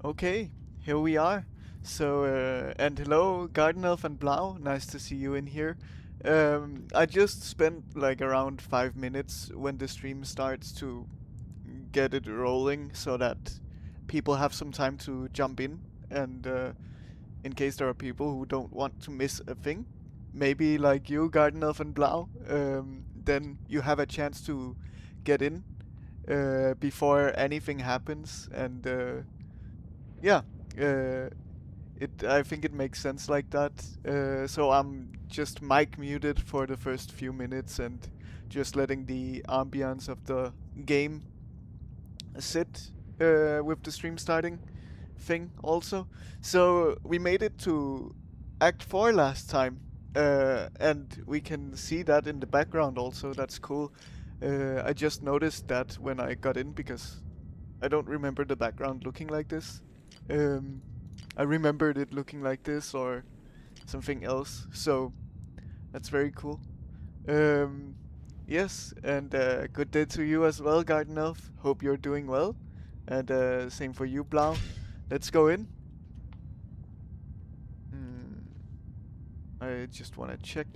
Okay, here we are. And hello, Garden Elf and Blau. Nice to see you in here. I just spent like around 5 minutes when the stream starts to get it rolling so that people have some time to jump in. And in case there are people who don't want to miss a thing, maybe like you, Garden Elf and Blau, then you have a chance to get in before anything happens. And yeah, uh, I think it makes sense like that. So I'm just mic muted for the first few minutes and just letting the ambience of the game sit with the stream starting thing also. So we made it to Act 4 last time, and we can see that in the background also. That's cool. I just noticed that when I got in because I don't remember the background looking like this. Um, I remembered it looking like this or something else, so that's very cool. Um, yes, and good day to you as well, Garden Elf. Hope you're doing well. And same for you, Blau. Let's go in. Hmm, I just want to check.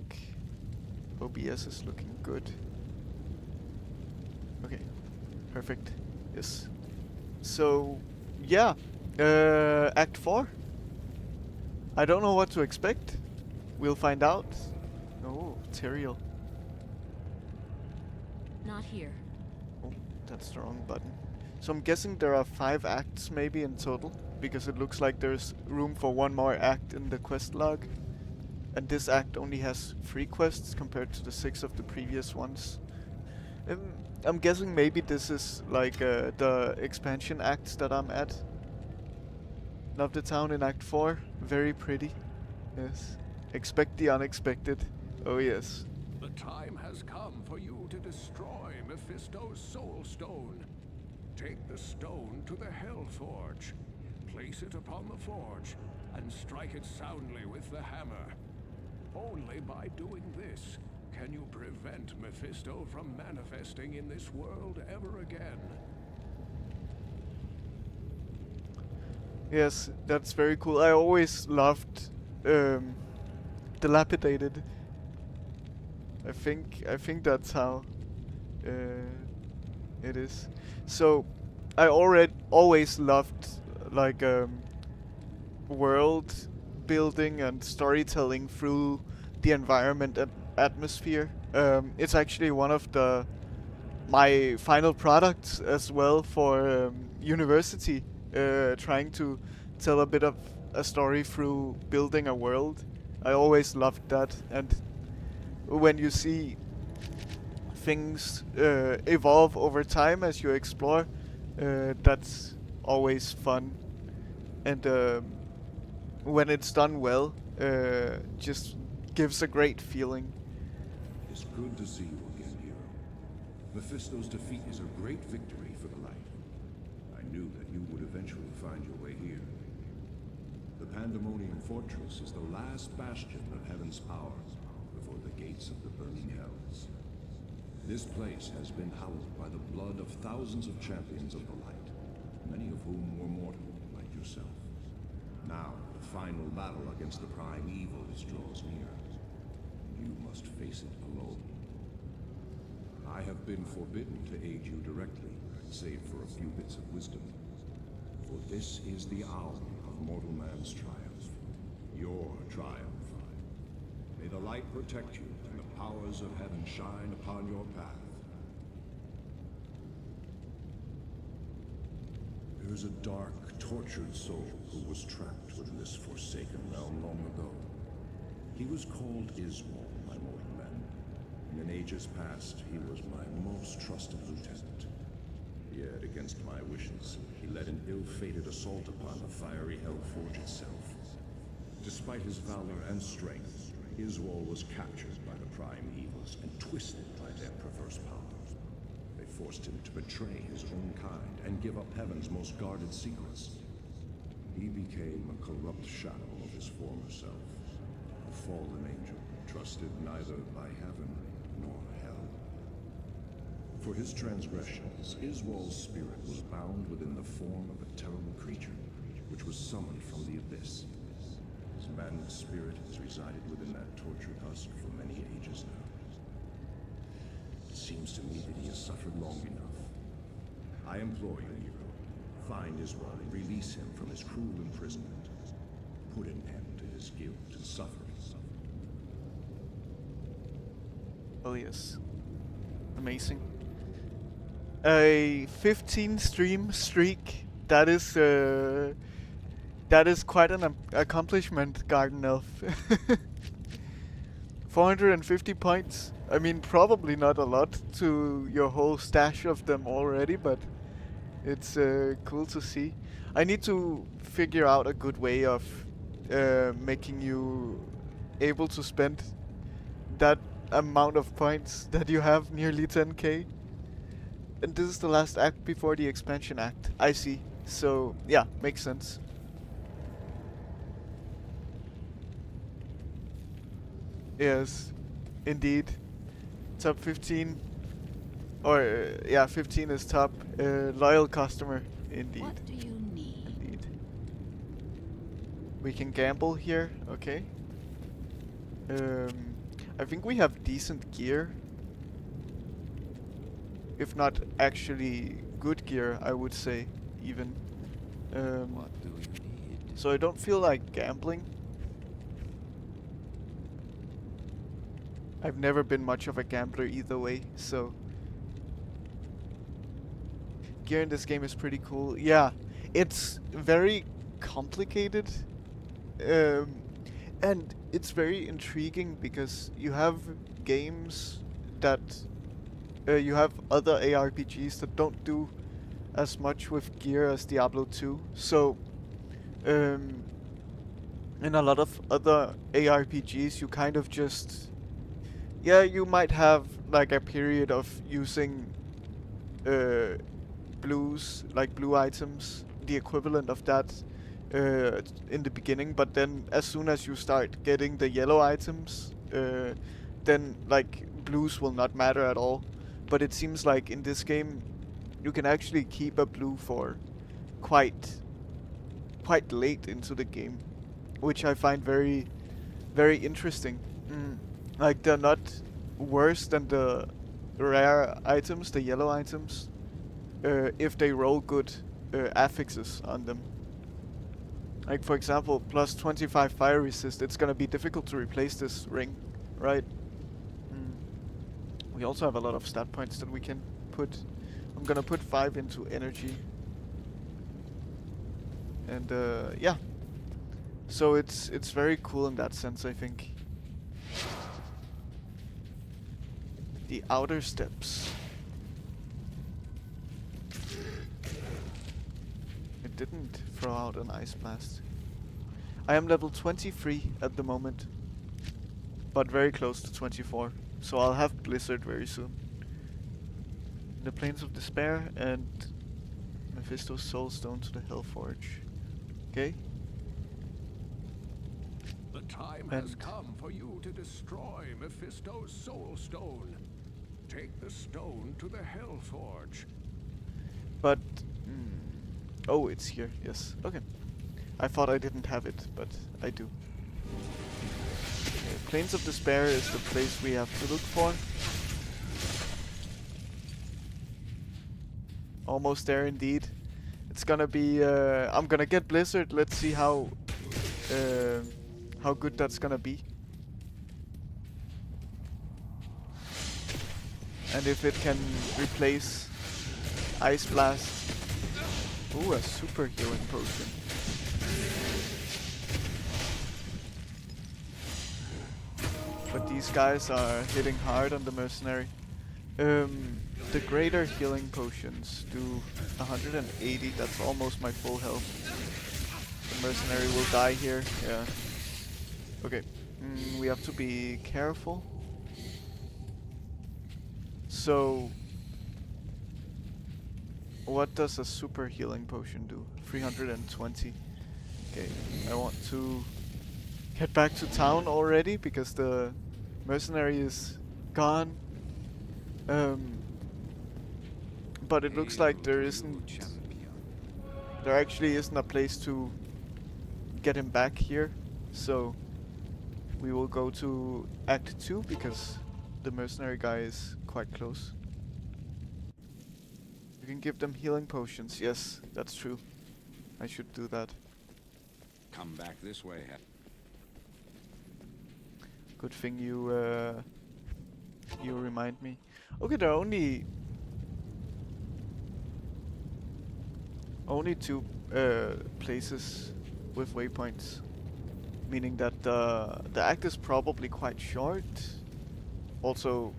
OBS is looking good. Okay, perfect. Yes. So, yeah. Act 4. I don't know what to expect. We'll find out. Oh, Teriel. Not here. Oh, that's the wrong button. So I'm guessing there are 5 acts maybe in total, because it looks like there's room for one more act in the quest log. And this act only has 3 quests compared to the 6 of the previous ones. I'm guessing maybe this is like the expansion acts that I'm at. Love the town in Act 4. Very pretty. Yes. Expect the unexpected. Oh yes. The time has come for you to destroy Mephisto's soul stone. Take the stone to the Hell Forge. Place it upon the forge, and strike it soundly with the hammer. Only by doing this can you prevent Mephisto from manifesting in this world ever again. Yes, that's very cool. I always loved dilapidated. I think that's how it is. So I already always loved like world building and storytelling through the environment and atmosphere. It's actually one of the my final products as well for university, trying to tell a bit of a story through building a world. I always loved that, and when you see things evolve over time as you explore, that's always fun. And when it's done well, just gives a great feeling. It's good to see you again, hero. Mephisto's defeat is a great victory for the light. I knew that you would eventually find your way here. The Pandemonium Fortress is the last bastion of Heaven's power before the gates of the burning hells. This place has been hallowed by the blood of thousands of champions of the light, many of whom were mortal, like yourself. Now, the final battle against the prime evils draws near. You must face it alone. I have been forbidden to aid you directly, save for a few bits of wisdom. For this is the hour of mortal man's triumph. Your triumph. May the light protect you, and the powers of heaven shine upon your path. There is a dark, tortured soul who was trapped within this forsaken realm long ago. He was called Iswal, my mortal men. In ages past, he was my most trusted lieutenant. Yet, against my wishes, he led an ill-fated assault upon the fiery Hellforge itself. Despite his valor and strength, Iswal was captured by the prime evils and twisted by their perverse powers. They forced him to betray his own kind and give up Heaven's most guarded secrets. He became a corrupt shadow of his former self, a fallen angel, trusted neither by heaven nor hell. For his transgressions, Iswal's spirit was bound within the form of a terrible creature, which was summoned from the abyss. His maddened spirit has resided within that tortured husk for many ages now. It seems to me that he has suffered long enough. I implore you, hero, find his one and release him from his cruel imprisonment. Put an end to his guilt and suffering. Oh yes. Amazing. A 15 stream streak. That is quite an accomplishment, Garden Elf. 450 points. I mean, probably not a lot to your whole stash of them already, but it's cool to see. I need to figure out a good way of making you able to spend that amount of points that you have, nearly 10k. And this is the last act before the expansion act. I see. So, yeah, makes sense. Yes, indeed. Top 15. Or, yeah, 15 is top. Loyal customer, indeed. What do you need? Indeed. We can gamble here, okay. I think we have decent gear. If not actually good gear, I would say, even. What do you need? So I don't feel like gambling. I've never been much of a gambler either way, so... Gear in this game is pretty cool. Yeah, it's very complicated. And it's very intriguing because you have games that... you have other ARPGs that don't do as much with gear as Diablo 2. So, in a lot of other ARPGs, you kind of just... Yeah, you might have like a period of using blues, like blue items, the equivalent of that in the beginning, but then as soon as you start getting the yellow items, then like blues will not matter at all. But it seems like in this game you can actually keep a blue for quite late into the game, which I find very interesting. Like, they're not worse than the rare items, the yellow items, if they roll good affixes on them. Like, for example, plus 25 fire resist, it's gonna be difficult to replace this ring, right? We also have a lot of stat points that we can put. I'm gonna put 5 into energy. And yeah. So it's very cool in that sense, I think. The outer steps. It didn't throw out an ice blast. I am level 23 at the moment, but very close to 24. So I'll have Blizzard very soon. The Plains of Despair and Mephisto's Soulstone to the Hellforge. Okay. The time has come for you to destroy Mephisto's Soulstone. Take the stone to the Hellforge. But... oh, it's here. Yes. Okay. I thought I didn't have it, but I do. Plains of Despair is the place we have to look for. Almost there indeed. It's gonna be... I'm gonna get Blizzard. Let's see how good that's gonna be. And if it can replace Ice Blast. Ooh, a super healing potion. But these guys are hitting hard on the mercenary. The greater healing potions do 180. That's almost my full health. The mercenary will die here. Yeah. Okay. We have to be careful. So, what does a super healing potion do? 320. Okay, I want to get back to town already because the mercenary is gone. But it looks like there isn't... There actually isn't a place to get him back here. So we will go to Act 2 because the mercenary guy is quite close. You can give them healing potions. Yes, that's true. I should do that. Come back this way. Good thing you remind me. Okay, there are only two places with waypoints, meaning that the act is probably quite short. Also,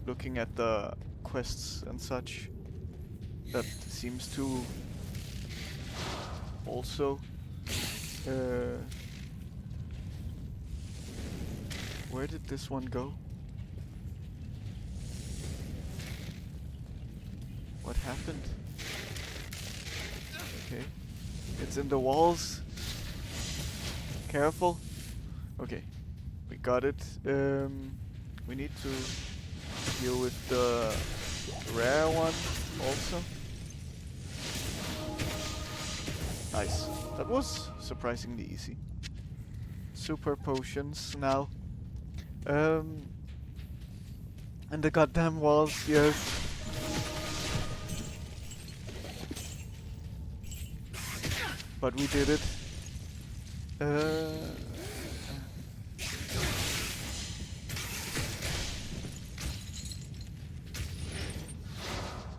looking at the quests and such, that seems to also where did this one go? What happened? Okay. It's in the walls. Careful. Okay. We got it. We need to deal with the rare one also. Nice. That was surprisingly easy. Super potions now. And the goddamn walls, yes. But we did it.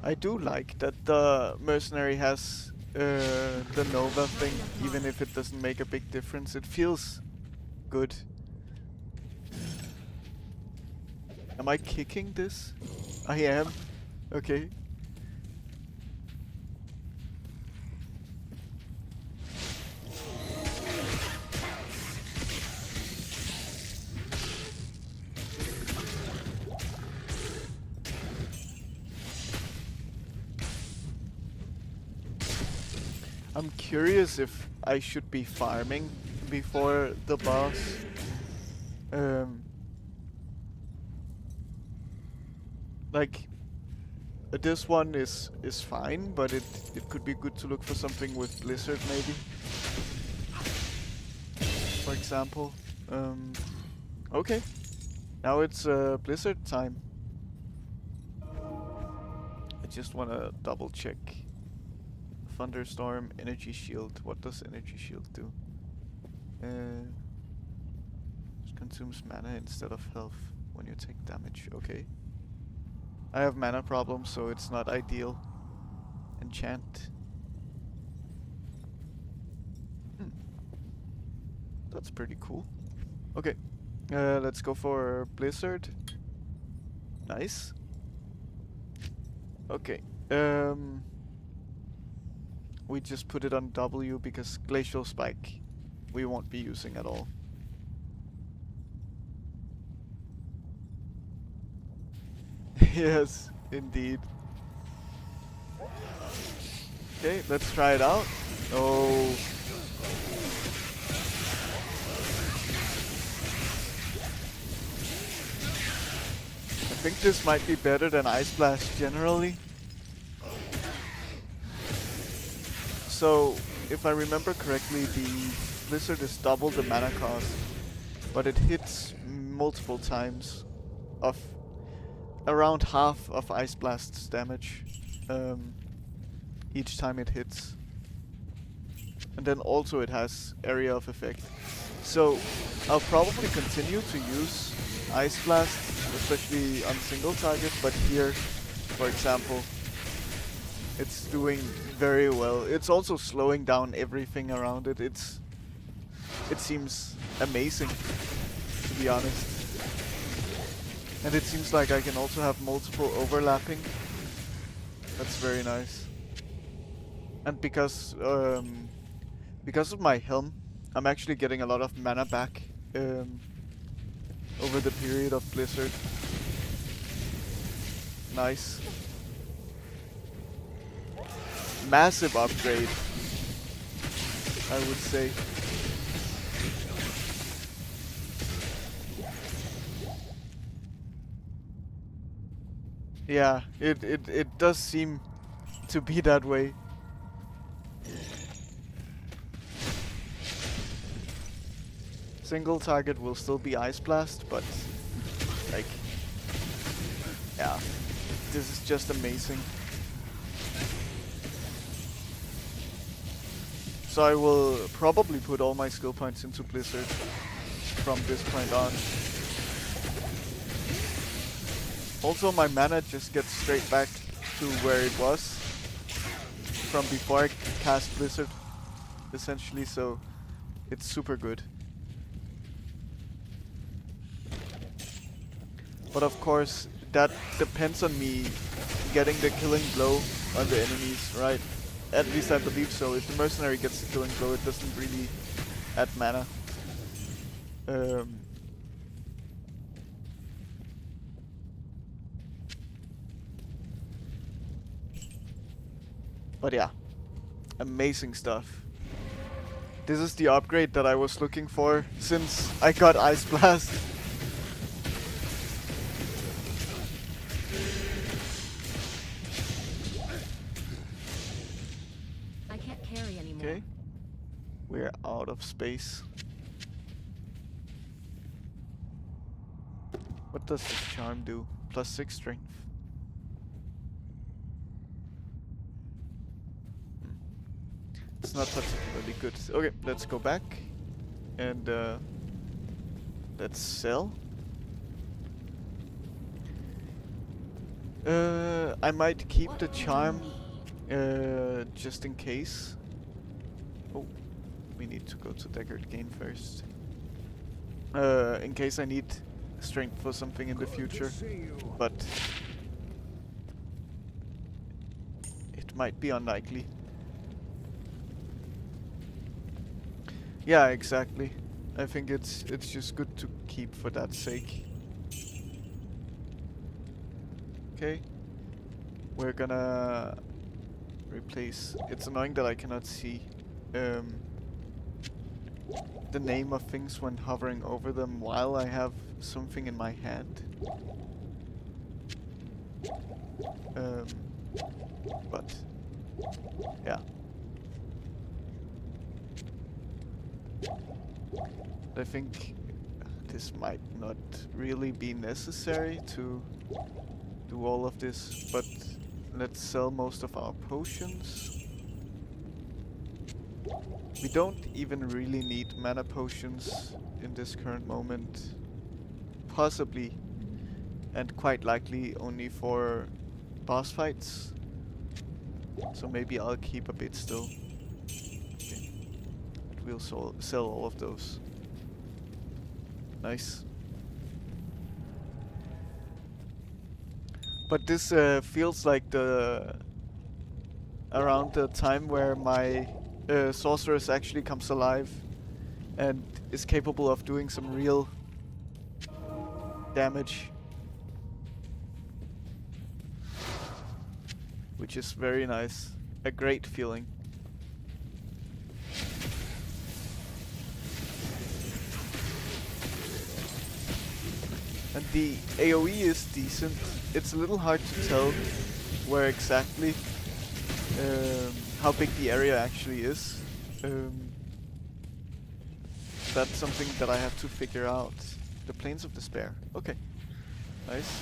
I do like that the mercenary has the Nova thing, even if it doesn't make a big difference. It feels good. Am I kicking this? I am. Okay. I'm curious if I should be farming before the boss. Like this one is fine, but it could be good to look for something with Blizzard maybe. For example. Okay. Now it's Blizzard time. I just wanna double check. Thunderstorm, energy shield. What does energy shield do? It consumes mana instead of health when you take damage. Okay. I have mana problems, so it's not ideal. Enchant. That's pretty cool. Okay. Let's go for Blizzard. Nice. Okay. We just put it on W because Glacial Spike we won't be using at all. Yes, indeed. Okay, let's try it out. Oh. I think this might be better than Ice Blast generally. So, if I remember correctly, the Blizzard is double the mana cost, but it hits multiple times of around half of Ice Blast's damage each time it hits. And then also it has area of effect. So I'll probably continue to use Ice Blast, especially on single targets, but here, for example, it's doing very well. It's also slowing down everything around it. It seems amazing, to be honest. And it seems like I can also have multiple overlapping. That's very nice. And because of my helm, I'm actually getting a lot of mana back over the period of Blizzard. Nice. Massive upgrade, I would say. Yeah, it does seem to be that way. Single target will still be Ice Blast, but like, yeah, this is just amazing. So I will probably put all my skill points into Blizzard from this point on. Also, my mana just gets straight back to where it was from before I cast Blizzard, essentially, so it's super good. But of course, that depends on me getting the killing blow on the enemies, right? At least I believe so. If the mercenary gets the killing blow, it doesn't really add mana. But yeah, amazing stuff. This is the upgrade that I was looking for since I got Ice Blast. I can't carry anymore. Okay, we're out of space. What does this charm do? +6 strength. It's not particularly good. Okay, let's go back and let's sell. I might keep the charm just in case. Oh, we need to go to Deckard Gain first. In case I need strength for something in the future, but it might be unlikely. Yeah, exactly. I think it's just good to keep for that sake. Okay. We're gonna replace... It's annoying that I cannot see the name of things when hovering over them while I have something in my hand. But yeah. I think this might not really be necessary to do all of this, but let's sell most of our potions. We don't even really need mana potions in this current moment. Possibly, and quite likely, only for boss fights. So maybe I'll keep a bit still. Okay. But we'll sell all of those. Nice. But this feels like around the time where my sorceress actually comes alive and is capable of doing some real damage, which is very nice. A great feeling. And the AoE is decent. It's a little hard to tell where exactly, how big the area actually is. That's something that I have to figure out. The Plains of Despair. Okay. Nice.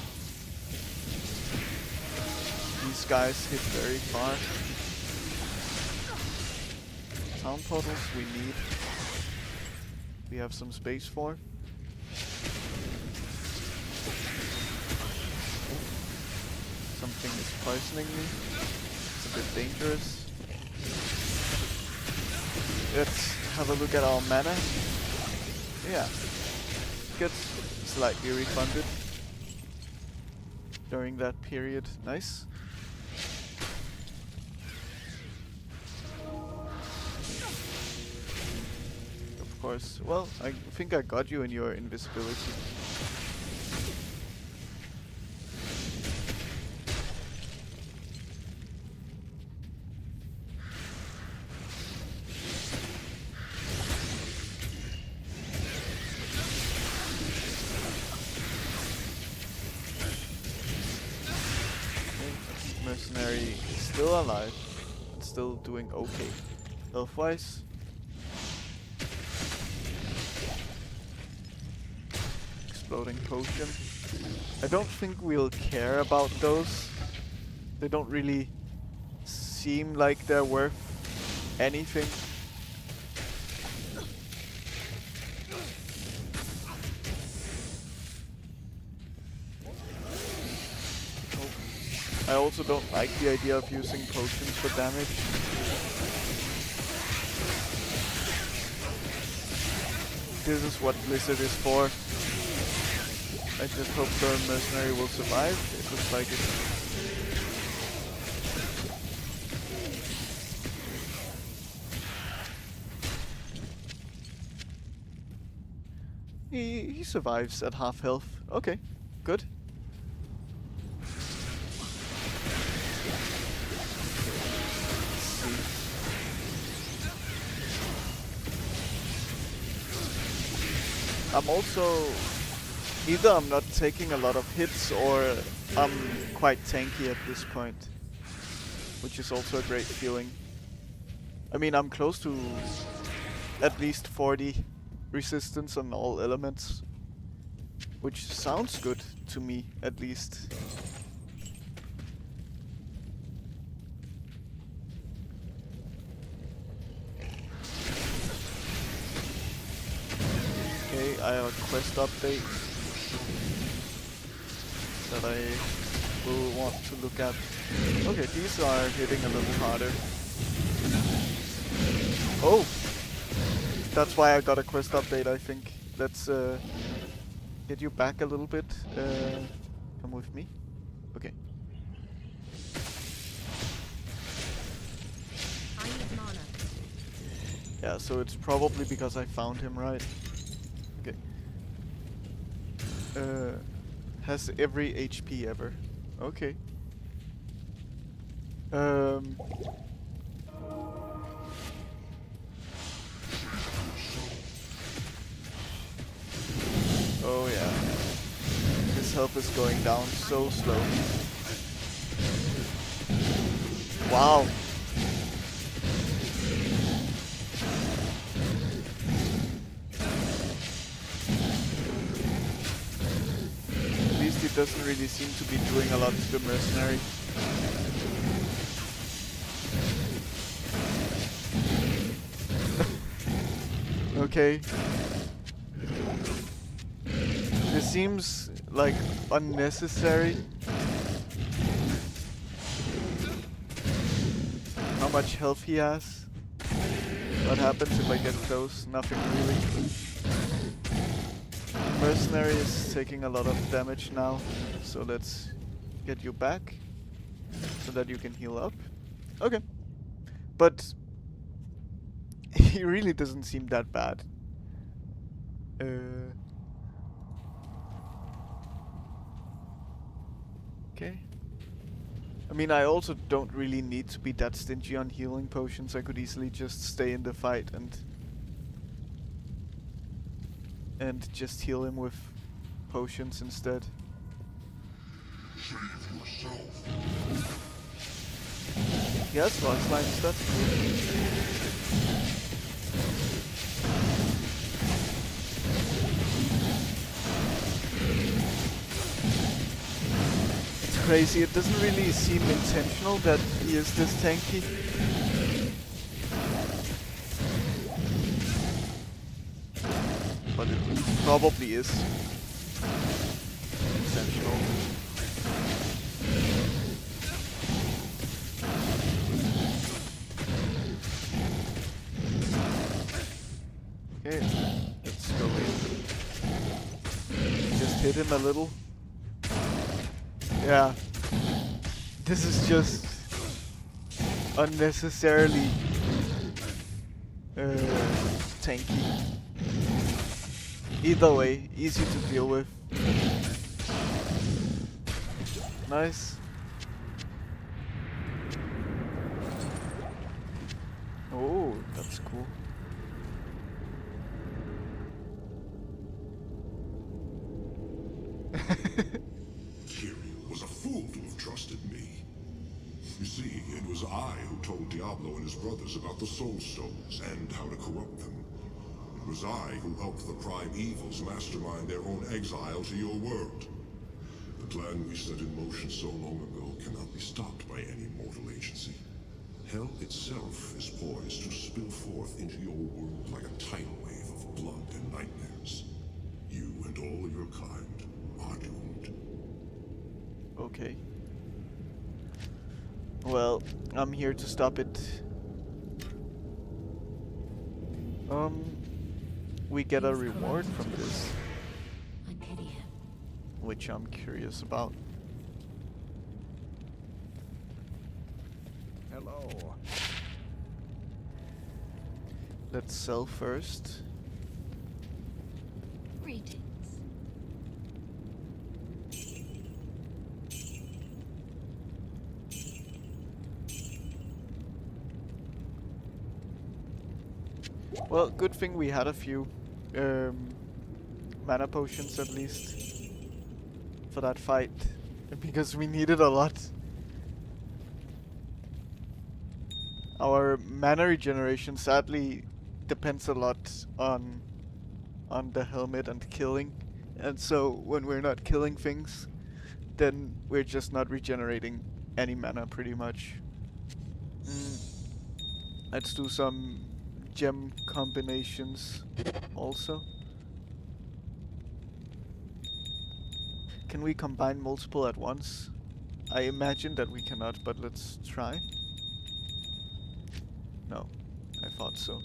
These guys hit very far. Town portals we need. We have some space for. Something is poisoning me. It's a bit dangerous. Let's have a look at our mana. Yeah. Gets slightly refunded during that period. Nice. Of course. Well, I think I got you in your invisibility. Mercenary is still alive and still doing okay health-wise. exploding potion. I don't think we'll care about those. They don't really seem like they're worth anything. I also don't like the idea of using potions for damage. This is what Blizzard is for. I just hope the mercenary will survive. It looks like it. He survives at half health. Okay, good. I'm also... either I'm not taking a lot of hits or I'm quite tanky at this point. Which is also a great feeling. I mean, I'm close to at least 40 resistance on all elements. Which sounds good to me, at least. Okay, I have a quest update that I will want to look at. Okay, these are hitting a little harder. Oh! That's why I got a quest update, I think. Let's get you back a little bit. Come with me. Okay. I need mana. Yeah, so it's probably because I found him, right? Okay. Has every HP ever. Okay. Oh yeah. His health is going down so slow. Wow. At least he doesn't really seem to be doing a lot to the mercenary. Okay. This seems like unnecessary. How much health he has? What happens if I get close? Nothing really. Mercenary is taking a lot of damage now, so let's get you back so that you can heal up. Okay. But he really doesn't seem that bad. Okay. I mean, I also don't really need to be that stingy on healing potions. I could easily just stay in the fight and just heal him with potions instead. Yes, lifelines, that's cool. It's crazy, it doesn't really seem intentional that he is this tanky. But it probably is intentional. Okay, let's go in. Just hit him a little. Yeah. This is just unnecessarily tanky. Either way, easy to deal with. Nice. Oh, that's cool. Kiri was a fool to have trusted me. You see, it was I who told Diablo and his brothers about the Soul Stones and how to corrupt them. It was I who helped the Prime Evils mastermind their own exile to your world. The plan we set in motion so long ago cannot be stopped by any mortal agency. Hell itself is poised to spill forth into your world like a tidal wave of blood and nightmares. You and all your kind are doomed. Okay. Well, I'm here to stop it. We get a He's reward corrupted. from this, I pity him. which I'm curious about. Hello. Let's sell first. Greetings. Well, good thing we had a few mana potions at least for that fight, because we needed a lot. Our mana regeneration sadly depends a lot on the helmet and killing, and so when we're not killing things, then we're just not regenerating any mana pretty much. Let's do some gem combinations also. Can we combine multiple at once? I imagine that we cannot, but let's try. No, I thought so.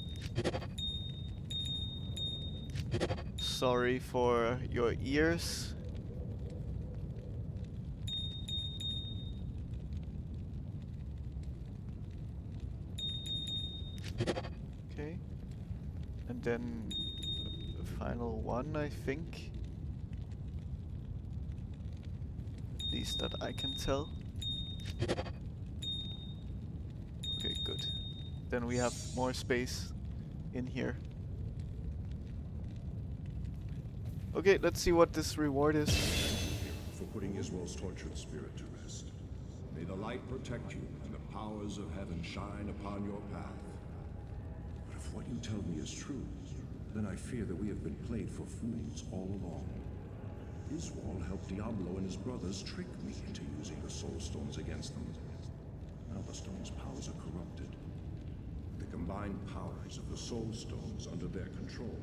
Sorry for your ears. Okay. And then the final one, I think. At least that I can tell. Okay, good. Then we have more space in here. Okay, let's see what this reward is. For putting Israel's tortured spirit to rest. May the light protect you and the powers of heaven shine upon your path. But if what you tell me is true, then I fear that we have been played for fools all along. Israel helped Diablo and his brothers trick me into using the soul stones against them. Now the stones' powers are corrupted. The combined powers of the soul stones under their control,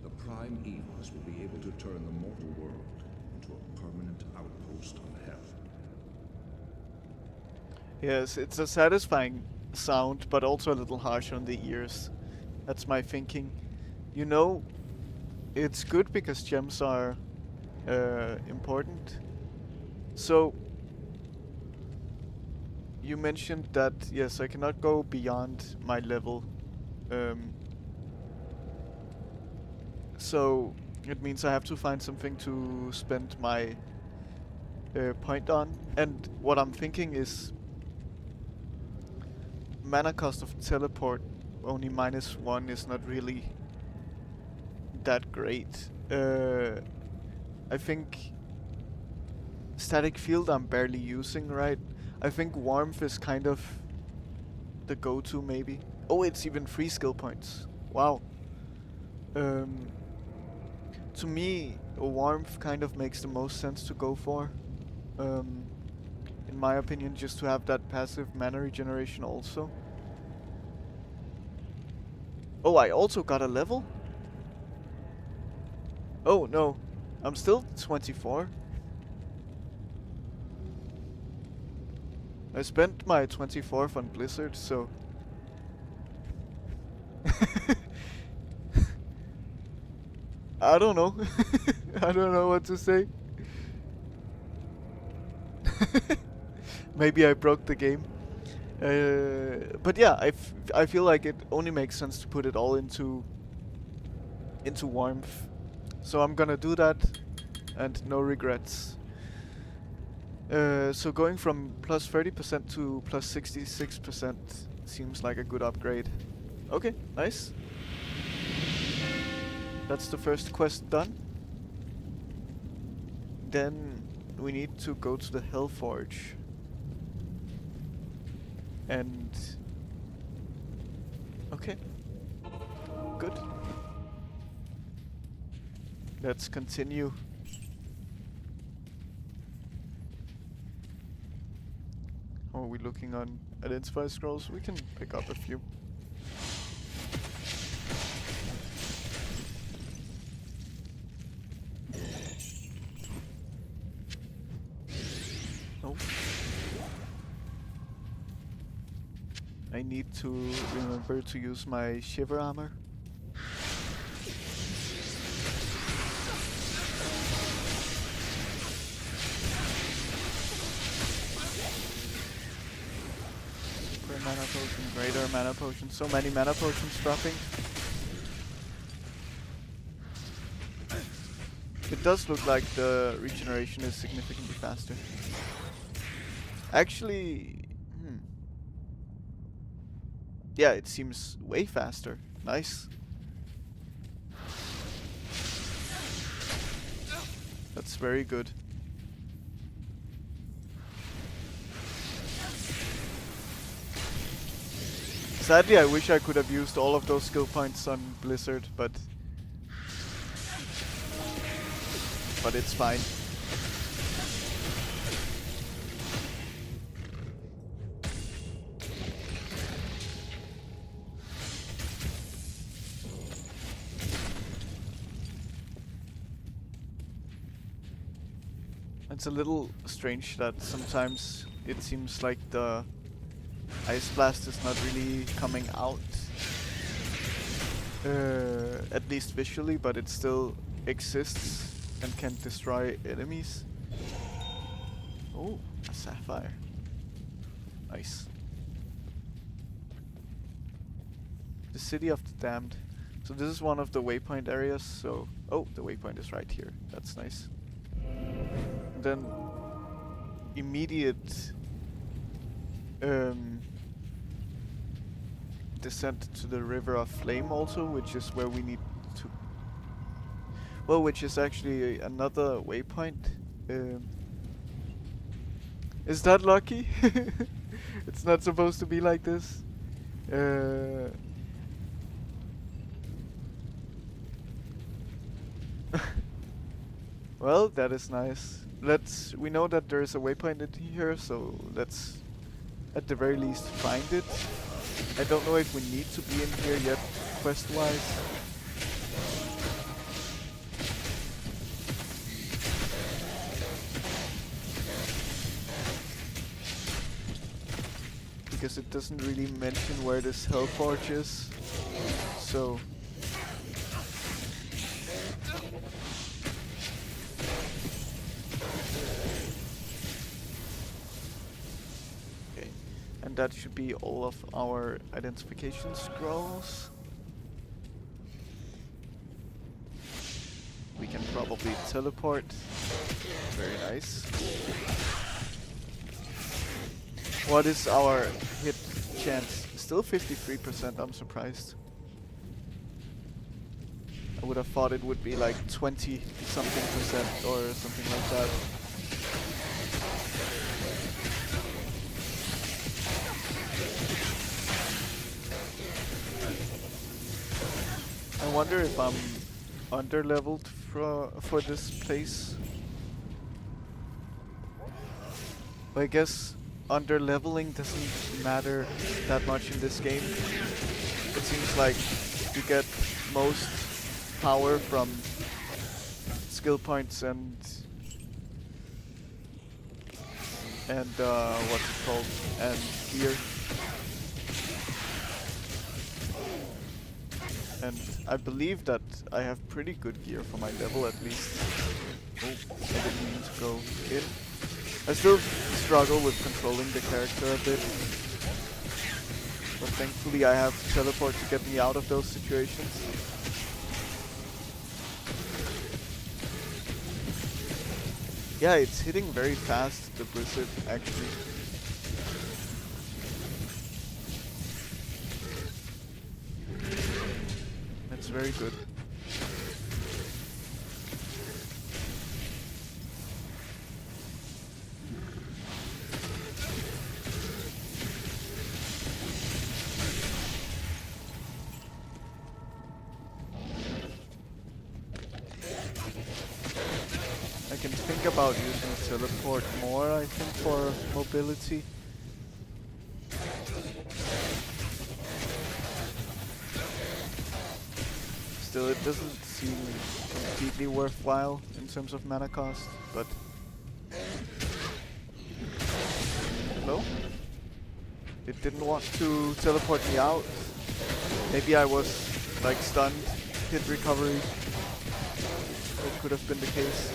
the prime evils will be able to turn the mortal world into a permanent outpost on hell. Yes, it's a satisfying sound, but also a little harsh on the ears. That's my thinking. You know, it's good because gems are important. So, you mentioned that, yes, I cannot go beyond my level. So, it means I have to find something to spend my point on. And what I'm thinking is mana cost of teleport only -1 is not really that great. I think static field I'm barely using, right? I think warmth is kind of the go-to maybe. Oh, it's even 3 skill points. Wow. To me, warmth kind of makes the most sense to go for. In my opinion, just to have that passive mana regeneration also. Oh, I also got a level? Oh, no. I'm still 24. I spent my 24th on Blizzard, so... I don't know. I don't know what to say. Maybe I broke the game. But yeah, I feel like it only makes sense to put it all into warmth. So I'm gonna do that, and no regrets. So going from plus 30% to plus 66% seems like a good upgrade. Okay, nice. That's the first quest done. Then we need to go to the Hellforge. And... okay. Good. Let's continue. How are we looking on identify scrolls? We can pick up a few. Oh. I need to remember to use my shiver armor. Super mana potion, greater mana potion, so many mana potions dropping. It does look like the regeneration is significantly faster. Actually, yeah, it seems way faster. Nice. That's very good. Sadly, I wish I could have used all of those skill points on Blizzard, but it's fine. It's a little strange that sometimes it seems like the Ice Blast is not really coming out, at least visually, but it still exists and can destroy enemies. Oh, a sapphire. Nice. The City of the Damned. So this is one of the waypoint areas, so... Oh, the waypoint is right here. That's nice. And then... immediate... descent to the River of Flame also, which is where we need to... Well, which is actually another waypoint. Is that lucky? It's not supposed to be like this. Well, that is nice. We know that there is a waypoint in here, so let's at the very least find it. I don't know if we need to be in here yet, quest-wise. Because it doesn't really mention where this Hellforge is, so... Okay, and that should be all of our identification scrolls. We can probably teleport. Very nice. What is our hit chance? Still 53%, I'm surprised. I would have thought it would be like 20 something percent or something like that. I wonder if I'm under-leveled for this place. But I guess under-leveling doesn't matter that much in this game. It seems like you get most power from skill points and what's it called? And gear. And I believe that I have pretty good gear for my level at least. Oh, I didn't mean to go in. I still struggle with controlling the character a bit. But thankfully I have teleport to get me out of those situations. Yeah, it's hitting very fast, the Blizzard, actually. That's very good. I can think about using teleport more, I think, for mobility. Still, it doesn't seem completely worthwhile in terms of mana cost, but... Hello? It didn't want to teleport me out. Maybe I was, like, stunned, hit recovery. That could have been the case.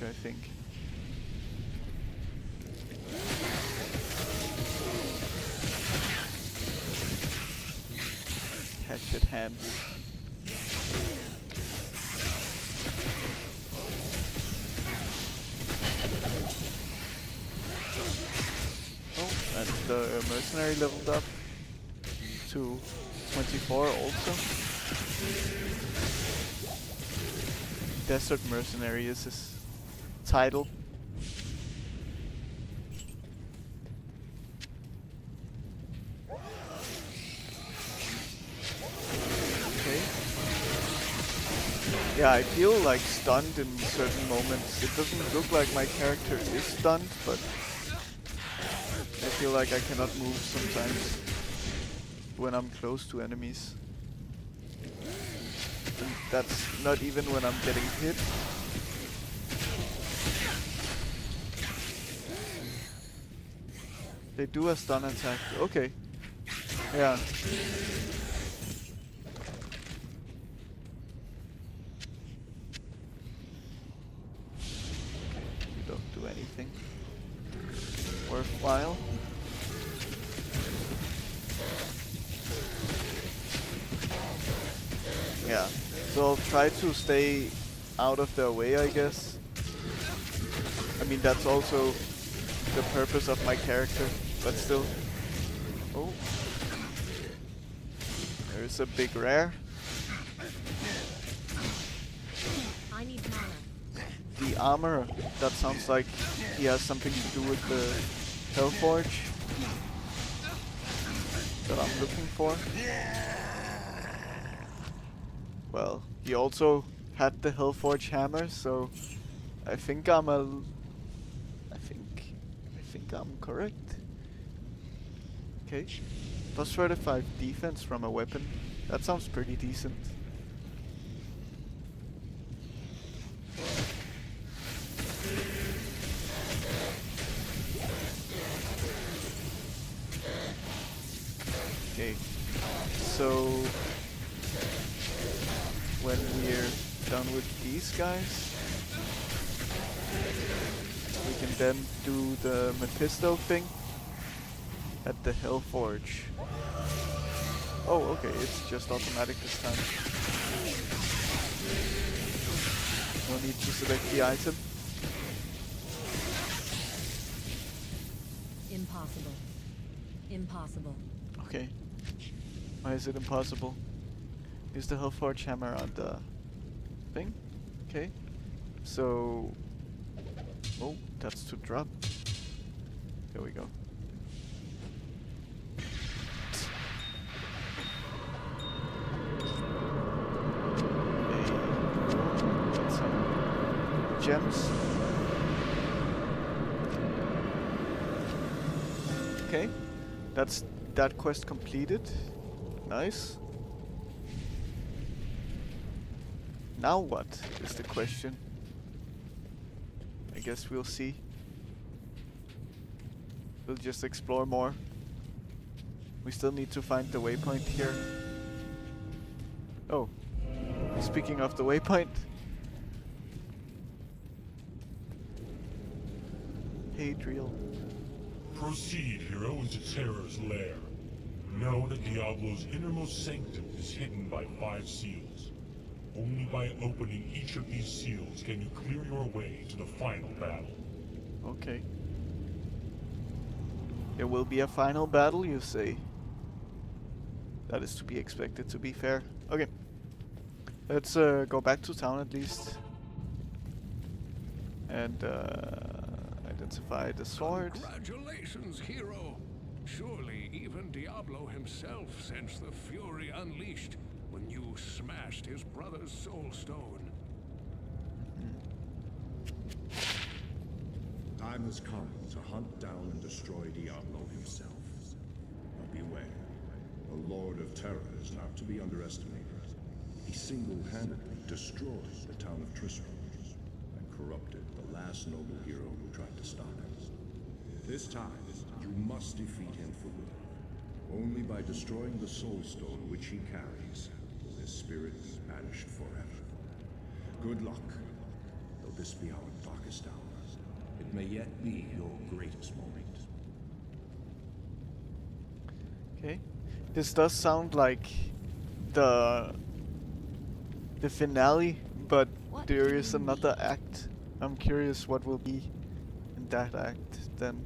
I think. Hatchet hand. Oh, and the mercenary leveled up to 24 also. Desert Mercenary is his title. Okay. Yeah, I feel like stunned in certain moments. It doesn't look like my character is stunned, but I feel like I cannot move sometimes when I'm close to enemies. And that's not even when I'm getting hit. They do a stun attack. Okay. Yeah. You don't do anything worthwhile. Yeah. So I'll try to stay out of their way, I guess. I mean, that's also the purpose of my character, but still. Oh. There's a big rare. I need mana. The armor. That sounds like he has something to do with the Hellforge that I'm looking for. Well, he also had the Hellforge hammer, so I think I'm correct. Okay. Plus 35 defense from a weapon. That sounds pretty decent. Okay. So when we're done with these guys, we can then do the Mephisto thing at the Hellforge. Oh, okay, it's just automatic this time. No need to select the item. Impossible. Impossible. Okay. Why is it impossible? Use the Hellforge hammer on the thing. Okay. So... Oh, that's to drop. There we go. Get some gems. Okay. That's that quest completed. Nice. Now what is the question? I guess we'll see. We'll just explore more. We still need to find the waypoint here. Oh, speaking of the waypoint. Hadriel. Proceed, hero, into Terror's lair. Know that Diablo's innermost sanctum is hidden by 5 seals. Only by opening each of these seals can you clear your way to the final battle. Okay. There will be a final battle, you say? That is to be expected, to be fair. Okay. Let's go back to town at least. And identify the sword. Congratulations, hero! Surely even Diablo himself sensed the fury unleashed when you smashed his brother's soul stone. Time has come to hunt down and destroy Diablo himself. But beware, the Lord of Terror is not to be underestimated. He single-handedly destroyed the town of Tristram and corrupted the last noble hero who tried to stop him. This time, you must defeat him for good. Only by destroying the soul stone which he carries will his spirit be banished forever. Good luck, though this be our darkest hour. It may yet be your greatest moment. Okay. This does sound like the finale, but What there do is you another act. I'm curious what will be in that act then.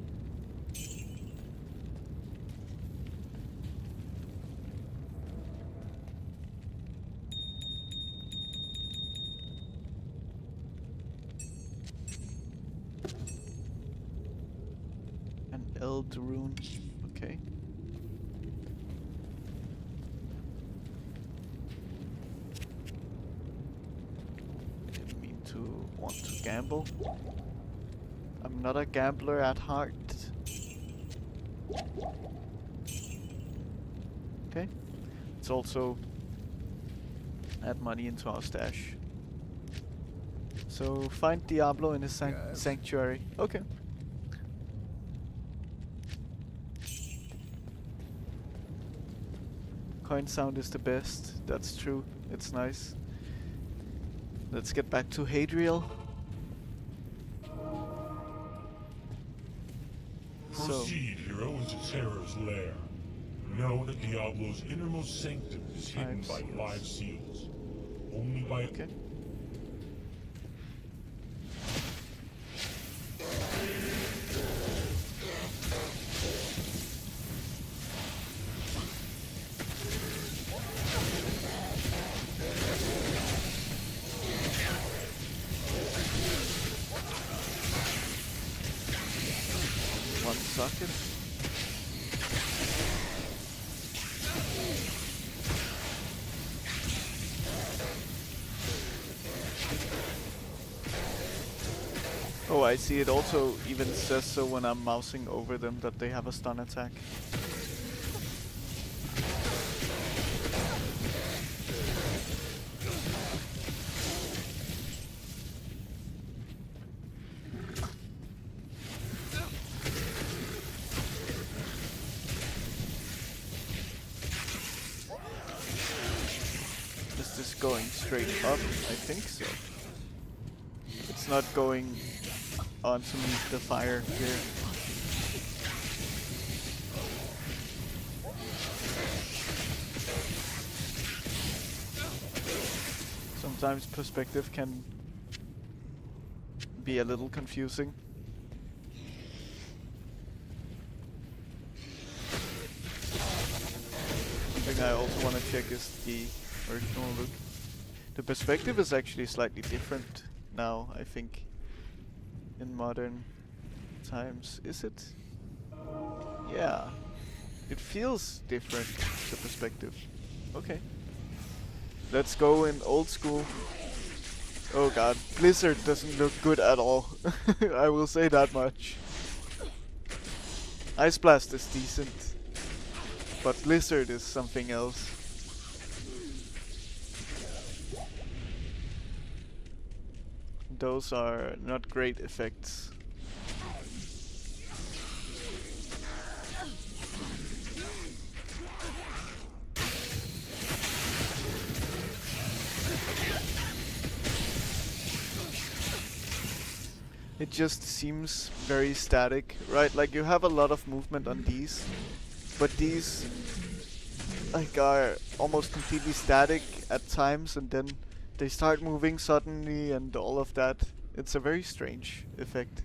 An Eld rune. Okay. Didn't mean to want to gamble. I'm not a gambler at heart. Okay. Let's also add money into our stash. So find Diablo in his Yes. sanctuary. Okay. Coin sound is the best. That's true. It's nice. Let's get back to Hadriel. So, Proceed, hero, into Terror's lair. Know that Diablo's innermost sanctum is hidden by 5 seals. Only by okay. One second. Oh, I see. It also even says so when I'm mousing over them that they have a stun attack. Is this going straight up? I think so. It's not going on to meet the fire here. Sometimes perspective can be a little confusing. Something I also want to check is the original look. The perspective is actually slightly different now, I think, in modern times. Is it? Yeah. It feels different, the perspective. Okay. Let's go in old school. Oh god, Blizzard doesn't look good at all. I will say that much. Ice Blast is decent, but Blizzard is something else. Those are not great effects. It just seems very static, right? Like you have a lot of movement on these, but these like are almost completely static at times, and then they start moving suddenly and all of that. It's a very strange effect.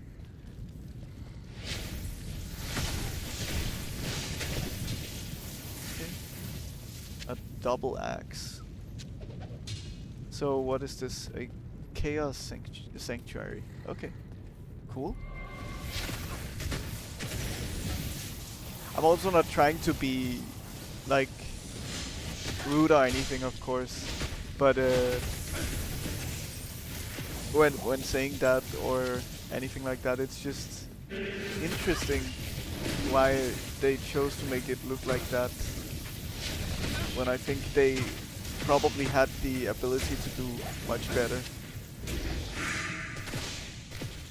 Okay. double axe. So what is this? A chaos sanctuary. Okay, cool. I'm also not trying to be like rude or anything, of course, but when saying that or anything like that, it's just interesting why they chose to make it look like that, when I think they probably had the ability to do much better.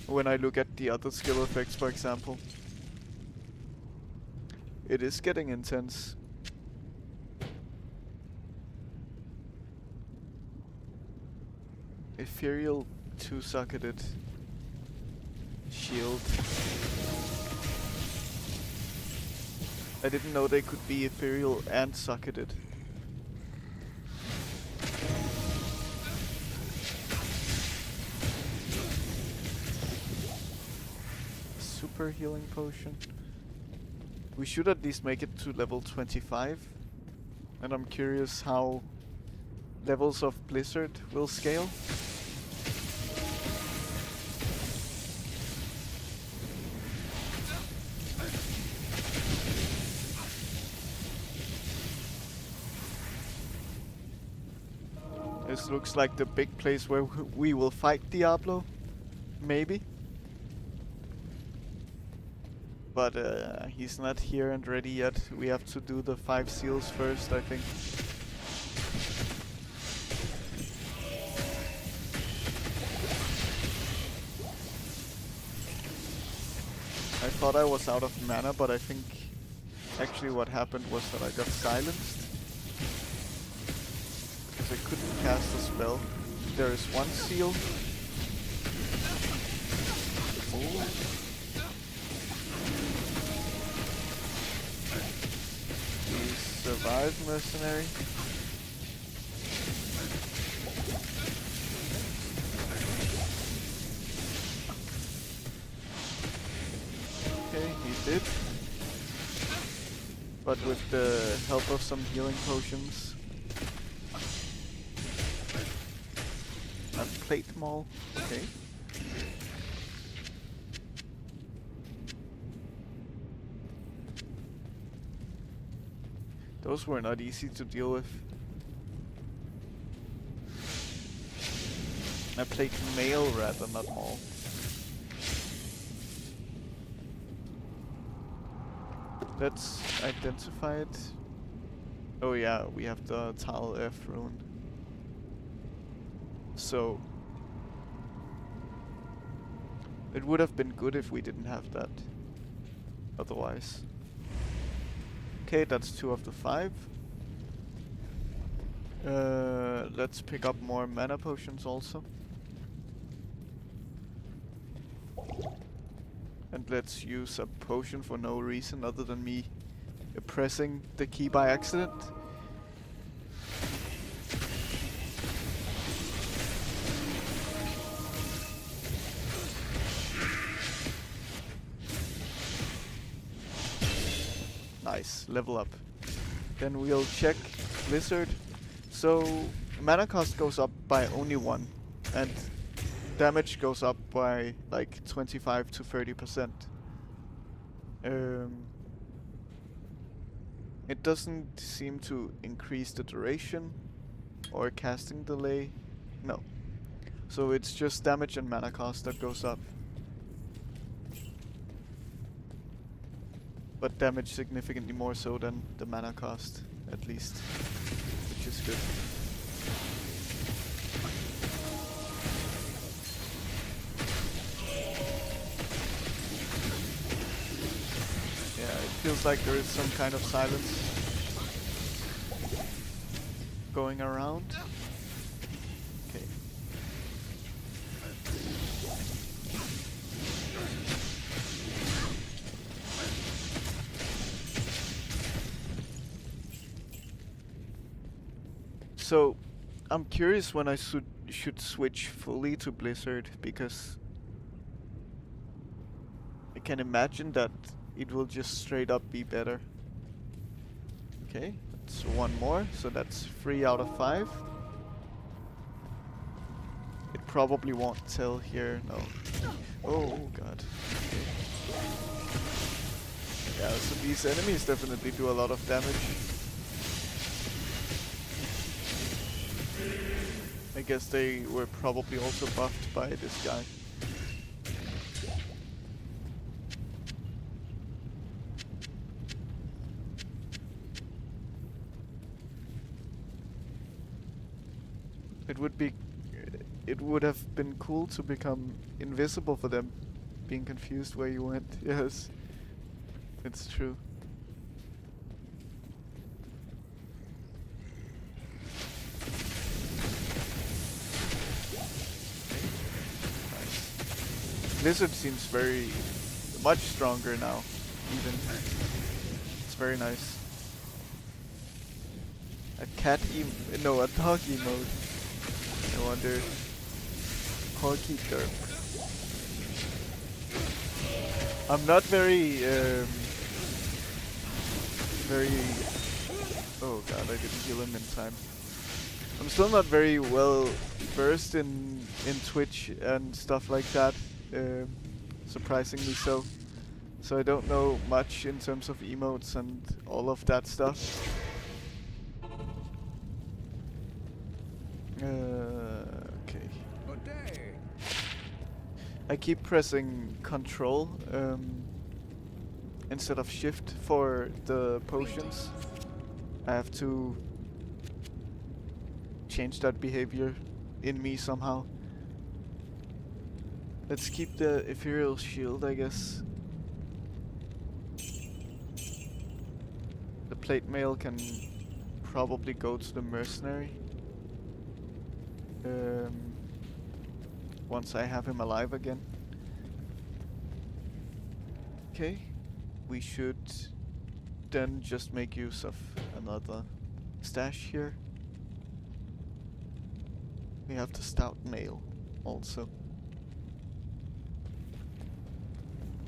When I look at the other skill effects, for example. It is getting intense. Ethereal two-socketed shield. I didn't know they could be ethereal and socketed. Super healing potion. We should at least make it to level 25. And I'm curious how levels of Blizzard will scale. This looks like the big place where we will fight Diablo. Maybe. But he's not here and ready yet. We have to do the 5 seals first, I think. I thought I was out of mana, but I think actually what happened was that I got silenced. Because I couldn't cast a spell. There is 1 seal. Oh. Survive, mercenary. Okay, he did. But with the help of some healing potions. And plate maul. Okay. Those were not easy to deal with. I played male rather, not maul. Let's identify it. Oh yeah, we have the Tal F rune. So it would have been good if we didn't have that. Otherwise. Okay, that's 2 of the 5. Let's pick up more mana potions also. And let's use a potion for no reason other than me pressing the key by accident. Nice, level up. Then we'll check Blizzard. So mana cost goes up by only 1, and damage goes up by like 25 to 30%. It doesn't seem to increase the duration or casting delay. No. So it's just damage and mana cost that goes up. But damage significantly more so than the mana cost, at least, which is good. Yeah, it feels like there is some kind of silence going around. Okay. So, I'm curious when I should switch fully to Blizzard, because I can imagine that it will just straight up be better. Okay, It's one more, so that's 3 out of 5. It probably won't tell here, no. Oh god. Okay. Yeah, so these enemies definitely do a lot of damage. I guess they were probably also buffed by this guy. It would have been cool to become invisible for them, being confused where you went. Yes, it's true. Nice. Blizzard seems much stronger now, even. It's very nice. A no, a dog emote. I wonder. Corky derp. I'm not very. Oh god, I didn't heal him in time. I'm still not very well versed in Twitch and stuff like that. Surprisingly so. So I don't know much in terms of emotes and all of that stuff. Okay. Good day. I keep pressing Control instead of Shift for the potions. I have to change that behavior in me somehow. Let's keep the Ethereal Shield, I guess. The Plate Mail can probably go to the Mercenary. Once I have him alive again. Okay, we should then just make use of another stash here. We have the Stout Mail also.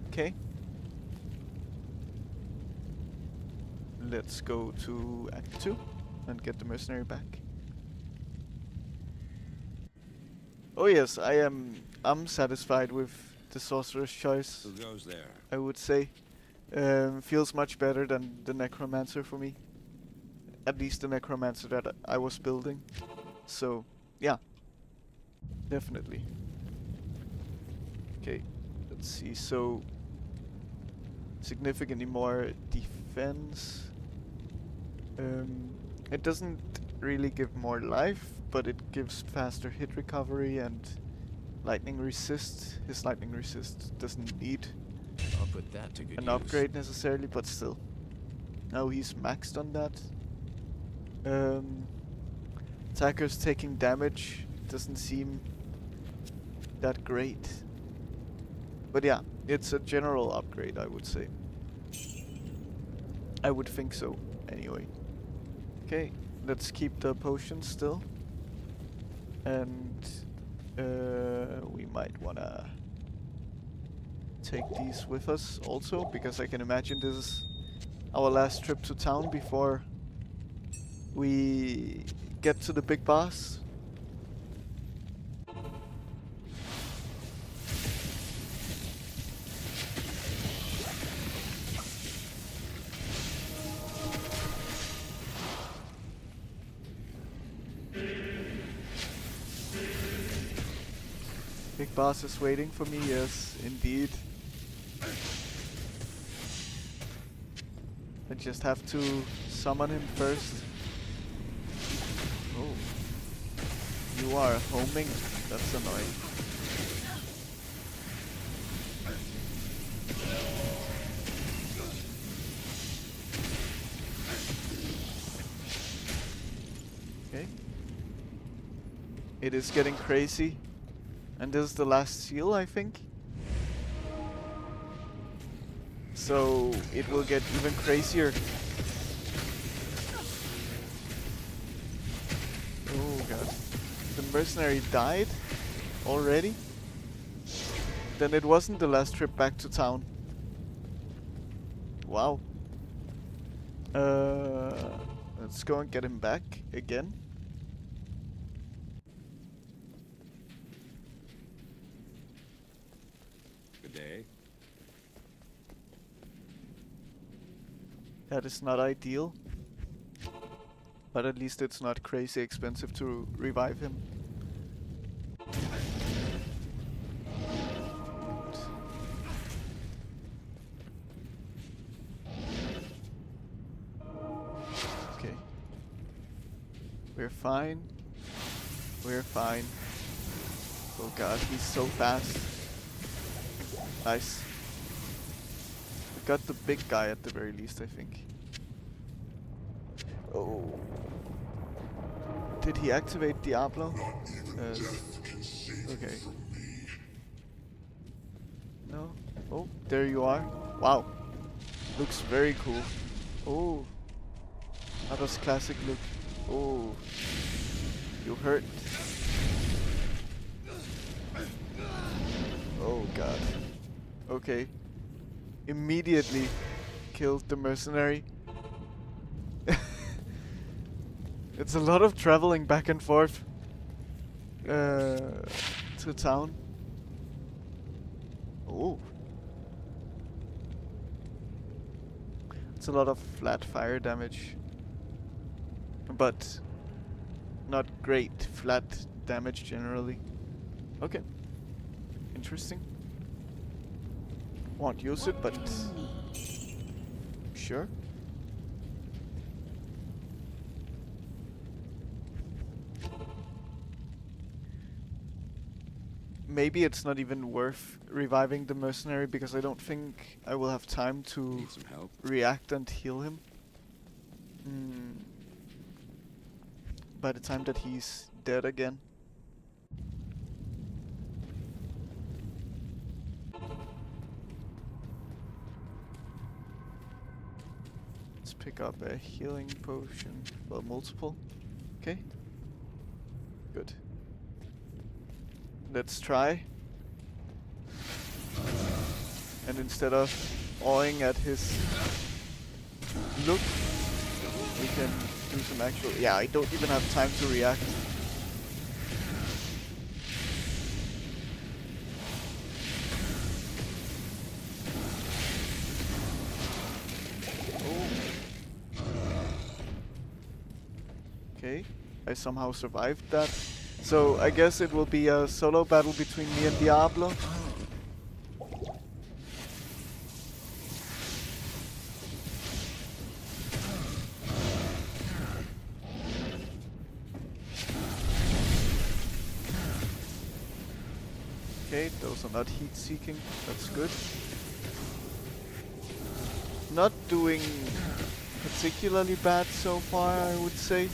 Okay. Let's go to Act 2 and get the Mercenary back. Oh yes, I'm satisfied with the Sorcerer's Choice. Who goes there? I would say. Feels much better than the Necromancer for me. At least the Necromancer that I was building. So, yeah. Definitely. Okay, let's see. So, significantly more defense. It doesn't really give more life, but it gives faster hit recovery and lightning resist. His lightning resist doesn't need I'll put that to good an use. upgrade necessarily, but still. Now he's maxed on that. Attackers taking damage doesn't seem that great. But yeah, it's a general upgrade, I would say. I would think so, anyway. Okay, let's keep the potions still. And we might wanna take these with us also, because I can imagine this is our last trip to town before we get to the big boss. Big boss is waiting for me, yes, indeed. I just have to summon him first. Oh. You are homing? That's annoying. Okay. It is getting crazy. And this is the last seal, I think. So it will get even crazier. Oh god. The mercenary died already? Then it wasn't the last trip back to town. Wow. Let's go and get him back again. Good day. That is not ideal. But at least it's not crazy expensive to revive him. Okay. We're fine. We're fine. Oh god, he's so fast. Nice. We got the big guy at the very least, I think. Oh. Did he activate Diablo? Okay. No? Oh, there you are. Wow. Looks very cool. Oh. How does classic look? Oh. You hurt. Oh god. Okay. Immediately killed the mercenary. It's a lot of traveling back and forth to town. Oh. It's a lot of flat fire damage. But not great flat damage generally. Okay. Interesting. Won't use it, but sure. Maybe it's not even worth reviving the mercenary because I don't think I will have time to Need some help? react and heal him. By the time that he's dead again. Let's pick up a healing potion. Well, multiple. Okay. Good. Let's try. And instead of awing at his look, we can do some actual... Yeah, I don't even have time to react. Oh. Okay, I somehow survived that. So I guess it will be a solo battle between me and Diablo. Okay, those are not heat-seeking. That's good. Not doing particularly bad so far, I would say.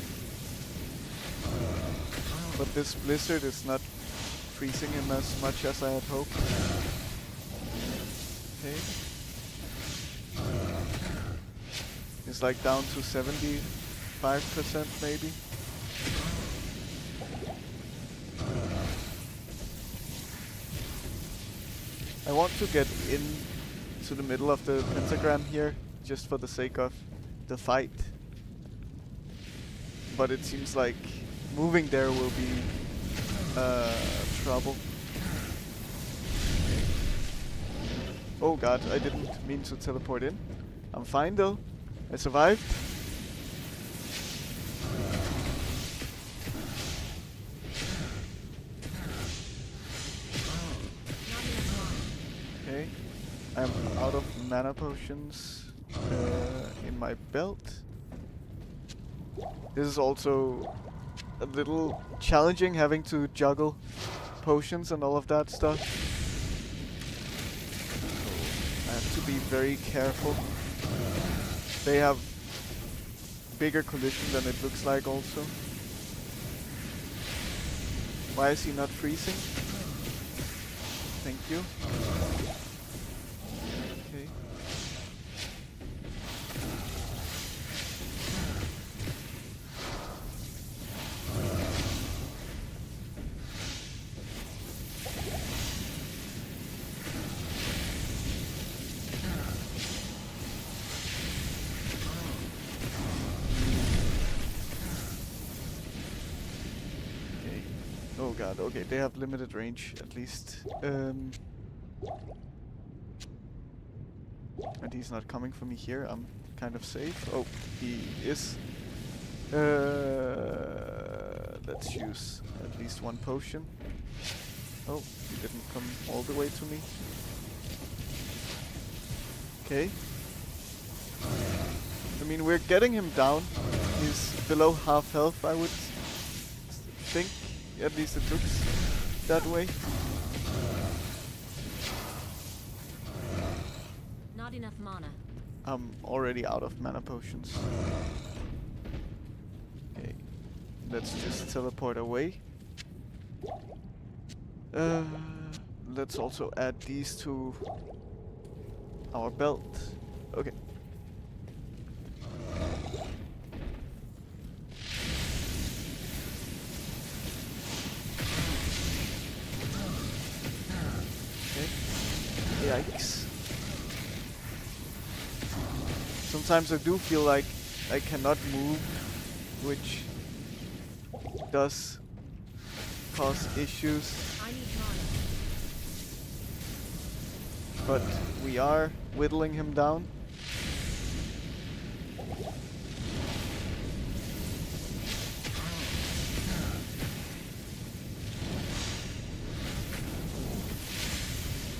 But this blizzard is not freezing him as much as I had hoped. Okay. He's like down to 75% maybe. I want to get in to the middle of the pentagram here, just for the sake of the fight. But it seems like moving there will be trouble. Oh god, I didn't mean to teleport in. I'm fine though. I survived. Okay, I'm out of mana potions in my belt. This is also a little challenging, having to juggle potions and all of that stuff. So I have to be very careful. They have bigger collision than it looks like also. Why is he not freezing? Thank you. Okay. god, okay, they have limited range at least. And he's not coming for me here, I'm kind of safe. Oh, he is. Let's use at least one potion. Oh, he didn't come all the way to me. Okay. I mean, we're getting him down. He's below half health, I would think. At least it looks that way. Not enough mana. I'm already out of mana potions. Okay. Let's just teleport away. Let's also add these to our belt. Okay. Okay. Yikes. Sometimes I do feel like I cannot move, which does cause issues. I need mana. But we are whittling him down.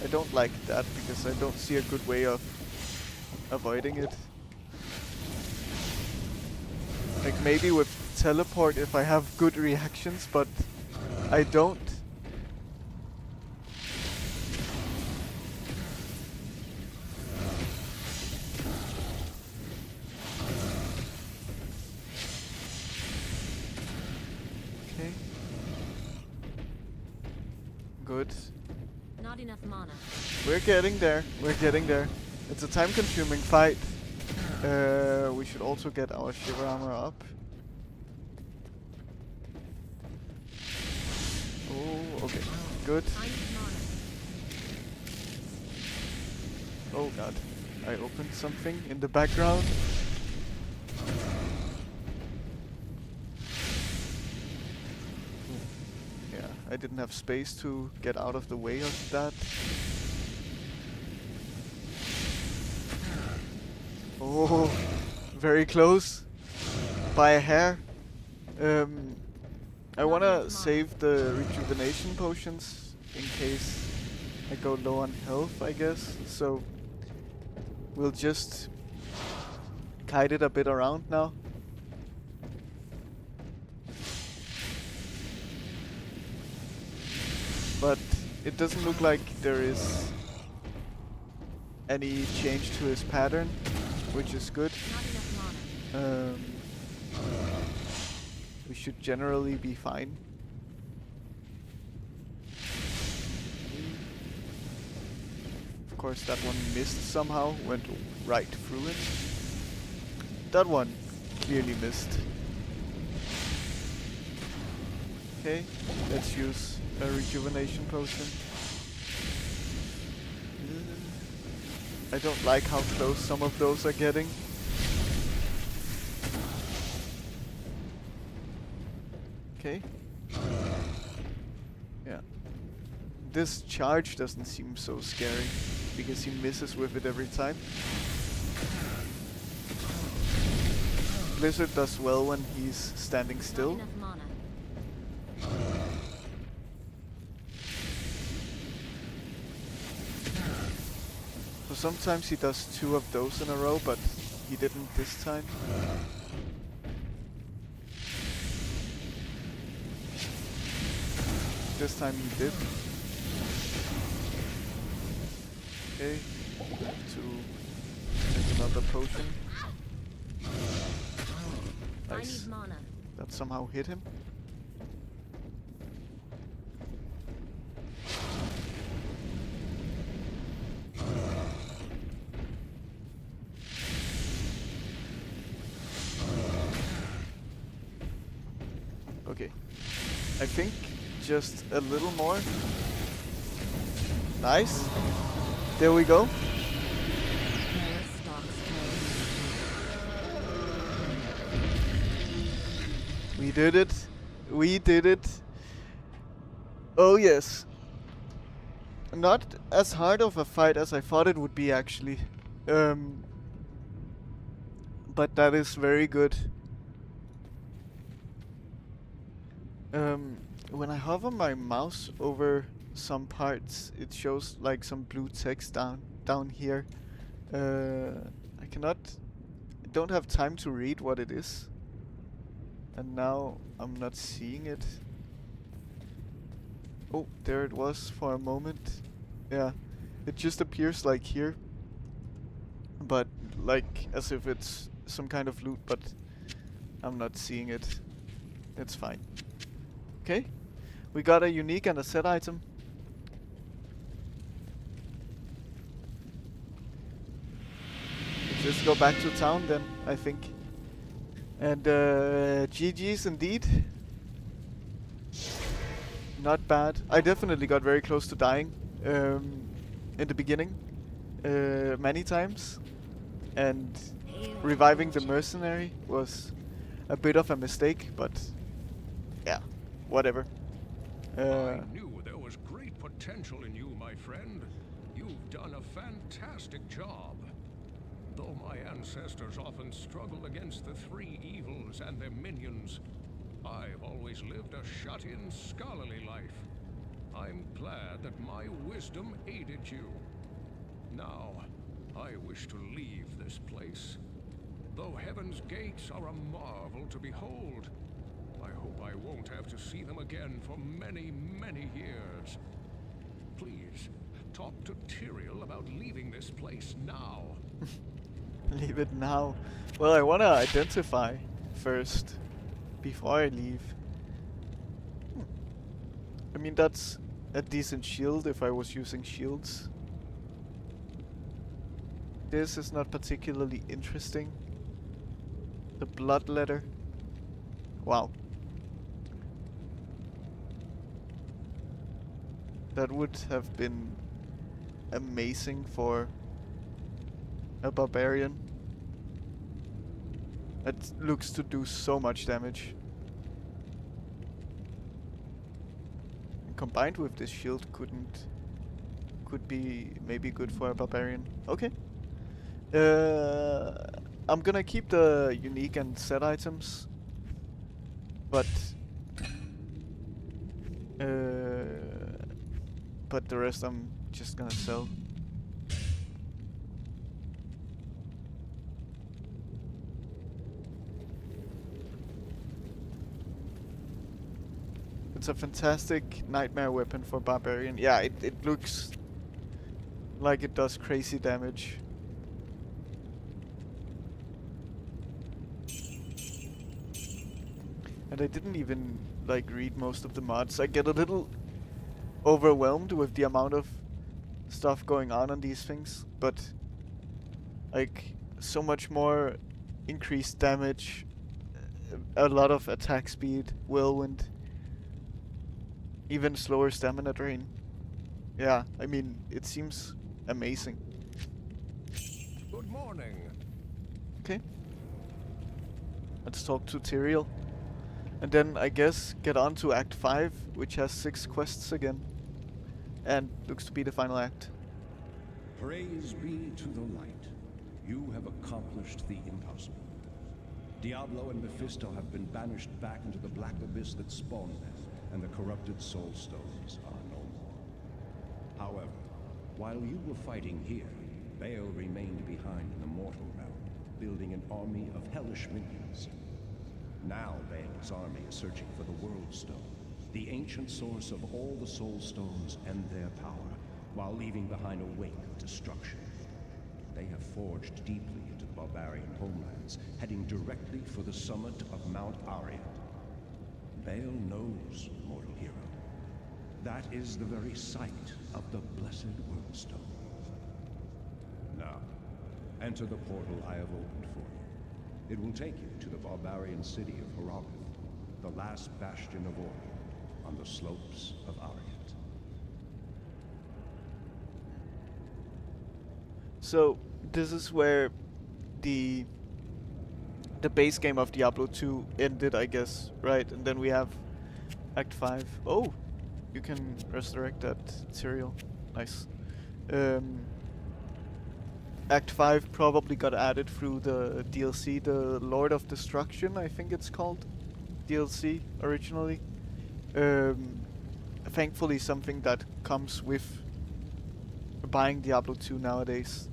I don't like that because I don't see a good way of avoiding it. Like maybe with teleport if I have good reactions, but I don't. Okay. Good. Not enough mana. We're getting there. We're getting there. It's a time-consuming fight. We should also get our shiver armor up. Oh, okay. Good. I need mana. Oh god. I opened something in the background. Yeah, I didn't have space to get out of the way of that. Oh, very close. By a hair. I wanna save the rejuvenation potions in case I go low on health, I guess. So we'll just kite it a bit around now. But it doesn't look like there is any change to his pattern, which is good. Not enough mana. We should generally be fine. Of course, that one missed somehow, went right through it. That one clearly missed. Okay, let's use a rejuvenation potion. I don't like how close some of those are getting. Okay. Yeah. This charge doesn't seem so scary because he misses with it every time. Blizzard does well when he's standing still. Not enough mana. So sometimes he does 2 of those in a row, but he didn't this time. This time he did. Okay, to take another potion. I Nice. need mana. That somehow hit him. Okay. I think just a little more. Nice. There we go. We did it. We did it. Oh yes. Not as hard of a fight as I thought it would be, actually. Um, but that is very good. When I hover my mouse over some parts, it shows like some blue text down here. I cannot, don't have time to read what it is. And now I'm not seeing it. Oh, there it was for a moment. Yeah, it just appears like here. But like as if it's some kind of loot, but I'm not seeing it. It's fine. Okay, we got a unique and a set item. Just go back to town then, I think. And GG's indeed. Not bad. I definitely got very close to dying in the beginning, many times. And reviving the mercenary was a bit of a mistake, but yeah, whatever. I knew there was great potential in you, my friend. You've done a fantastic job. Though my ancestors often struggled against the three evils and their minions, I've always lived a shut-in, scholarly life. I'm glad that my wisdom aided you. Now, I wish to leave this place. Though heaven's gates are a marvel to behold, I hope I won't have to see them again for many, many years. Please, talk to Tyrael about leaving this place now. Leave it now. Well, I wanna identify first before I leave. I mean, that's a decent shield if I was using shields. This is not particularly interesting. The blood letter. Wow. That would have been amazing for a barbarian. It looks to do so much damage. And combined with this shield could be maybe good for a barbarian. Okay. I'm gonna keep the unique and set items, but the rest I'm just gonna sell. It's a fantastic nightmare weapon for barbarian. Yeah, it looks like it does crazy damage. And I didn't even like read most of the mods. I get a little overwhelmed with the amount of stuff going on these things, but like so much more increased damage, a lot of attack speed, whirlwind, even slower stamina drain. Yeah, I mean, it seems amazing. Good morning. Okay. Let's talk to Tyrael. And then I guess get on to Act 5, which has 6 quests again. And looks to be the final act. Praise be to the light. You have accomplished the impossible. Diablo and Mephisto have been banished back into the black abyss that spawned them, and the corrupted soul stones are no more. However, while you were fighting here, Baal remained behind in the mortal realm, building an army of hellish minions. Now Baal's army is searching for the World Stone, the ancient source of all the soul stones and their power, while leaving behind a wake of destruction. They have forged deeply into the barbarian homelands, heading directly for the summit of Mount Ariad. Baal knows, mortal hero. That is the very site of the blessed World Stone. Now, enter the portal I have opened for you. It will take you to the barbarian city of Haralpur, the last bastion of Orion, on the slopes of Ariad. So this is where the base game of Diablo 2 ended, I guess, right? And then we have Act 5. Oh, you can resurrect that cereal. Nice. Um, Act 5 probably got added through the DLC, the Lord of Destruction, I think it's called. DLC originally. Thankfully something that comes with buying Diablo 2 nowadays.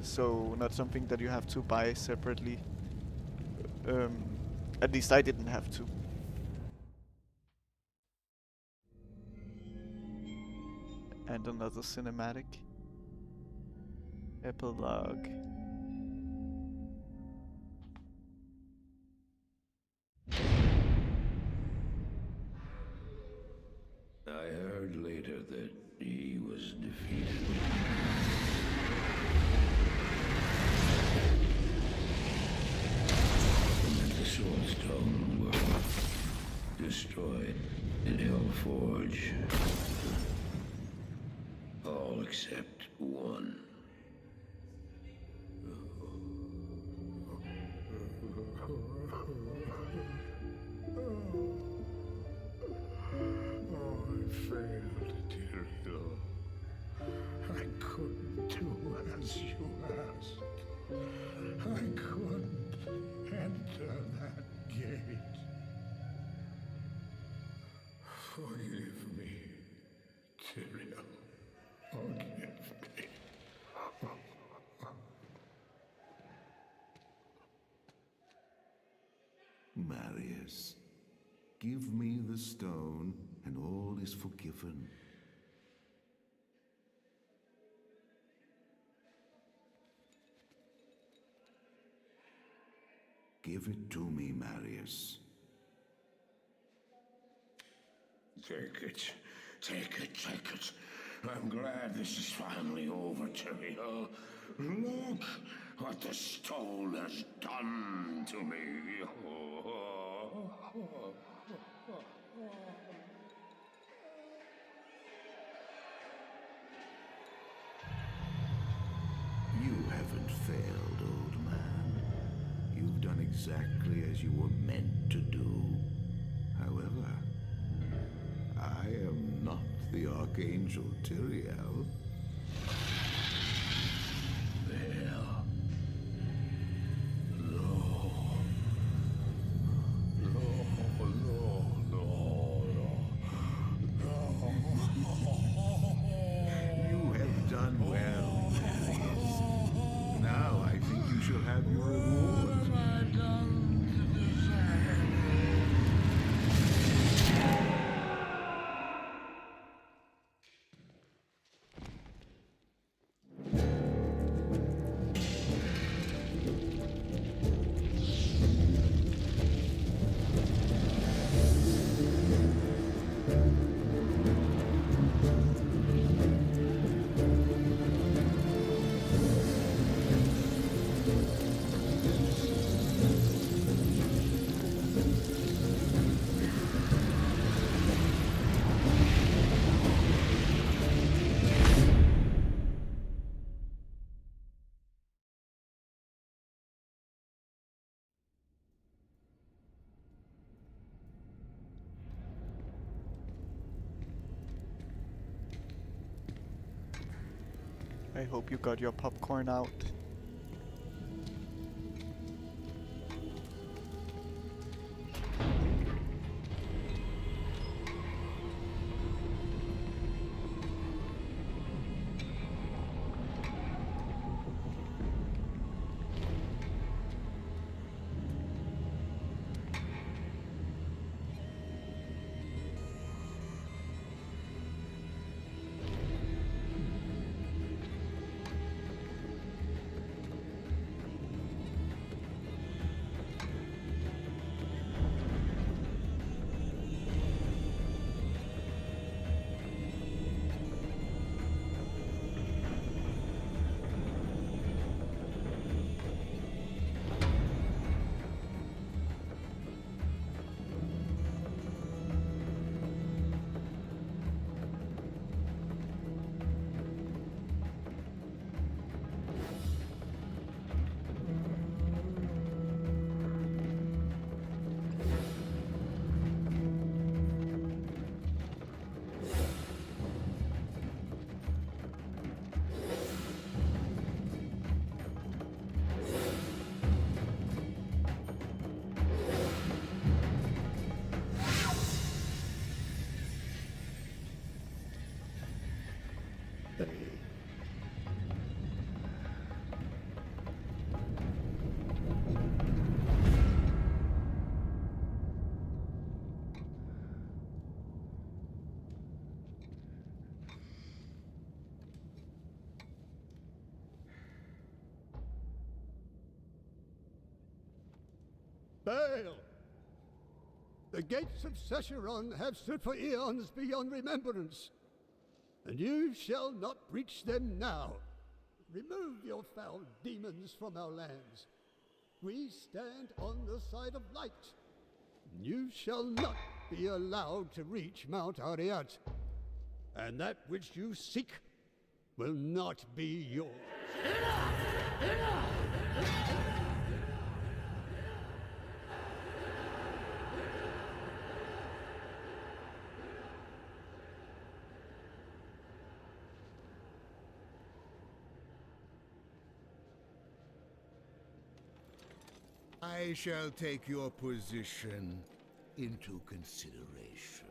So not something that you have to buy separately. At least I didn't have to. And another cinematic. Epilogue. I heard later that he was defeated. And that the Soulstone were destroyed in Hellforge. All except one. I failed, Tyrael. I couldn't do as you asked. I couldn't enter that gate. Forgive me, Tyrael. Forgive me. Marius, give me the stone, and all is forgiven. Give it to me, Marius. Take it. Take it, take it. I'm glad this is finally over, Tyrael. Look what the stone has done to me. You haven't failed, old man. You've done exactly as you were meant to do. However, I am not the Archangel Tyrael. You have done well, Marius. Now I think you shall have your reward. I hope you got your popcorn out. Baal! The gates of Sescheron have stood for eons beyond remembrance, and you shall not breach them now. Remove your foul demons from our lands. We stand on the side of light. You shall not be allowed to reach Mount Ariat, and that which you seek will not be yours. I shall take your position into consideration.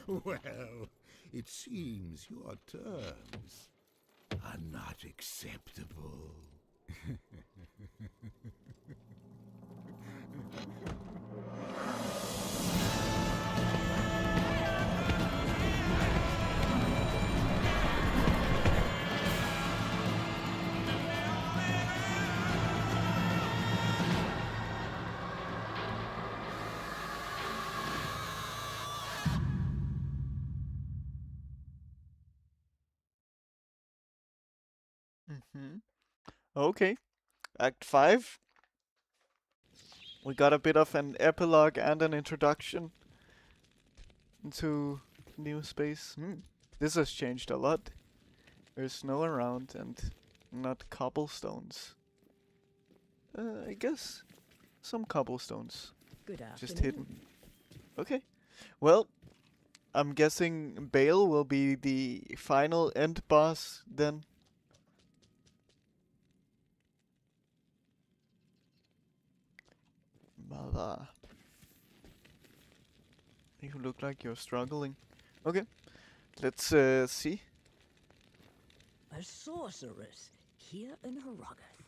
Well, it seems your terms are not acceptable. Okay. Act 5. We got a bit of an epilogue and an introduction into new space. This has changed a lot. There's snow around and not cobblestones. I guess some cobblestones. Good afternoon. Just hidden. Okay. Well, I'm guessing Baal will be the final end boss then. Mother. You look like you're struggling. Okay. Let's see. A sorceress here in Herogoth.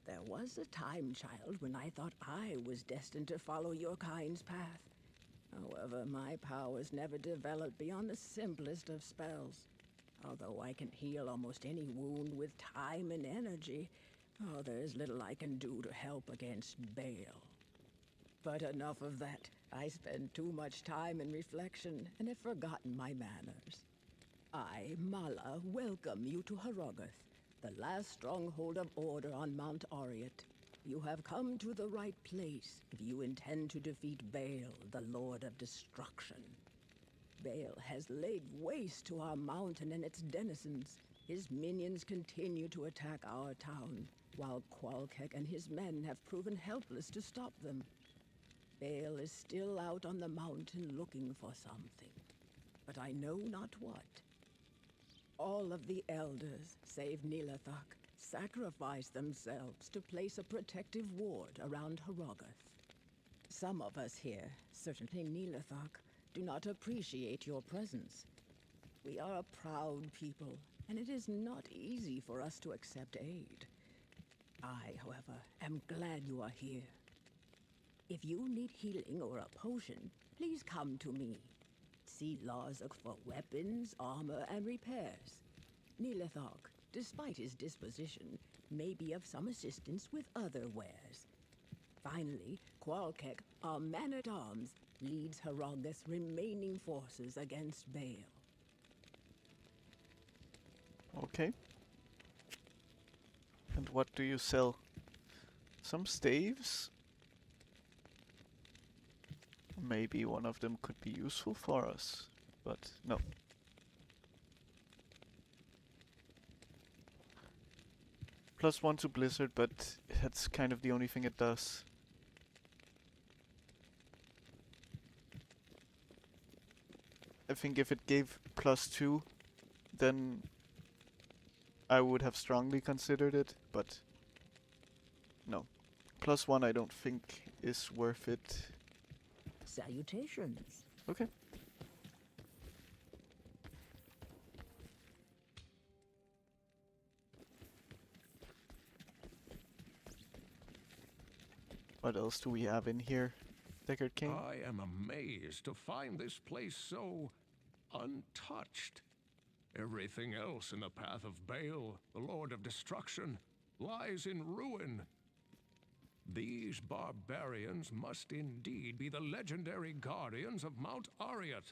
There was a time, child, when I thought I was destined to follow your kind's path. However, my powers never developed beyond the simplest of spells. Although I can heal almost any wound with time and energy, there's little I can do to help against Baal. But enough of that. I spend too much time in reflection and have forgotten my manners. I, Mala, welcome you to Herogoth, the last stronghold of order on Mount Ariat. You have come to the right place if you intend to defeat Baal, the Lord of Destruction. Baal has laid waste to our mountain and its denizens. His minions continue to attack our town, while Qualkek and his men have proven helpless to stop them. Baal is still out on the mountain looking for something, but I know not what. All of the elders, save Nilathak, sacrifice themselves to place a protective ward around Herogoth. Some of us here, certainly Nilathak, do not appreciate your presence. We are a proud people, and it is not easy for us to accept aid. I, however, am glad you are here. If you need healing or a potion, please come to me. See Larzuk for weapons, armor, and repairs. Nilathak, despite his disposition, may be of some assistance with other wares. Finally, Qualkek, our man-at-arms, leads Herogoth's remaining forces against Baal. Okay. And what do you sell? Some staves? Maybe one of them could be useful for us, but no. +1 to Blizzard, but that's kind of the only thing it does. I think if it gave +2, then I would have strongly considered it, but no. +1 I don't think is worth it. Salutations. Okay. What else do we have in here, Deckard King? I am amazed to find this place so untouched. Everything else in the Path of Baal, the Lord of Destruction, lies in ruin. These barbarians must indeed be the legendary guardians of Mount Ariat.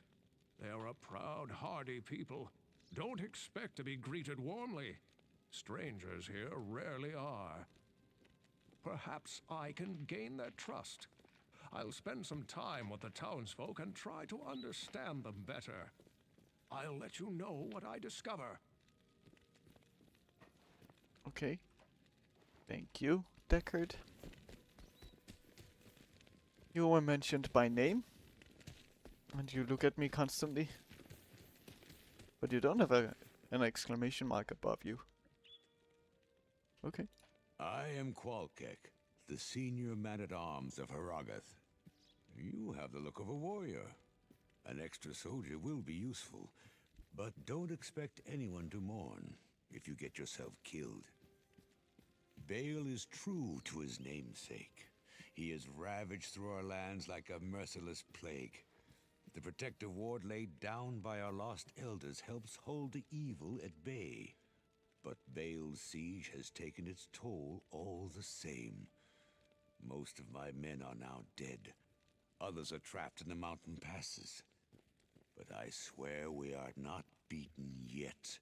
They are a proud, hardy people. Don't expect to be greeted warmly. Strangers here rarely are. Perhaps I can gain their trust. I'll spend some time with the townsfolk and try to understand them better. I'll let you know what I discover. Okay. Thank you, Deckard. You were mentioned by name, and you look at me constantly, but you don't have an exclamation mark above you. Okay. I am Qualkek, the senior man-at-arms of Harrogath. You have the look of a warrior. An extra soldier will be useful, but don't expect anyone to mourn if you get yourself killed. Baal is true to his namesake. He has ravaged through our lands like a merciless plague. The protective ward laid down by our lost elders helps hold the evil at bay. But Baal's siege has taken its toll all the same. Most of my men are now dead. Others are trapped in the mountain passes. But I swear we are not beaten yet.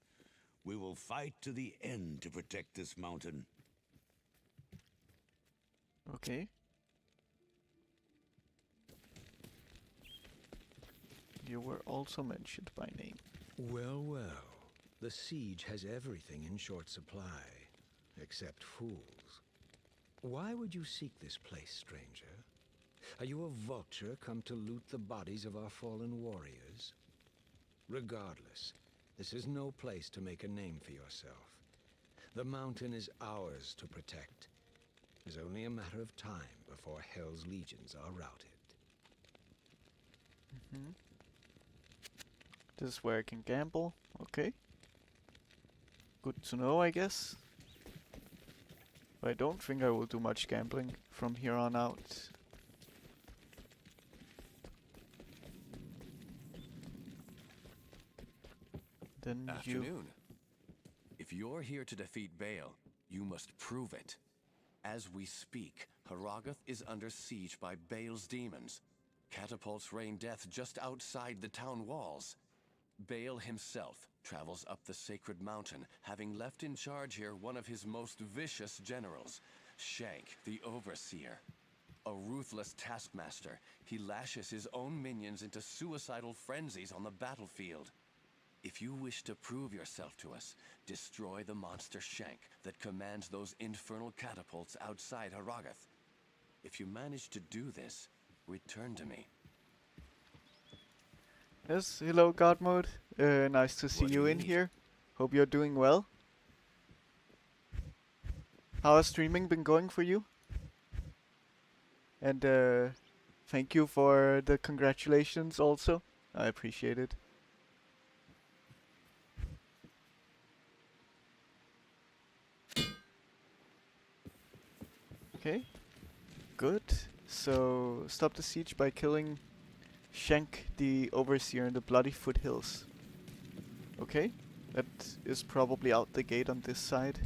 We will fight to the end to protect this mountain. Okay. You were also mentioned by name. Well, well. The siege has everything in short supply, except fools. Why would you seek this place, stranger? Are you a vulture come to loot the bodies of our fallen warriors? Regardless, this is no place to make a name for yourself. The mountain is ours to protect. It's only a matter of time before Hell's legions are routed. This is where I can gamble. Okay. Good to know, I guess. But I don't think I will do much gambling from here on out. Then Afternoon. If you're here to defeat Baal, you must prove it. As we speak, Harrogath is under siege by Baal's demons. Catapults rain death just outside the town walls. Baal himself travels up the sacred mountain, having left in charge here one of his most vicious generals, Shank, the Overseer. A ruthless taskmaster, he lashes his own minions into suicidal frenzies on the battlefield. If you wish to prove yourself to us, destroy the monster Shank that commands those infernal catapults outside Harrogath. If you manage to do this, return to me. Yes, hello God Mode. Nice to see What do you you in need? here. Hope you're doing well. How has streaming been going for you? And thank you for the congratulations also. I appreciate it. Okay, good. So stop the siege by killing Shank the Overseer in the Bloody Foothills. Okay, that is probably out the gate on this side.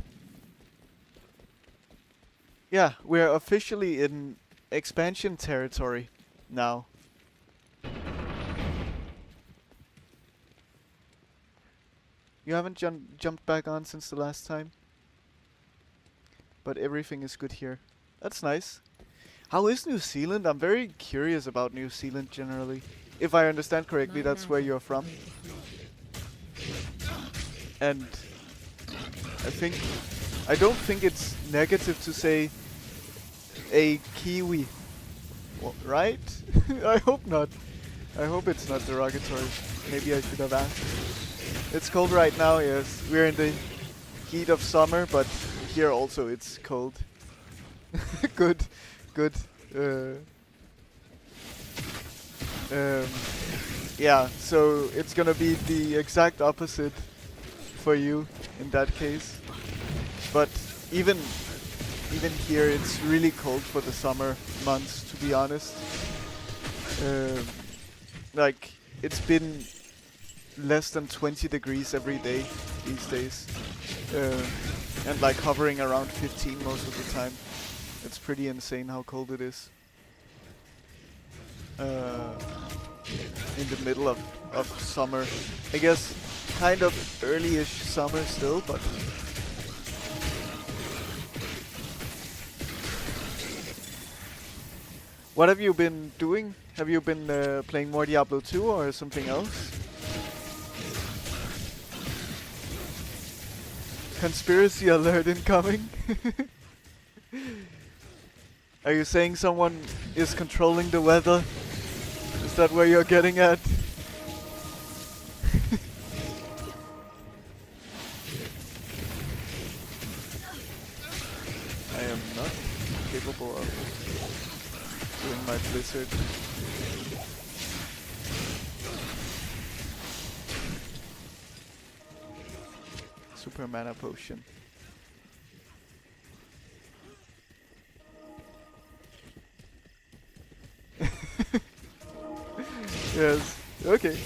Yeah, we're officially in expansion territory now. You haven't jumped back on since the last time? But everything is good here. That's nice. How is New Zealand? I'm very curious about New Zealand generally. If I understand correctly, that's where you're from. And I don't think it's negative to say a Kiwi, right? I hope not. I hope it's not derogatory. Maybe I should have asked. It's cold right now, yes. We're in the heat of summer, but here also it's cold. Good, good. Yeah, so it's gonna be the exact opposite for you in that case. But even here, it's really cold for the summer months, to be honest. Like, it's been less than 20 degrees every day these days. And like hovering around 15 most of the time. It's pretty insane how cold it is. In the middle of summer. I guess kind of early-ish summer still, but what have you been doing? Have you been playing more Diablo 2 or something else? Conspiracy alert incoming. Are you saying someone is controlling the weather? Is that where you're getting at? I am not capable of doing my blizzard. Super mana potion. Yes. Okay.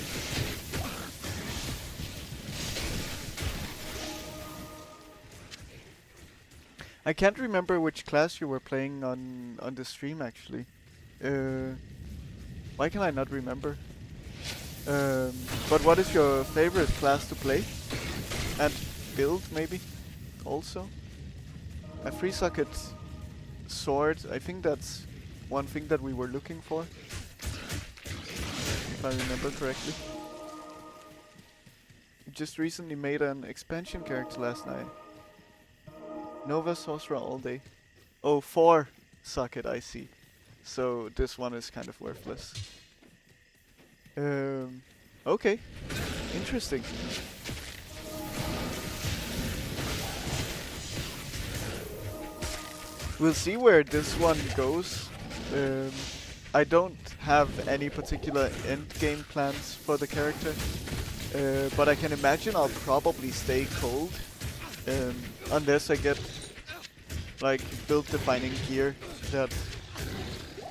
I can't remember which class you were playing on the stream actually. Why can I not remember? But what is your favorite class to play? And build maybe also? A 3-socket sword, I think that's one thing that we were looking for. If I remember correctly. You just recently made an expansion character last night. Nova Sorcerer all day. Oh, 4-socket, I see. So this one is kind of worthless. Okay. Interesting. We'll see where this one goes. I don't have any particular end game plans for the character, but I can imagine I'll probably stay cold, unless I get like build defining gear that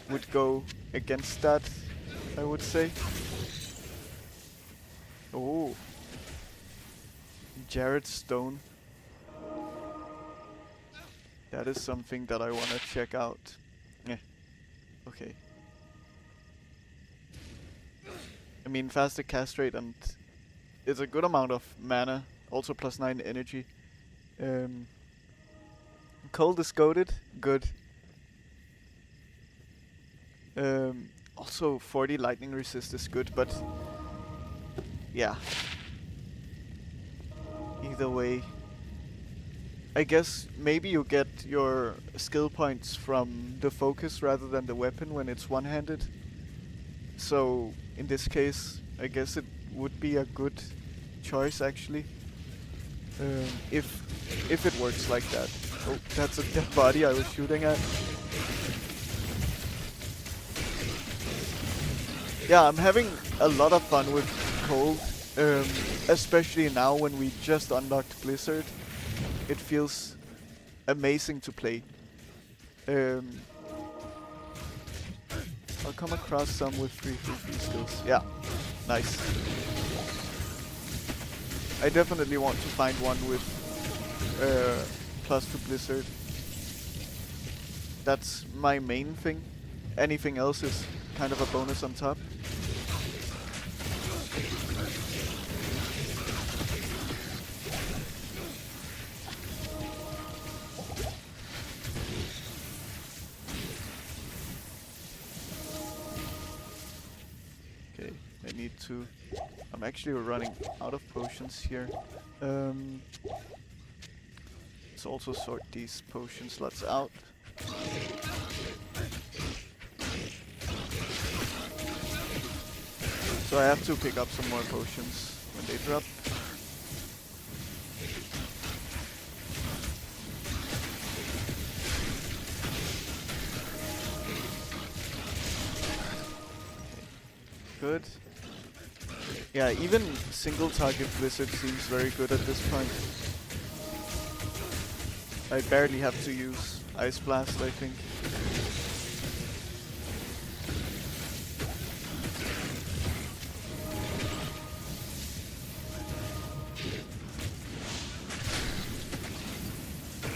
would go against that, I would say. Oh, Jared Stone. That is something that I want to check out. Yeah. Okay. I mean, faster cast rate and it's a good amount of mana. Also +9 energy. Cold is goated. Good. Also 40 lightning resist is good, but yeah. Either way. I guess maybe you get your skill points from the focus rather than the weapon when it's one-handed. So in this case, I guess it would be a good choice actually. If it works like that. Oh, that's a dead body I was shooting at. Yeah, I'm having a lot of fun with Cold, especially now when we just unlocked Blizzard. It feels amazing to play. I'll come across some with 3 skills. Yeah, nice. I definitely want to find one with +2 Blizzard. That's my main thing. Anything else is kind of a bonus on top. Okay, I need to... I'm actually running out of potions here. Let's also sort these potion slots out. So I have to pick up some more potions when they drop. Good. Yeah, even single target blizzard seems very good at this point. I barely have to use Ice Blast, I think.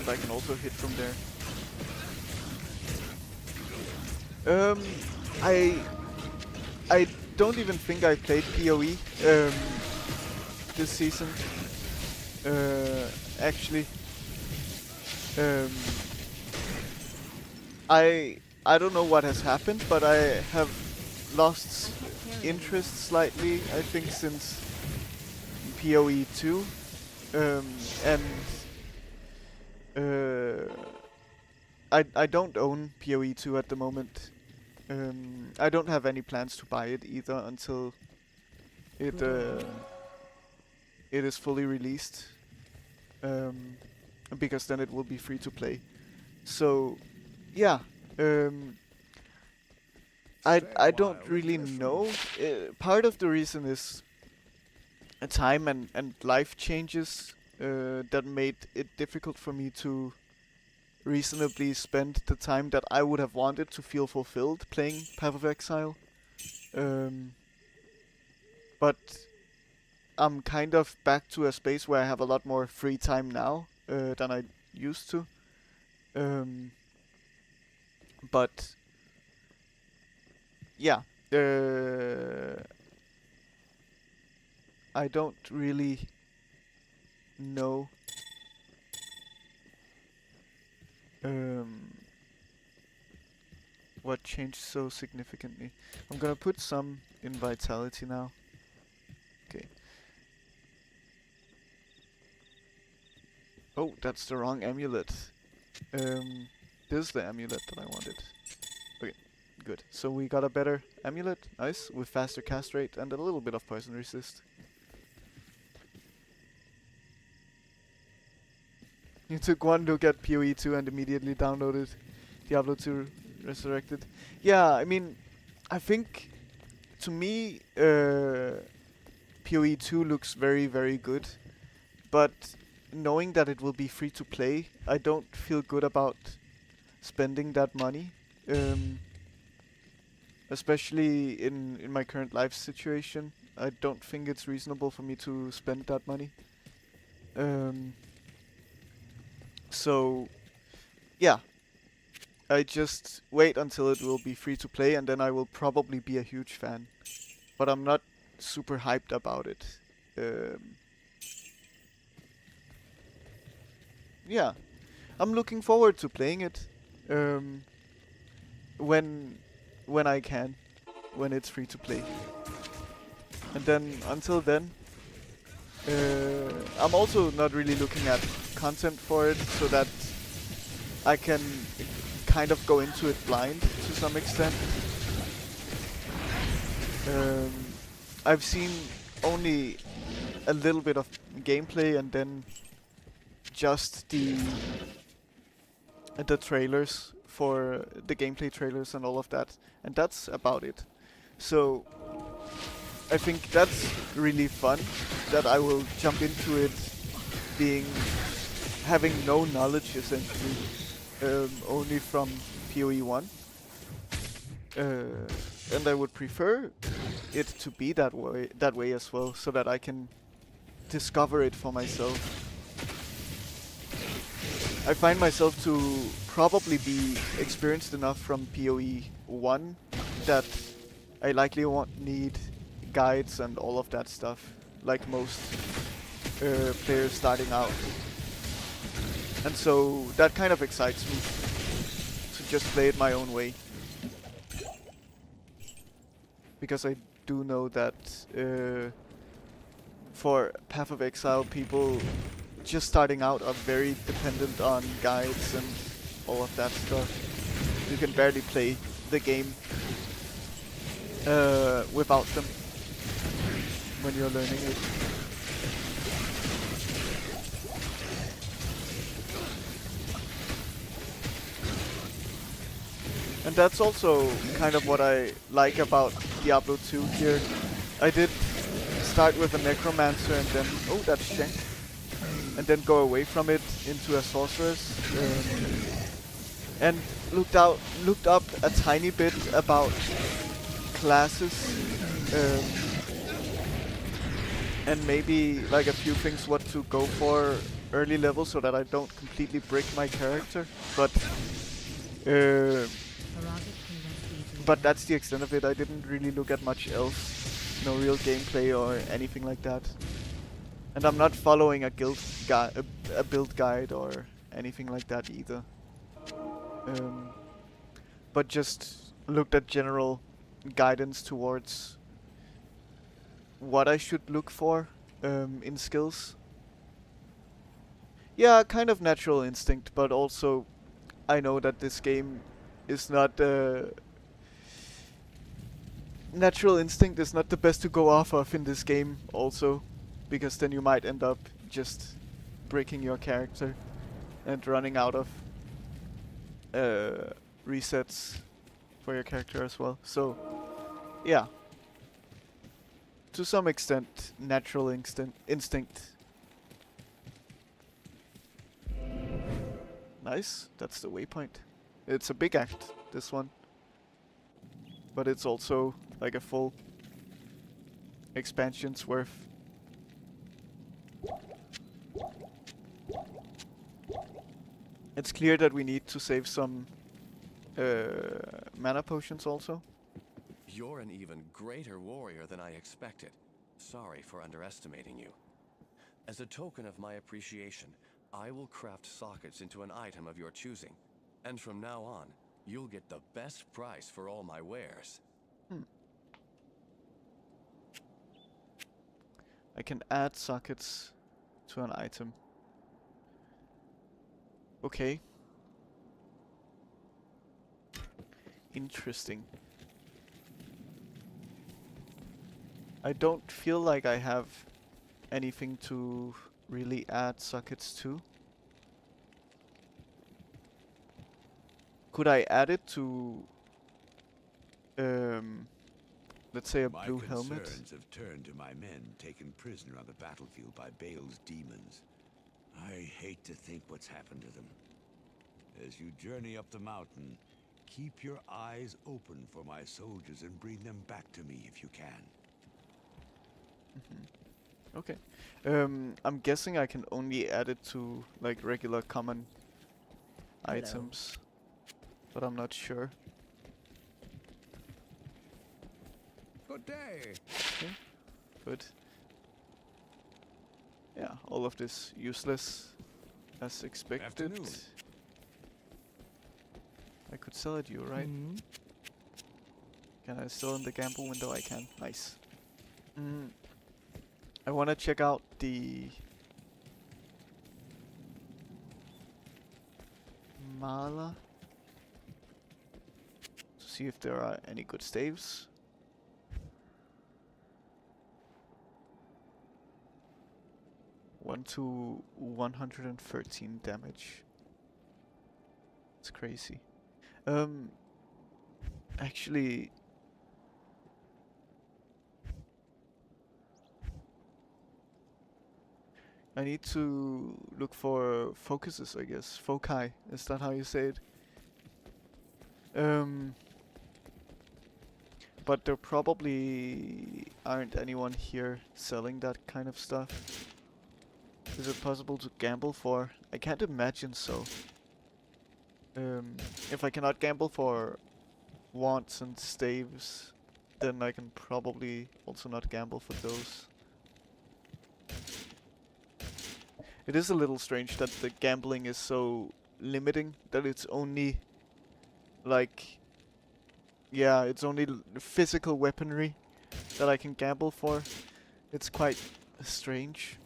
But I can also hit from there. I don't even think I played PoE this season. Actually, I don't know what has happened, but I have lost interest slightly. I think since PoE 2, and I don't own PoE 2 at the moment. I don't have any plans to buy it either until it is fully released, because then it will be free to play. So, yeah, I don't really know. Part of the reason is time and life changes that made it difficult for me to reasonably spend the time that I would have wanted to feel fulfilled playing Path of Exile. But I'm kind of back to a space where I have a lot more free time now than I used to. But yeah, I don't really know what changed so significantly. I'm gonna put some in vitality now. Okay. Oh, that's the wrong amulet. This is the amulet that I wanted. Okay, good. So we got a better amulet, nice, with faster cast rate and a little bit of poison resist. You took one look at PoE 2 and immediately downloaded Diablo 2 Resurrected. Yeah, I mean, I think to me PoE 2 looks very, very good, but knowing that it will be free to play, I don't feel good about spending that money, especially in my current life situation. I don't think it's reasonable for me to spend that money. So, yeah, I just wait until it will be free to play, and then I will probably be a huge fan. But I'm not super hyped about it. Yeah, I'm looking forward to playing it when I can, when it's free to play. And then until then, I'm also not really looking at content for it, so that I can kind of go into it blind to some extent. I've seen only a little bit of gameplay and then just the trailers for the gameplay trailers and all of that, and that's about it. So I think that's really fun that I will jump into it having no knowledge essentially, only from PoE 1. And I would prefer it to be that way as well, so that I can discover it for myself. I find myself to probably be experienced enough from PoE 1 that I likely won't need guides and all of that stuff, like most players starting out. And so that kind of excites me, to just play it my own way. Because I do know that for Path of Exile, people just starting out are very dependent on guides and all of that stuff. You can barely play the game without them. when you're learning it. And that's also kind of what I like about Diablo 2 here. I did start with a necromancer and then, oh, that's Shank, and then go away from it into a sorceress, and looked up a tiny bit about classes, and maybe like a few things what to go for early level so that I don't completely break my character, but that's the extent of it. I didn't really look at much else, no real gameplay or anything like that. And I'm not following a build guide or anything like that either. But just looked at general guidance towards what I should look for in skills. Yeah, kind of natural instinct, but also I know that this game is not natural instinct is not the best to go off of in this game also, because then you might end up just breaking your character and running out of resets for your character as well. So yeah, to some extent natural instinct. Nice, that's the waypoint. It's a big act, this one, but it's also like a full expansion's worth. It's clear that we need to save some mana potions also. You're an even greater warrior than I expected. Sorry for underestimating you. As a token of my appreciation, I will craft sockets into an item of your choosing. And from now on, you'll get the best price for all my wares. I can add sockets to an item. Okay. Interesting. I don't feel like I have anything to really add sockets to. Could I add it to, let's say a blue helmet? My concerns have turned to my men taken prisoner on the battlefield by Bale's demons. I hate to think what's happened to them. As you journey up the mountain, keep your eyes open for my soldiers and bring them back to me if you can. Okay. I'm guessing I can only add it to like regular common items, but I'm not sure. Good day. Okay. Good. Yeah, all of this useless as expected. Afternoon. I could sell it you, right? Can I still in the gamble window? I can. Nice. I want to check out the Mala to see if there are any good staves. One to 113 damage. It's crazy. Actually, I need to look for focuses, I guess. Foci, is that how you say it? But there probably aren't anyone here selling that kind of stuff. Is it possible to gamble for? I can't imagine so. If I cannot gamble for wands and staves, then I can probably also not gamble for those. It is a little strange that the gambling is so limiting, that it's only like, yeah, it's only physical weaponry that I can gamble for. It's quite strange.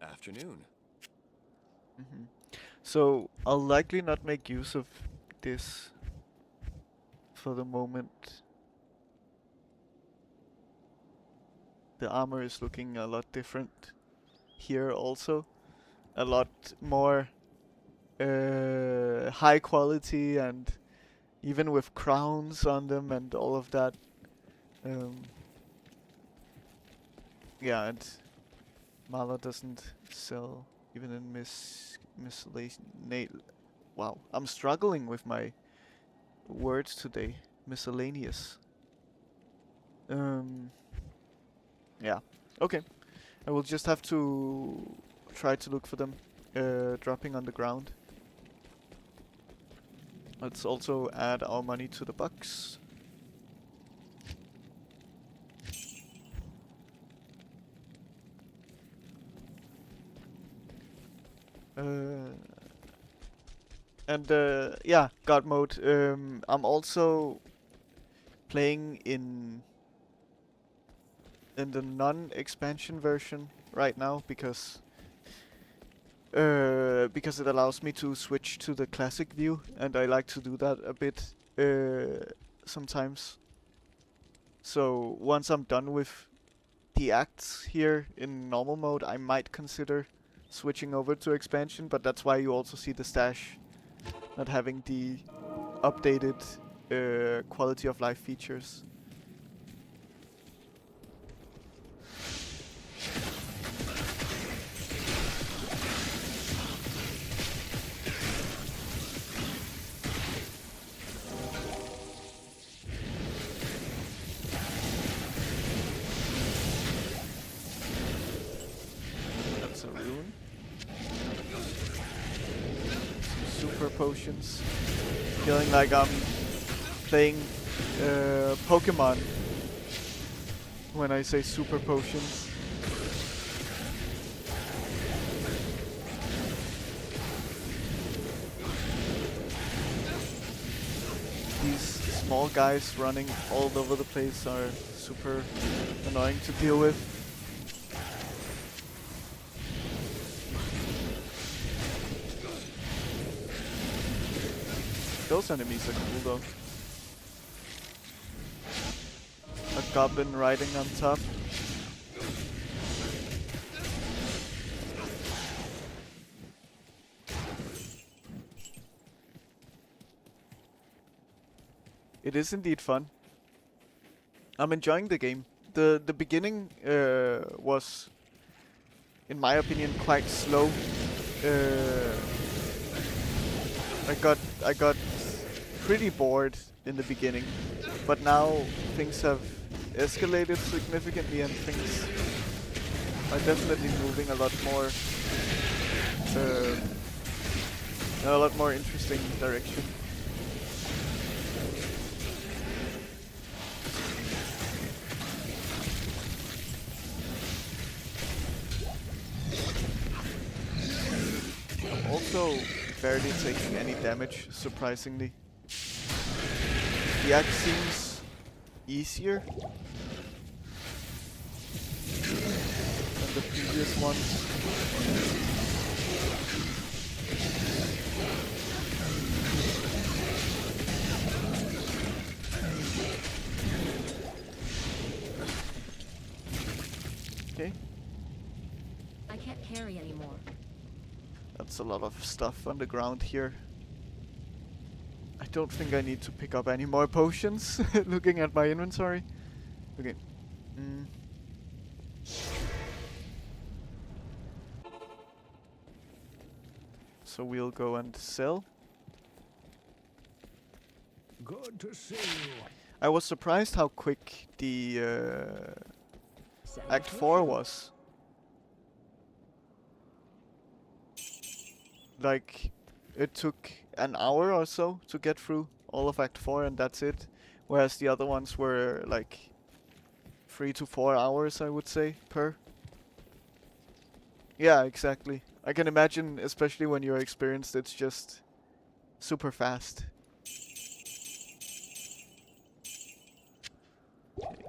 Afternoon. So I'll likely not make use of this for the moment. The armor is looking a lot different here also. A lot more high quality, and even with crowns on them and all of that. Yeah, and Mala doesn't sell even in miscellaneous. Wow, I'm struggling with my words today. Miscellaneous. Yeah. Okay. I will just have to try to look for them dropping on the ground. Let's also add our money to the box. Yeah, God mode. I'm also playing in the non-expansion version right now because it allows me to switch to the classic view, and I like to do that a bit sometimes. So once I'm done with the acts here in normal mode, I might consider switching over to expansion, but that's why you also see the stash not having the updated quality of life features. That's a rune. Some super potions. Feeling like I'm playing Pokemon when I say super potions. These small guys running all over the place are super annoying to deal with. Those enemies are cool though. A goblin riding on top. It is indeed fun. I'm enjoying the game. The beginning was, in my opinion, quite slow. I got pretty bored in the beginning, but now things have escalated significantly and things are definitely moving a lot more interesting direction. I'm also barely taking any damage, surprisingly. The axe seems easier than the previous ones. Okay. I can't carry anymore. That's a lot of stuff on the ground here. I don't think I need to pick up any more potions, looking at my inventory. Okay. So we'll go and sell. Good to see you. I was surprised how quick the Act 4 was. Like, it took an hour or so to get through all of Act 4 and that's it. Whereas the other ones were like 3 to 4 hours, I would say, per. Yeah, exactly. I can imagine, especially when you're experienced, it's just super fast. Okay.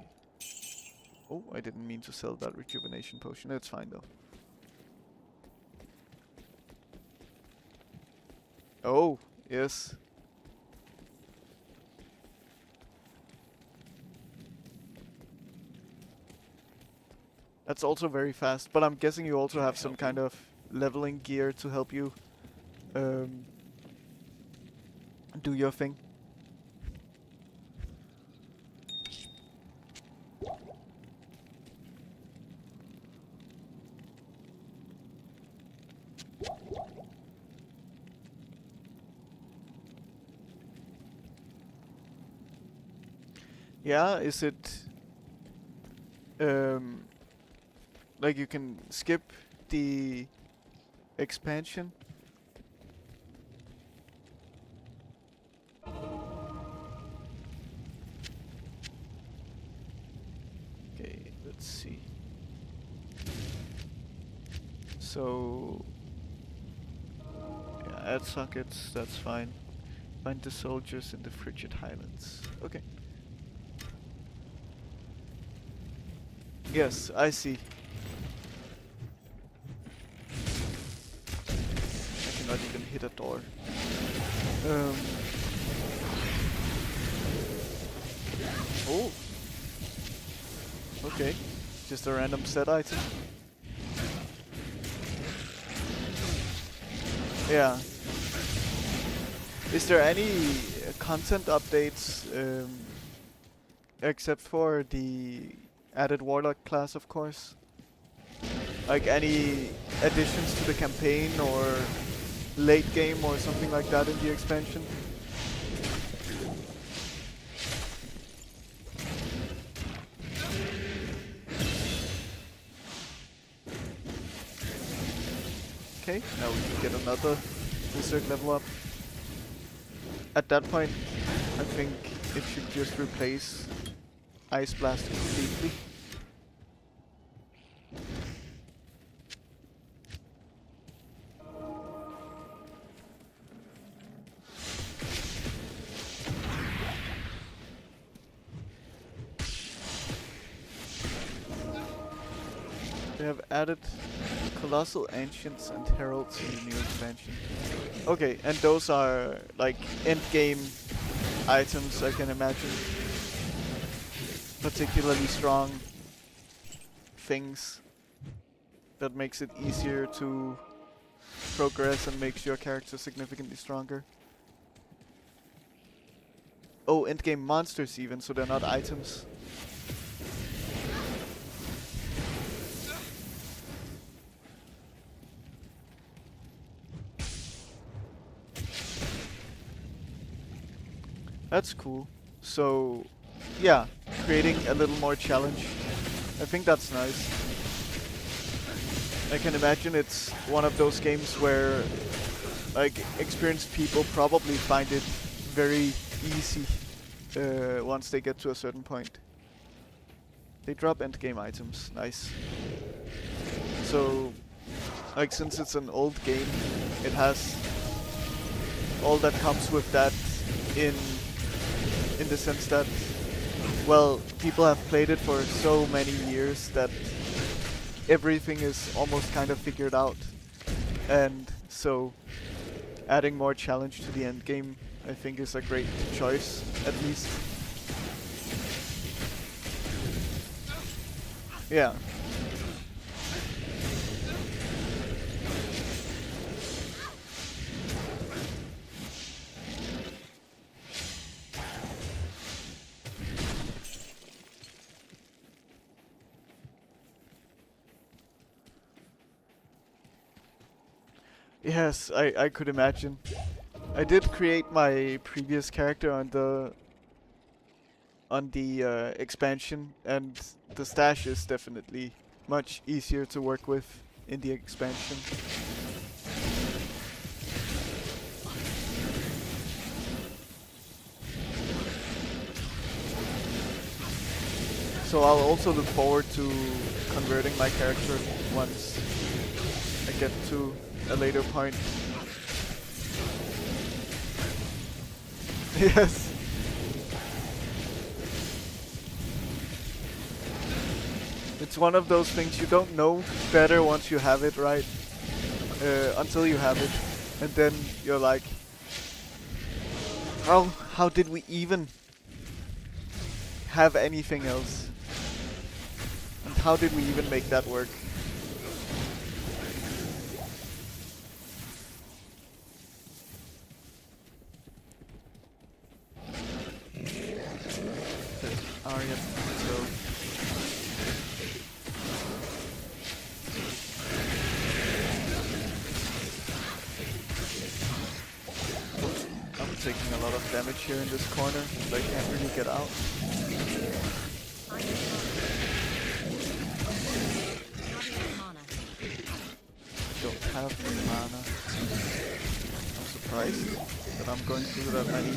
Oh, I didn't mean to sell that rejuvenation potion. It's fine though. Oh, yes. That's also very fast, but I'm guessing you also have some kind of leveling gear to help you um, do your thing. Yeah, is it like you can skip the expansion? Okay, let's see. So yeah, add sockets, that's fine. Find the soldiers in the Frigid Highlands. Okay. Yes, I see. I cannot even hit a door. Oh. Okay. Just a random set item. Yeah. Is there any content updates except for the added warlock class, of course? Like any additions to the campaign or late game or something like that in the expansion? Okay, now we can get another wizard level up. At that point, I think it should just replace Ice Blast completely. They have added Colossal Ancients and Heralds in the new expansion. Okay, and those are like end-game items, I can imagine. Particularly strong things that makes it easier to progress and makes your character significantly stronger. Oh, endgame monsters even, so they're not items. That's cool. So, yeah, creating a little more challenge. I think that's nice. I can imagine it's one of those games where, like, experienced people probably find it very easy once they get to a certain point. They drop endgame items. Nice. So, like, since it's an old game, it has all that comes with that in the sense that, well, people have played it for so many years that everything is almost kind of figured out. And so adding more challenge to the end game, I think, is a great choice, at least. Yeah. Yes, I could imagine. I did create my previous character on the expansion, and the stash is definitely much easier to work with in the expansion. So I'll also look forward to converting my character once I get to a later point. Yes. It's one of those things you don't know better once you have it, right? Until you have it. And then you're like, How did we even have anything else? And how did we even make that work? Arya, so I'm taking a lot of damage here in this corner, and I can't really get out. Don't have the mana. I'm surprised that I'm going through that many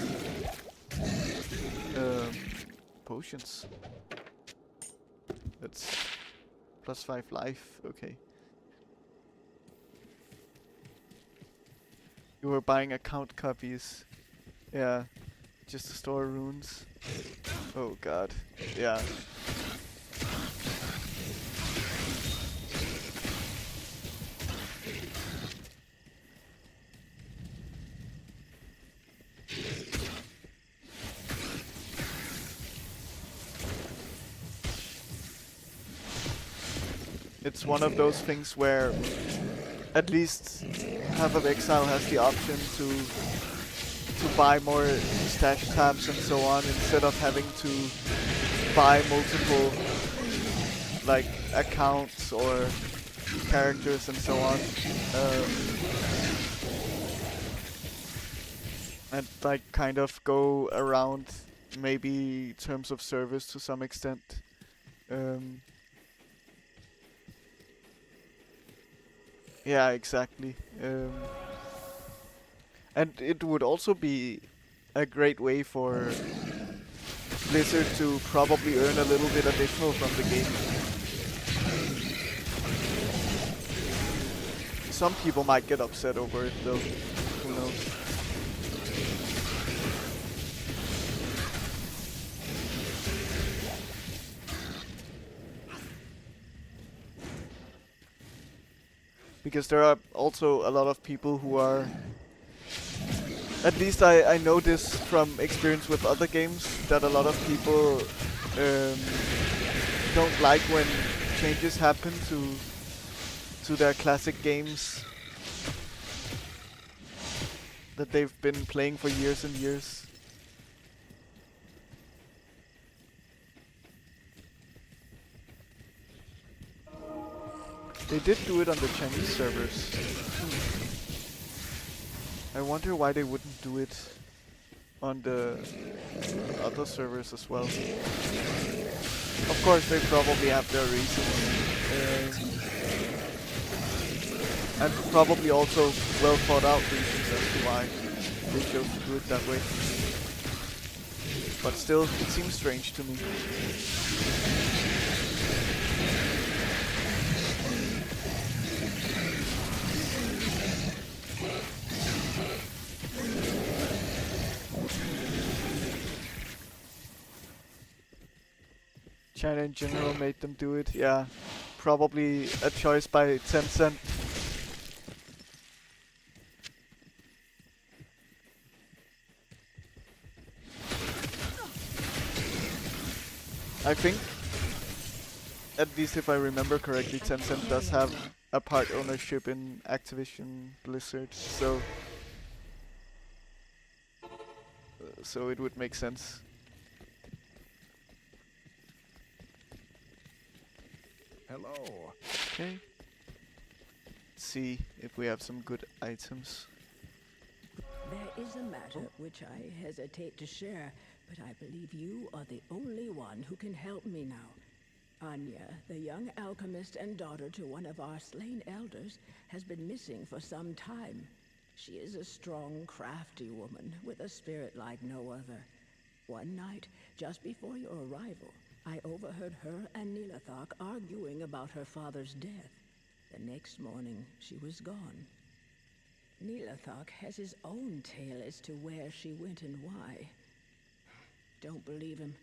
potions. That's +5 life, okay. You were buying account copies. Yeah, just to store runes. Oh god, yeah. It's one of those things where at least Path of Exile has the option to buy more stash tabs and so on, instead of having to buy multiple like accounts or characters and so on, and like kind of go around maybe terms of service to some extent. Yeah, exactly. And it would also be a great way for Blizzard to probably earn a little bit additional from the game. Some people might get upset over it though, who knows. Because there are also a lot of people who are, at least I know this from experience with other games, that a lot of people don't like when changes happen to their classic games that they've been playing for years and years. They did do it on the Chinese servers. I wonder why they wouldn't do it on the other servers as well. Of course, they probably have their reasons. And probably also well thought out reasons as to why they chose to do it that way. But still, it seems strange to me. China in general made them do it, yeah. Probably a choice by Tencent. I think, at least if I remember correctly, Tencent does have a part ownership in Activision Blizzard, so it would make sense. Hello. Okay. Let's see if we have some good items. There is a matter which I hesitate to share, but I believe you are the only one who can help me now. Anya, the young alchemist and daughter to one of our slain elders, has been missing for some time. She is a strong, crafty woman with a spirit like no other. One night, just before your arrival, I overheard her and Nilathak arguing about her father's death. The next morning, she was gone. Nilathak has his own tale as to where she went and why. Don't believe him.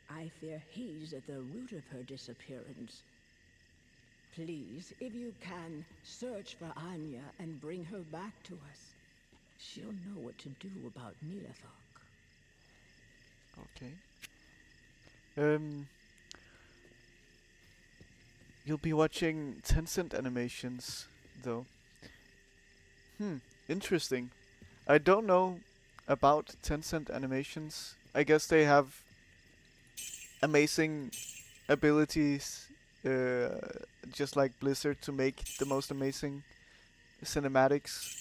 I fear he's at the root of her disappearance. Please, if you can, search for Anya and bring her back to us. She'll know what to do about Nilathak. Okay. You'll be watching Tencent animations, though. Interesting. I don't know about Tencent animations. I guess they have amazing abilities, just like Blizzard, to make the most amazing cinematics.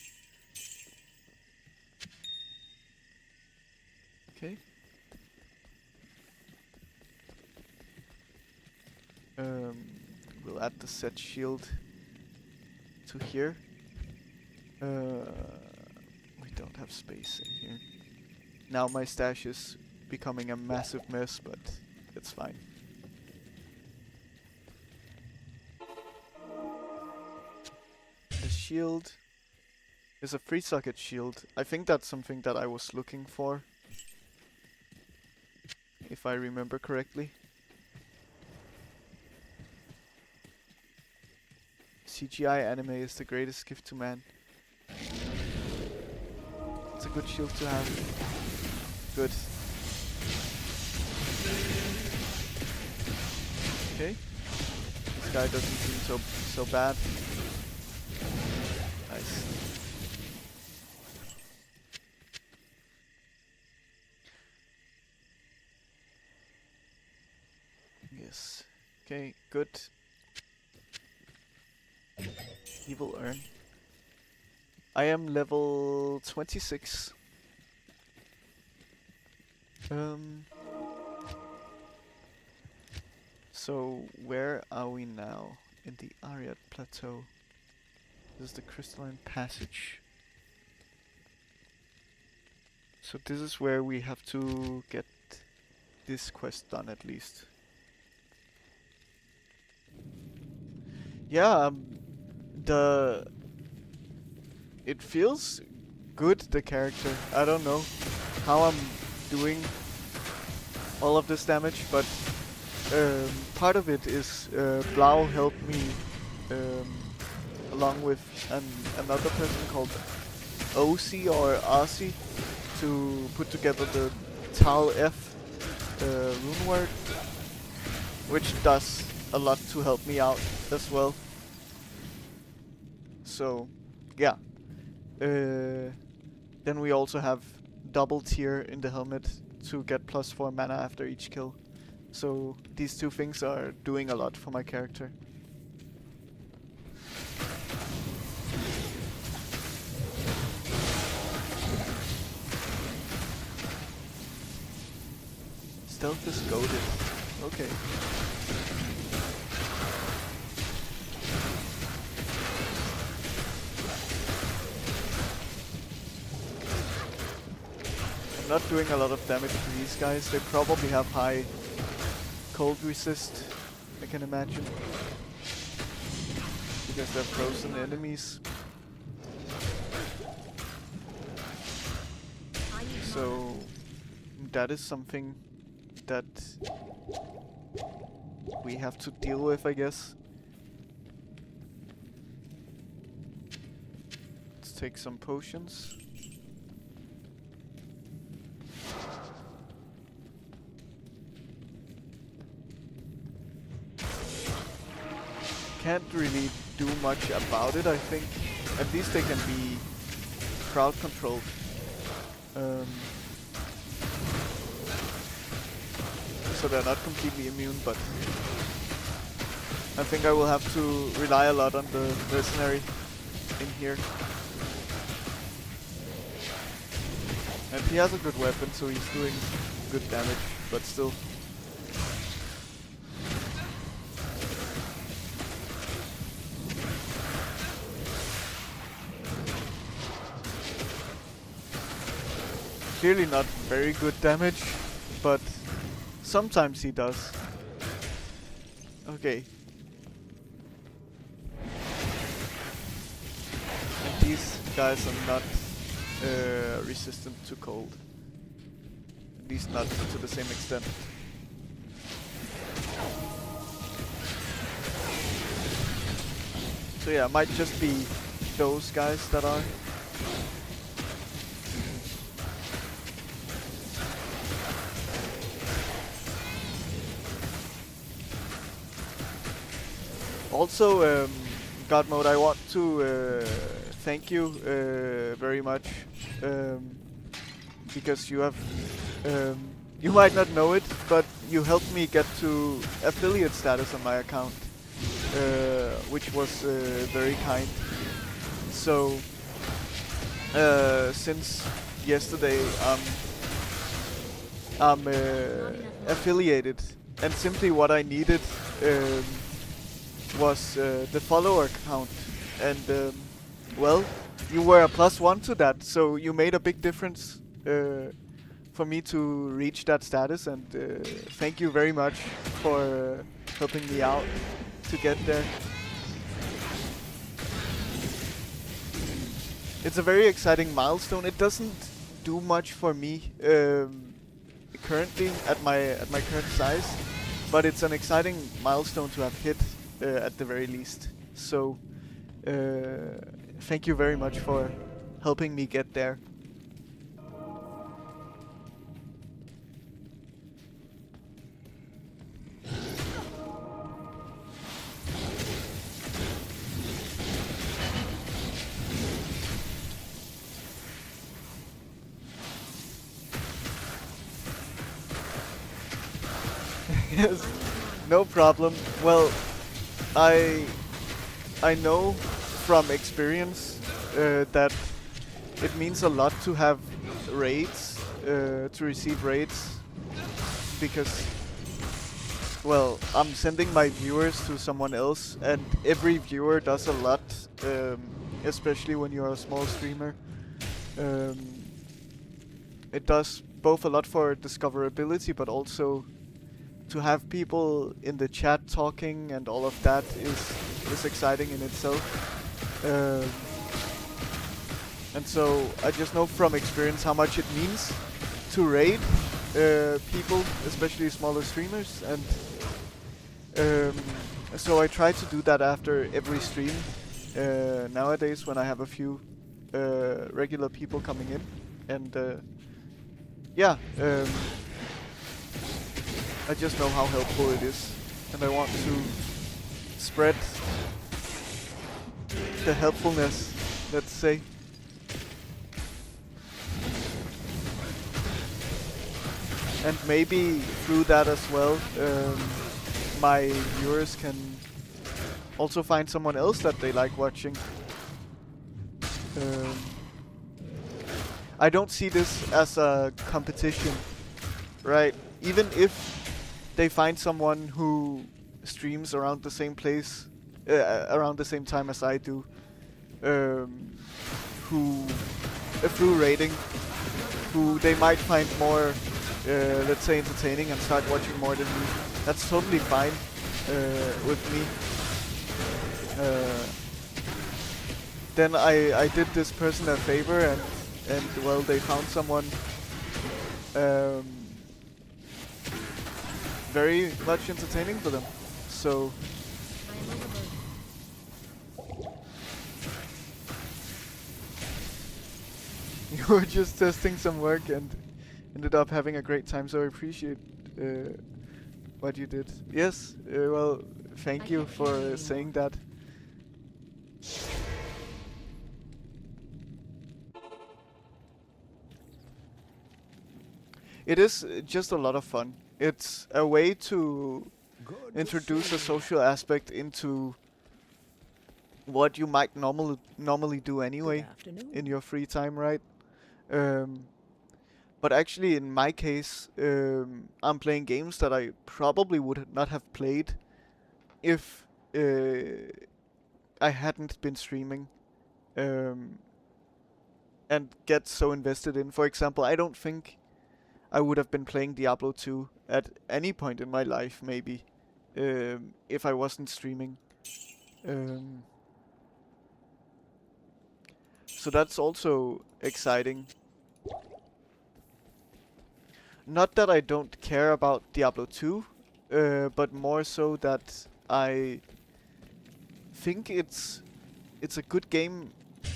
Okay. We'll add the set shield to here. We don't have space in here. Now my stash is becoming a massive mess, but it's fine. The shield is a free socket shield. I think that's something that I was looking for, if I remember correctly. CGI anime is the greatest gift to man. It's a good shield to have. Good. Okay. This guy doesn't seem so bad. Nice. Yes. Okay, good. Evil urn. I am level 26. So where are we now? In the Ariad Plateau. This is the crystalline passage. So this is where we have to get this quest done at least. Yeah, it feels good, the character. I don't know how I'm doing all of this damage, but part of it is Blau helped me along with another person called OC or RC to put together the Tal F rune word, which does a lot to help me out as well. So yeah. Then we also have double tier in the helmet to get +4 mana after each kill. So these two things are doing a lot for my character. Stealth is goated. Okay. I'm not doing a lot of damage to these guys. They probably have high cold resist, I can imagine. Because they're frozen enemies. So that is something that we have to deal with, I guess. Let's take some potions. Can't really do much about it, I think. At least they can be crowd controlled. So they're not completely immune, but I think I will have to rely a lot on the mercenary in here. And he has a good weapon, so he's doing good damage, but still. Clearly not very good damage, but sometimes he does. Okay. And these guys are not resistant to cold. At least not to the same extent. So yeah, it might just be those guys that are. Also, God Mode, I want to thank you very much because you have, you might not know it, but you helped me get to affiliate status on my account, which was very kind. So, since yesterday, I'm affiliated, and simply what I needed was the follower count, and well, you were a +1 to that, so you made a big difference for me to reach that status, and thank you very much for helping me out to get there. It's a very exciting milestone. It doesn't do much for me currently at my current size, but it's an exciting milestone to have hit at the very least. So thank you very much for helping me get there. Yes, no problem. Well, I know from experience that it means a lot to have raids, to receive raids, because, well, I'm sending my viewers to someone else, and every viewer does a lot, especially when you're a small streamer. It does both a lot for discoverability, but also to have people in the chat talking and all of that is exciting in itself. And so I just know from experience how much it means to raid people, especially smaller streamers, and so I try to do that after every stream nowadays when I have a few regular people coming in, and yeah, I just know how helpful it is, and I want to spread the helpfulness, let's say. And maybe through that as well, my viewers can also find someone else that they like watching. I don't see this as a competition, right? Even if they find someone who streams around the same place, around the same time as I do, who, through raiding, who they might find more, let's say, entertaining and start watching more than me. That's totally fine with me. Then I did this person a favor, and well, they found someone very much entertaining for them. So you were just testing some work and ended up having a great time, so I appreciate what you did. Yes, well, thank you for saying that. It is just a lot of fun. It's a way to introduce a social aspect into what you might normally do anyway in your free time, right? But actually, in my case, I'm playing games that I probably would not have played if I hadn't been streaming and get so invested in. For example, I don't think I would have been playing Diablo 2 at any point in my life, maybe, if I wasn't streaming. So that's also exciting. Not that I don't care about Diablo 2, but more so that I think it's a good game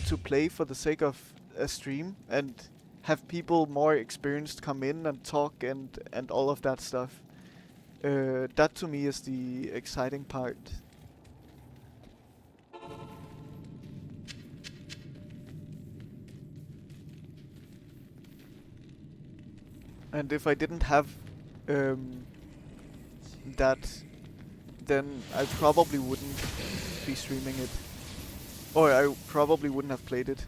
to play for the sake of a stream and have people more experienced come in and talk and all of that stuff. That to me is the exciting part. And if I didn't have that, then I probably wouldn't be streaming it. Or I probably wouldn't have played it.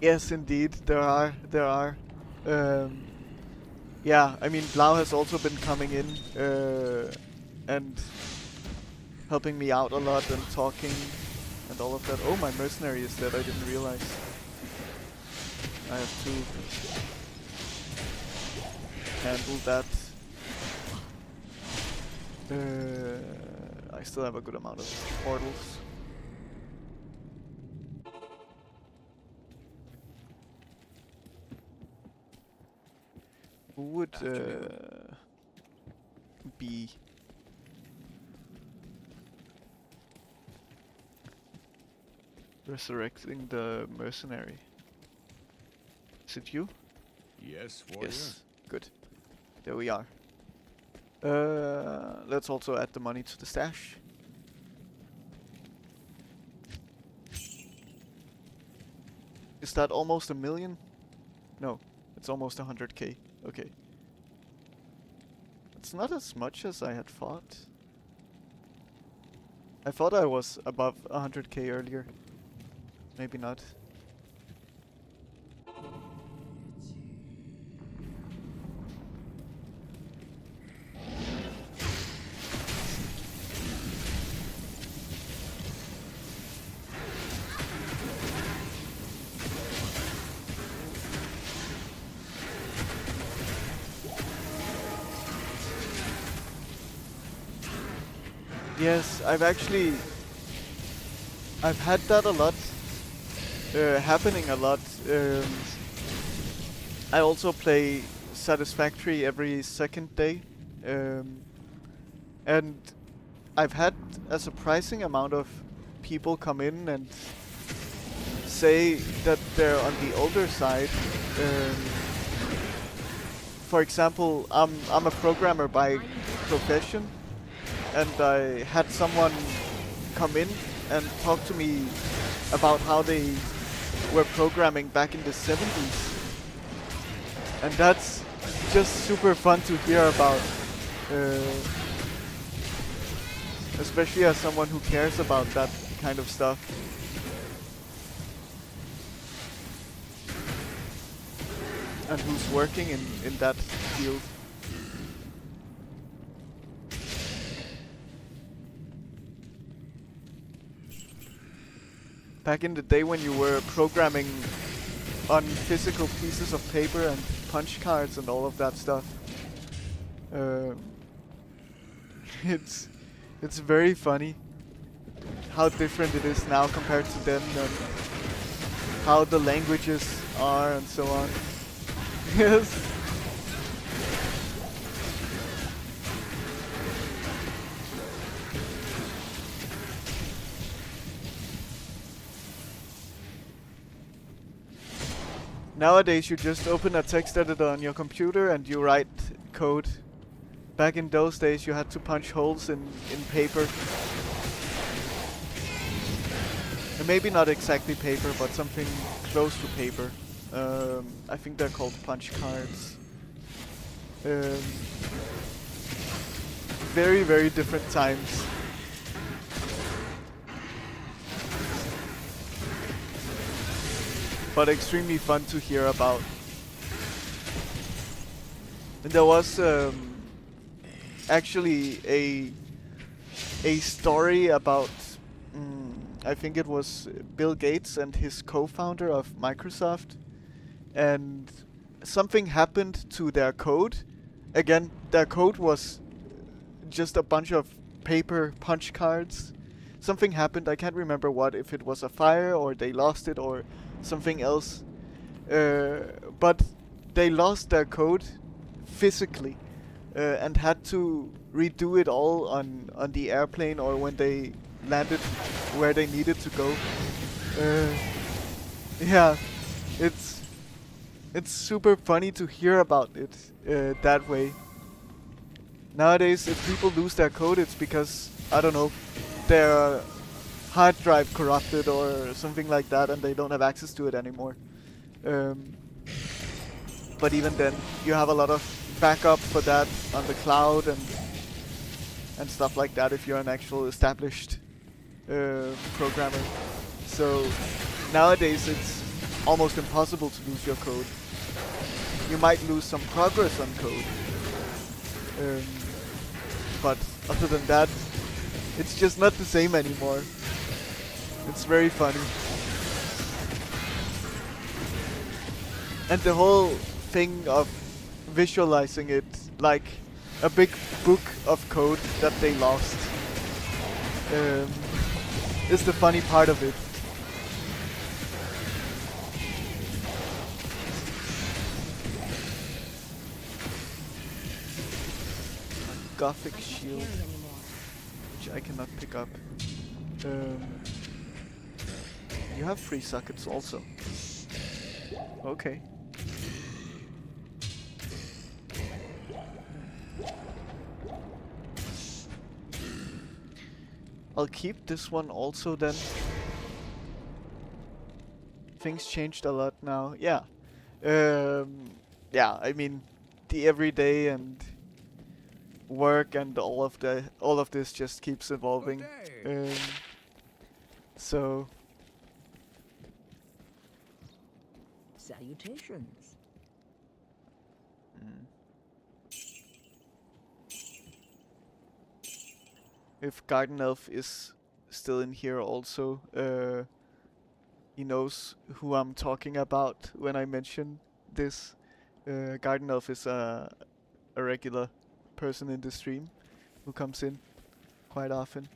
Yes, indeed, there are. Yeah, I mean, Blau has also been coming in and helping me out a lot and talking and all of that. Oh, my mercenary is dead, I didn't realize. I have to handle that. I still have a good amount of portals. Who would be resurrecting the mercenary? Is it you? Yes, warrior. Yes, good. There we are. Let's also add the money to the stash. Is that almost 1 million? No, it's almost 100k. Okay. It's not as much as I had thought. I thought I was above 100k earlier. Maybe not. Yes, I've had that a lot, happening a lot. I also play Satisfactory every second day, and I've had a surprising amount of people come in and say that they're on the older side. For example, I'm a programmer by profession. And I had someone come in and talk to me about how they were programming back in the 70s. And that's just super fun to hear about. Especially as someone who cares about that kind of stuff. And who's working in that field. Back in the day when you were programming on physical pieces of paper and punch cards and all of that stuff. It's very funny how different it is now compared to then and how the languages are and so on. Yes. Nowadays you just open a text editor on your computer and you write code. Back in those days you had to punch holes in paper. And maybe not exactly paper, but something close to paper. I think they're called punch cards. Very, very different times. But extremely fun to hear about. And there was actually a story about I think it was Bill Gates and his co-founder of Microsoft, and something happened to their code. Again, their code was just a bunch of paper punch cards. Something happened, I can't remember what, if it was a fire or they lost it or something else. But they lost their code physically and had to redo it all on the airplane or when they landed where they needed to go. Yeah, it's super funny to hear about it that way. Nowadays, if people lose their code, it's because, I don't know, their hard drive corrupted or something like that and they don't have access to it anymore. Um, but even then, you have a lot of backup for that on the cloud and stuff like that if you're an actual established programmer. So nowadays it's almost impossible to lose your code. You might lose some progress on code, but other than that, it's just not the same anymore. It's very funny. And the whole thing of visualizing it like a big book of code that they lost is the funny part of it. Gothic shield, which I cannot pick up. You have 3 sockets also. Okay. I'll keep this one also then. Things changed a lot now. Yeah. Yeah, I mean the everyday and work and all of this just keeps evolving. So Salutations. if Garden Elf is still in here also, he knows who I'm talking about when I mention this. Garden Elf is a regular person in the stream who comes in quite often.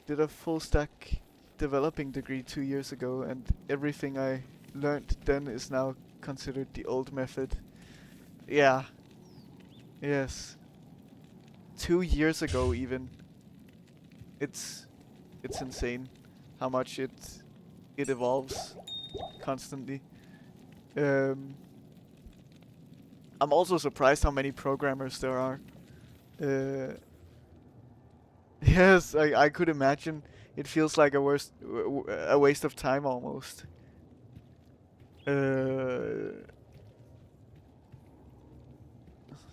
Did a full stack developing degree 2 years ago, and everything I learned then is now considered the old method. Yeah. Yes. 2 years ago even. It's insane how much it evolves constantly. I'm also surprised how many programmers there are. Yes, I could imagine. It feels like a waste of time almost.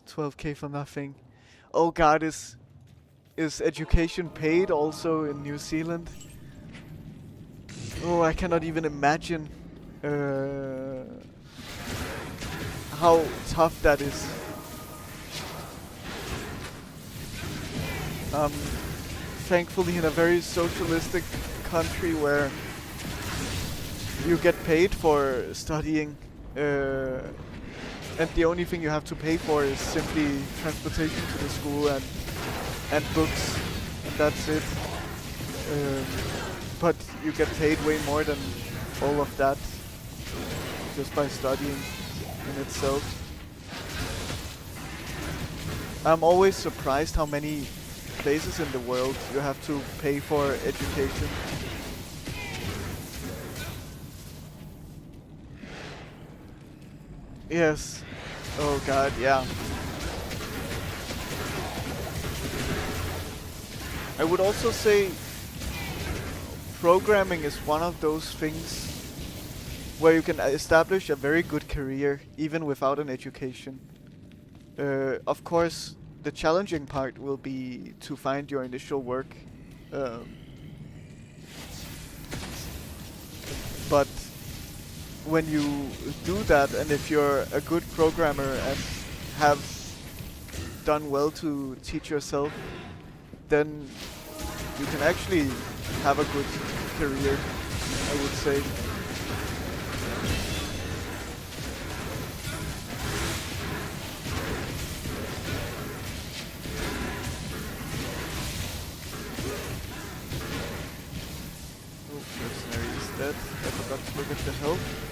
12k for nothing. Oh god, is education paid also in New Zealand? Oh, I cannot even imagine how tough that is. Thankfully in a very socialistic country where you get paid for studying, and the only thing you have to pay for is simply transportation to the school and books, and that's it. But you get paid way more than all of that just by studying in itself. I'm always surprised how many places in the world you have to pay for education. Yes. Oh god, yeah. I would also say programming is one of those things where you can establish a very good career even without an education. Of course, the challenging part will be to find your initial work. But when you do that, and if you're a good programmer and have done well to teach yourself, then you can actually have a good career, I would say. Oh, mercenary is dead. I forgot to look at the health.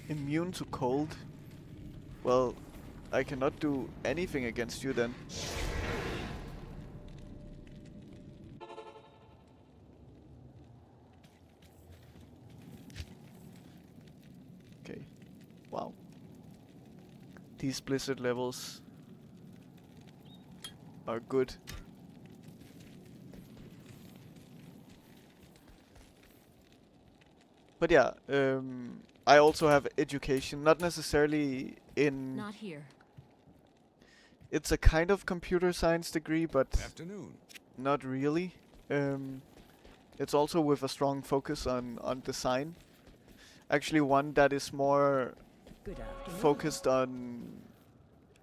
Immune to cold. Well, I cannot do anything against you then. Okay. Wow. These blizzard levels are good. But yeah, I also have education, not necessarily in. Not here. It's a kind of computer science degree, but Afternoon. not really. It's also with a strong focus on design. Actually, one that is more Good afternoon. focused on,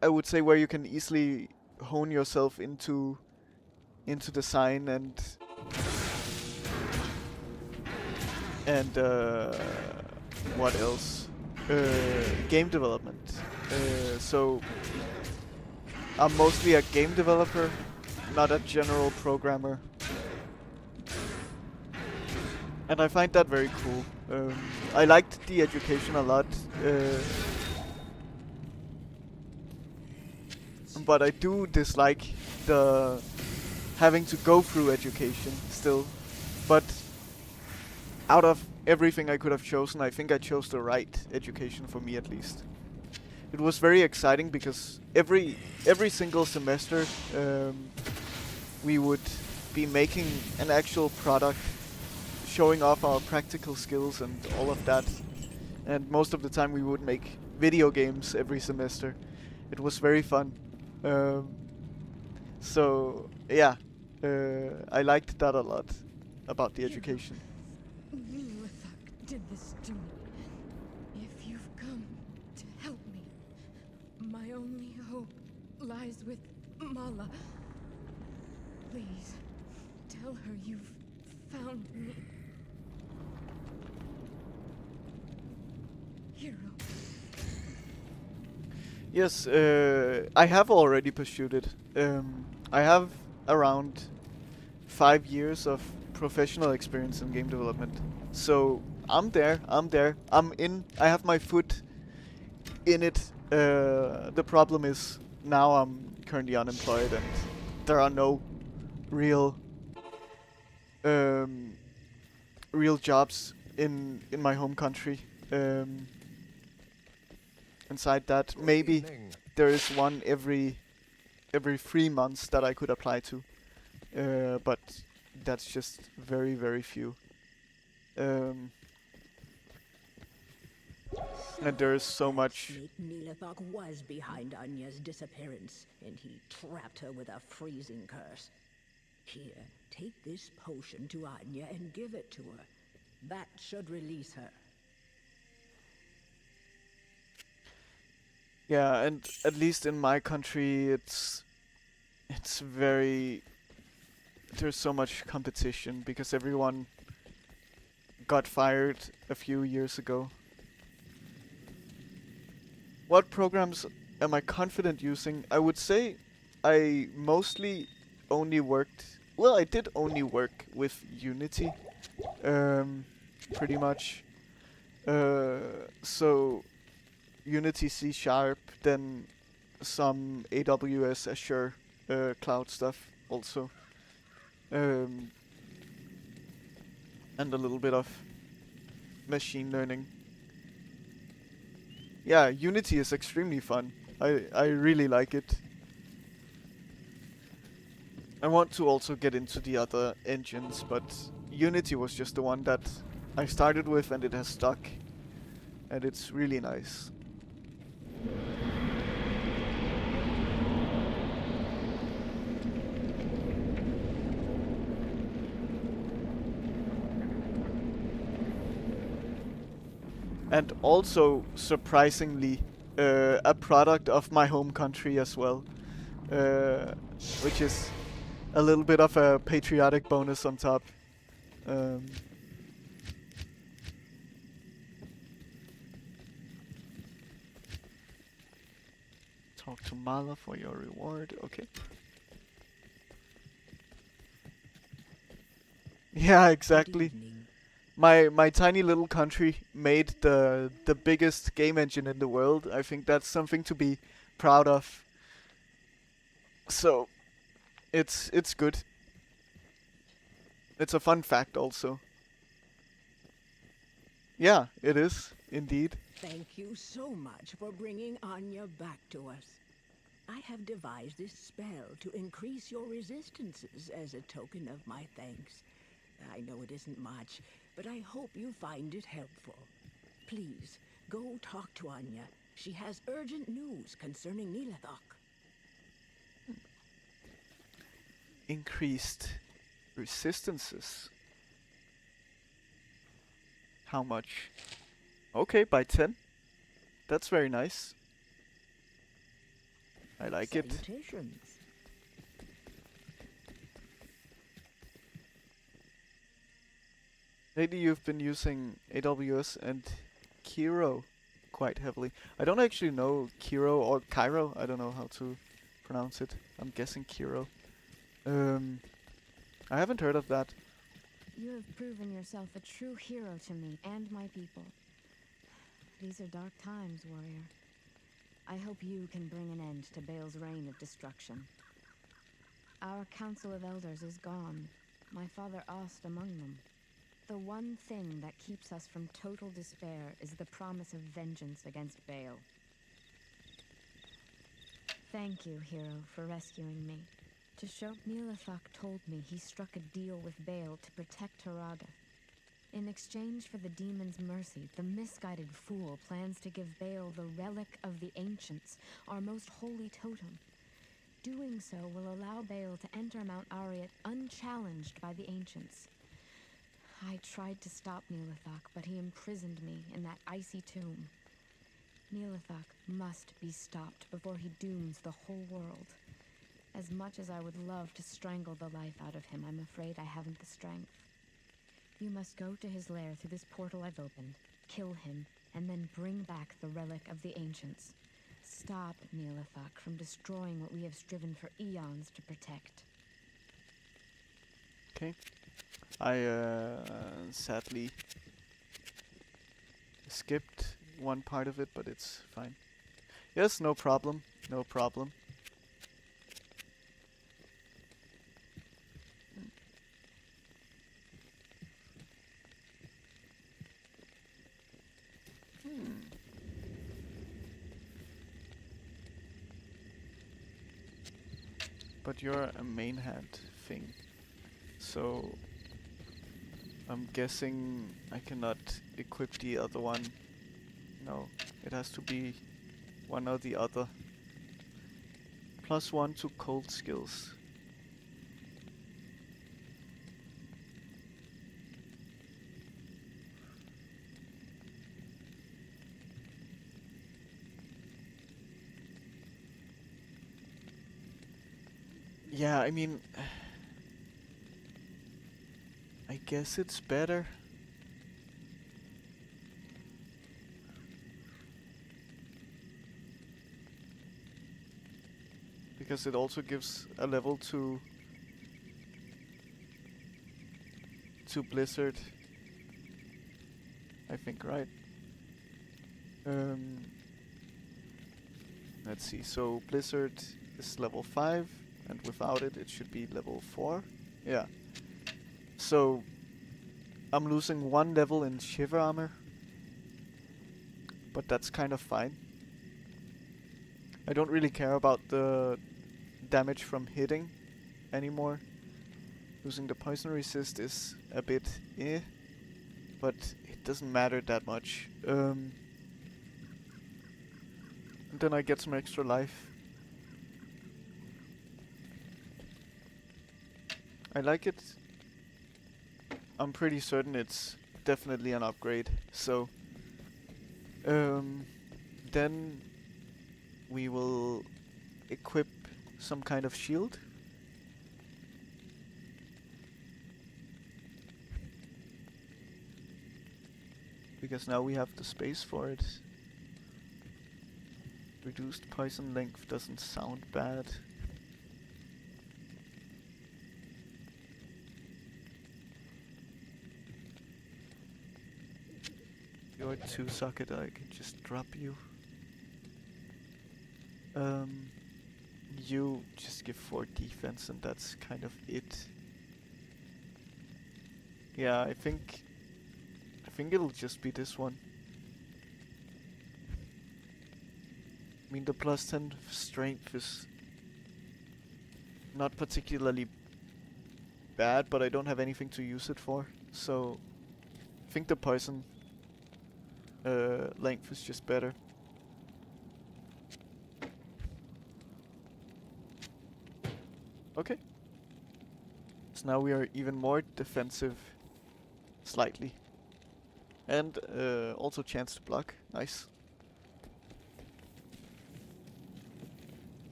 I would say, where you can easily hone yourself into design and what else? Game development. So I'm mostly a game developer, not a general programmer. And I find that very cool. I liked the education a lot. But I do dislike the having to go through education still. But out of everything I could have chosen, I think I chose the right education for me at least. It was very exciting because every single semester we would be making an actual product, showing off our practical skills and all of that. And most of the time we would make video games every semester. It was very fun. So yeah, I liked that a lot about the education. Lilithak did this to me. If you've come to help me, my only hope lies with Mala. Please, tell her you've found me. Hero. Yes, I have already pursued it. I have around 5 years of professional experience in game development. So I'm there, I'm in, I have my foot in it. The problem is now I'm currently unemployed and there are no real real jobs in my home country. Inside that, maybe there is one every 3 months that I could apply to, but that's just very, very few. And there's so much. Snake Nilithok was behind Anya's disappearance, and he trapped her with a freezing curse. Here, take this potion to Anya and give it to her. That should release her. Yeah, and at least in my country, it's very. There's so much competition because everyone got fired a few years ago. What programs am I confident using? I would say I mostly only worked. Well, I did only work with Unity, pretty much. So Unity C#, then some AWS Azure cloud stuff also, and a little bit of machine learning. Yeah, Unity is extremely fun. I really like it. I want to also get into the other engines, but Unity was just the one that I started with and it has stuck. And it's really nice. And also, surprisingly, a product of my home country as well, which is a little bit of a patriotic bonus on top. Talk to Mala for your reward. Okay. Yeah, exactly. My tiny little country made the biggest game engine in the world. I think that's something to be proud of. So, it's good. It's a fun fact also. Yeah, it is indeed. Thank you so much for bringing Anya back to us. I have devised this spell to increase your resistances as a token of my thanks. I know it isn't much, but I hope you find it helpful. Please, go talk to Anya. She has urgent news concerning Nilathok. Increased resistances. How much? Okay, by 10. That's very nice. I like it. Salutations. Lately you've been using AWS and Kiro quite heavily. I don't actually know Kiro or Cairo. I don't know how to pronounce it. I'm guessing Kiro. I haven't heard of that. You have proven yourself a true hero to me and my people. These are dark times, warrior. I hope you can bring an end to Bale's reign of destruction. Our Council of Elders is gone. My father asked among them. The one thing that keeps us from total despair is the promise of vengeance against Bale. Thank you, hero, for rescuing me. Nilathok told me he struck a deal with Bale to protect Haraga. In exchange for the demon's mercy, the misguided fool plans to give Bale the relic of the ancients, our most holy totem. Doing so will allow Bale to enter Mount Ariat unchallenged by the ancients. I tried to stop Nilathok, but he imprisoned me in that icy tomb. Nilathok must be stopped before he dooms the whole world. As much as I would love to strangle the life out of him, I'm afraid I haven't the strength. You must go to his lair through this portal I've opened, kill him, and then bring back the relic of the ancients. Stop Nilathok from destroying what we have striven for eons to protect. Okay. I sadly skipped one part of it, but it's fine. Yes, no problem. No problem. But you're a main hand thing, so I'm guessing I cannot equip the other one. No, it has to be one or the other. +1 to cold skills. Yeah, I mean, I guess it's better. Because it also gives a level to Blizzard. I think, right? Let's see, so Blizzard is level 5. And without it, it should be level 4. Yeah. So, I'm losing 1 level in Shiver Armor. But that's kind of fine. I don't really care about the damage from hitting anymore. Losing the poison resist is a bit but it doesn't matter that much. And then I get some extra life. I like it. I'm pretty certain it's definitely an upgrade. So, then we will equip some kind of shield. Because now we have the space for it. Reduced poison length doesn't sound bad. You're 2 socket, I can just drop you. You just give 4 defense and that's kind of it. Yeah, I think it'll just be this one. I mean, the +10 strength is not particularly bad, but I don't have anything to use it for. So I think the poison length is just better. Okay. So now we are even more defensive. Slightly. And also chance to block. Nice.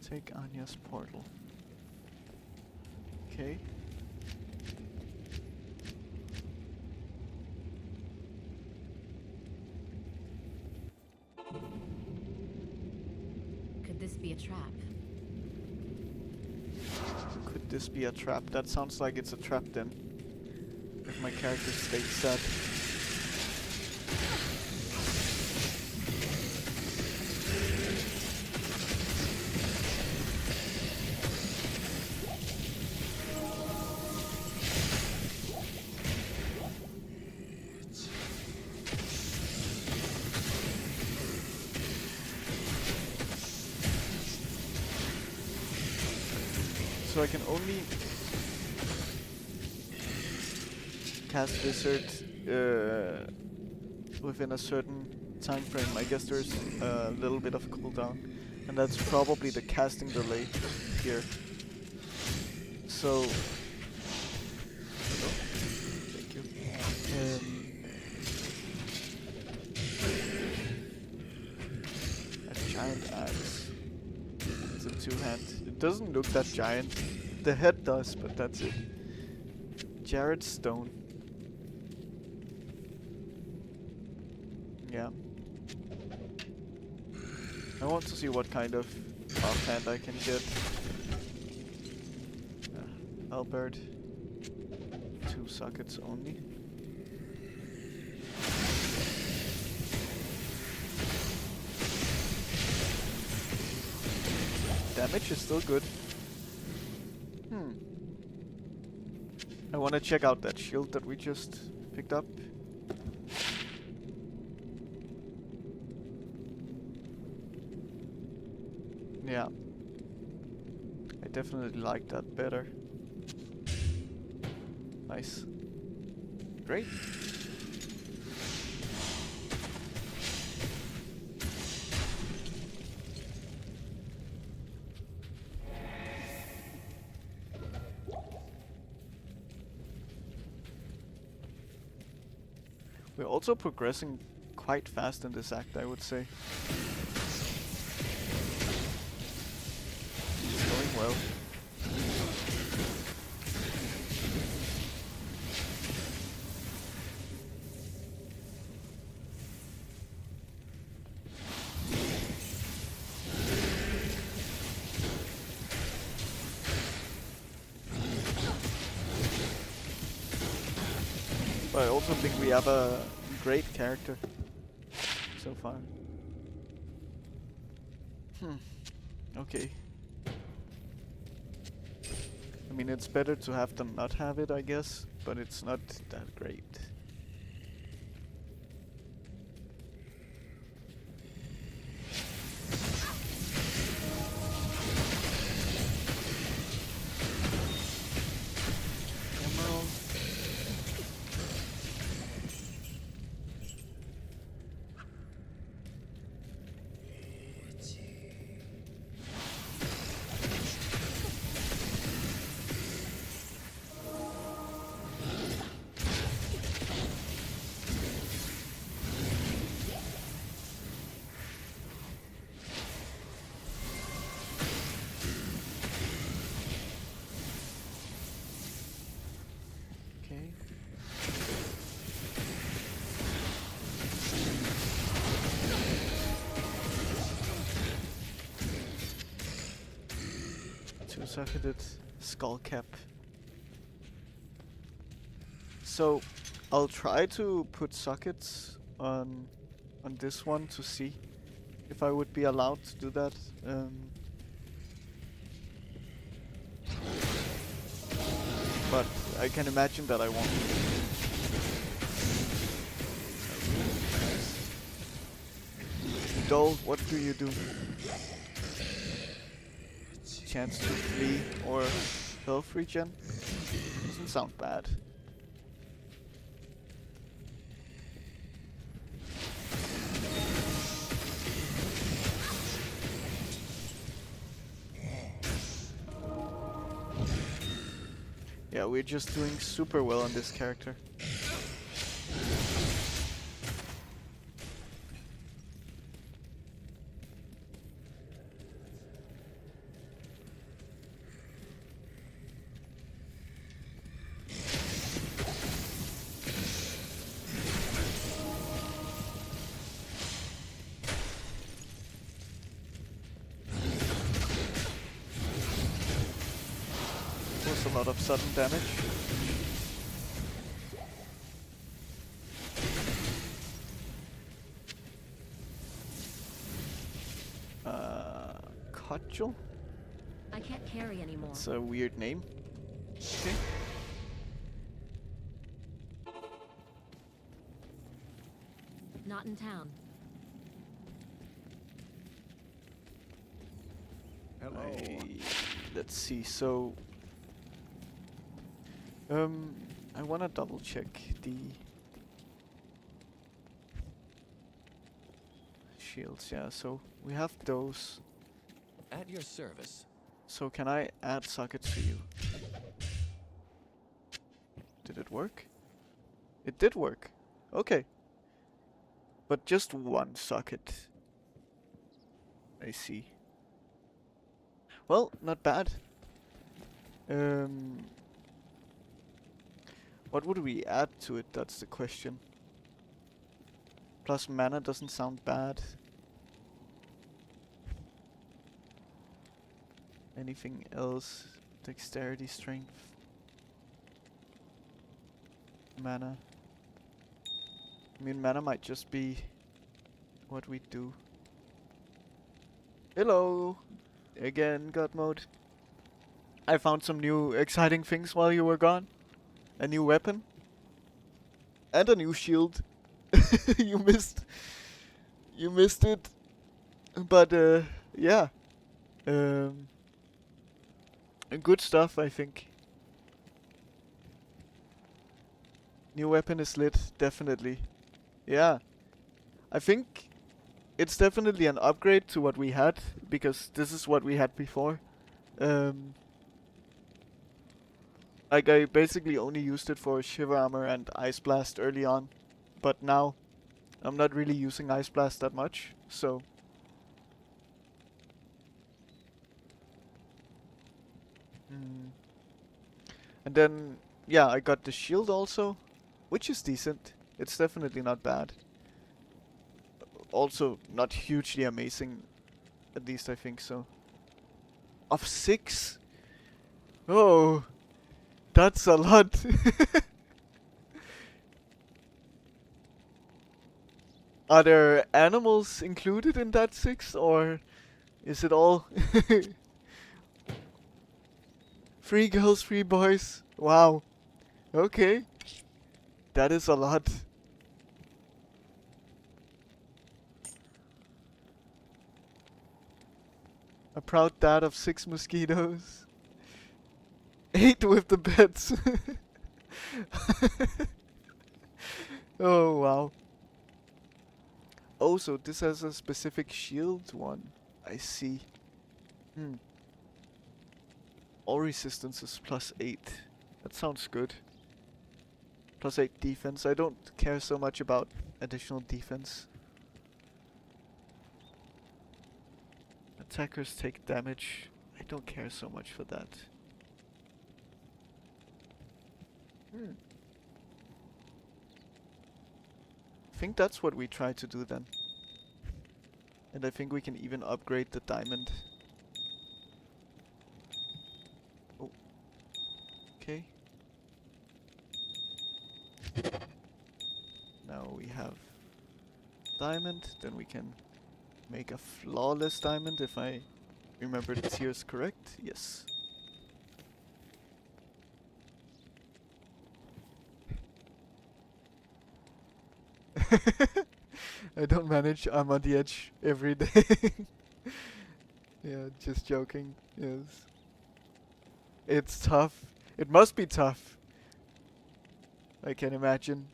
Take Anya's portal. Okay. Could this be a trap? Could this be a trap? That sounds like it's a trap then. If my character states that. So I can only cast Wizard within a certain time frame. I guess there's a little bit of cooldown, and that's probably the casting delay here. So, thank you. A giant axe. It's in two hands. It doesn't look that giant. The head does, but that's it. Jared Stone. Yeah. I want to see what kind of offhand I can get. Albert. 2 sockets only. Damage is still good. I want to check out that shield that we just picked up. Yeah. I definitely like that better. Nice. Great. We're also progressing quite fast in this act, I would say. It's going well. But I also think we have a great character so far. Okay. I mean, it's better to have them not have it, I guess, but it's not that great. Two-socketed skull cap. So I'll try to put sockets on this one to see if I would be allowed to do that. But I can imagine that I won't. doll, what do you do? Chance to flee or health regen? Doesn't sound bad. Yeah, we're just doing super well on this character. Was a lot of sudden damage. Cudgel? I can't carry anymore. It's a weird name. Okay. Not in town. Hello. Let's see, so I wanna double check the shields, yeah, so we have those. At your service. So can I add sockets for you? Did it work? It did work. Okay. But just one socket. I see. Well, not bad. What would we add to it? That's the question. Plus mana doesn't sound bad. Anything else? Dexterity, strength, mana. I mean, mana might just be what we do. Hello! Again, God mode. I found some new exciting things while you were gone. A new weapon. And a new shield. You missed it. But, yeah. Good stuff, I think. New weapon is lit, definitely. Yeah. I think it's definitely an upgrade to what we had, because this is what we had before. Like, I basically only used it for Shiver Armor and Ice Blast early on, but now I'm not really using Ice Blast that much, so... And then, yeah, I got the shield also, which is decent. It's definitely not bad. Also, not hugely amazing, at least I think so. Of 6? Oh, that's a lot. Are there animals included in that 6, or is it all 3 girls, 3 boys? Wow. Okay. That is a lot. A proud dad of 6 mosquitoes. 8 with the beds. Oh, wow. Oh, so this has a specific shield one. I see. All resistance is +8. That sounds good. +8 defense. I don't care so much about additional defense. Attackers take damage. I don't care so much for that. I think that's what we try to do then. And I think we can even upgrade the diamond. Oh. Okay. Now we have diamond, then we can make a flawless diamond if I remember the tiers correct. Yes. I don't manage. I'm on the edge every day. Yeah, just joking. Yes. It's tough. It must be tough. I can imagine.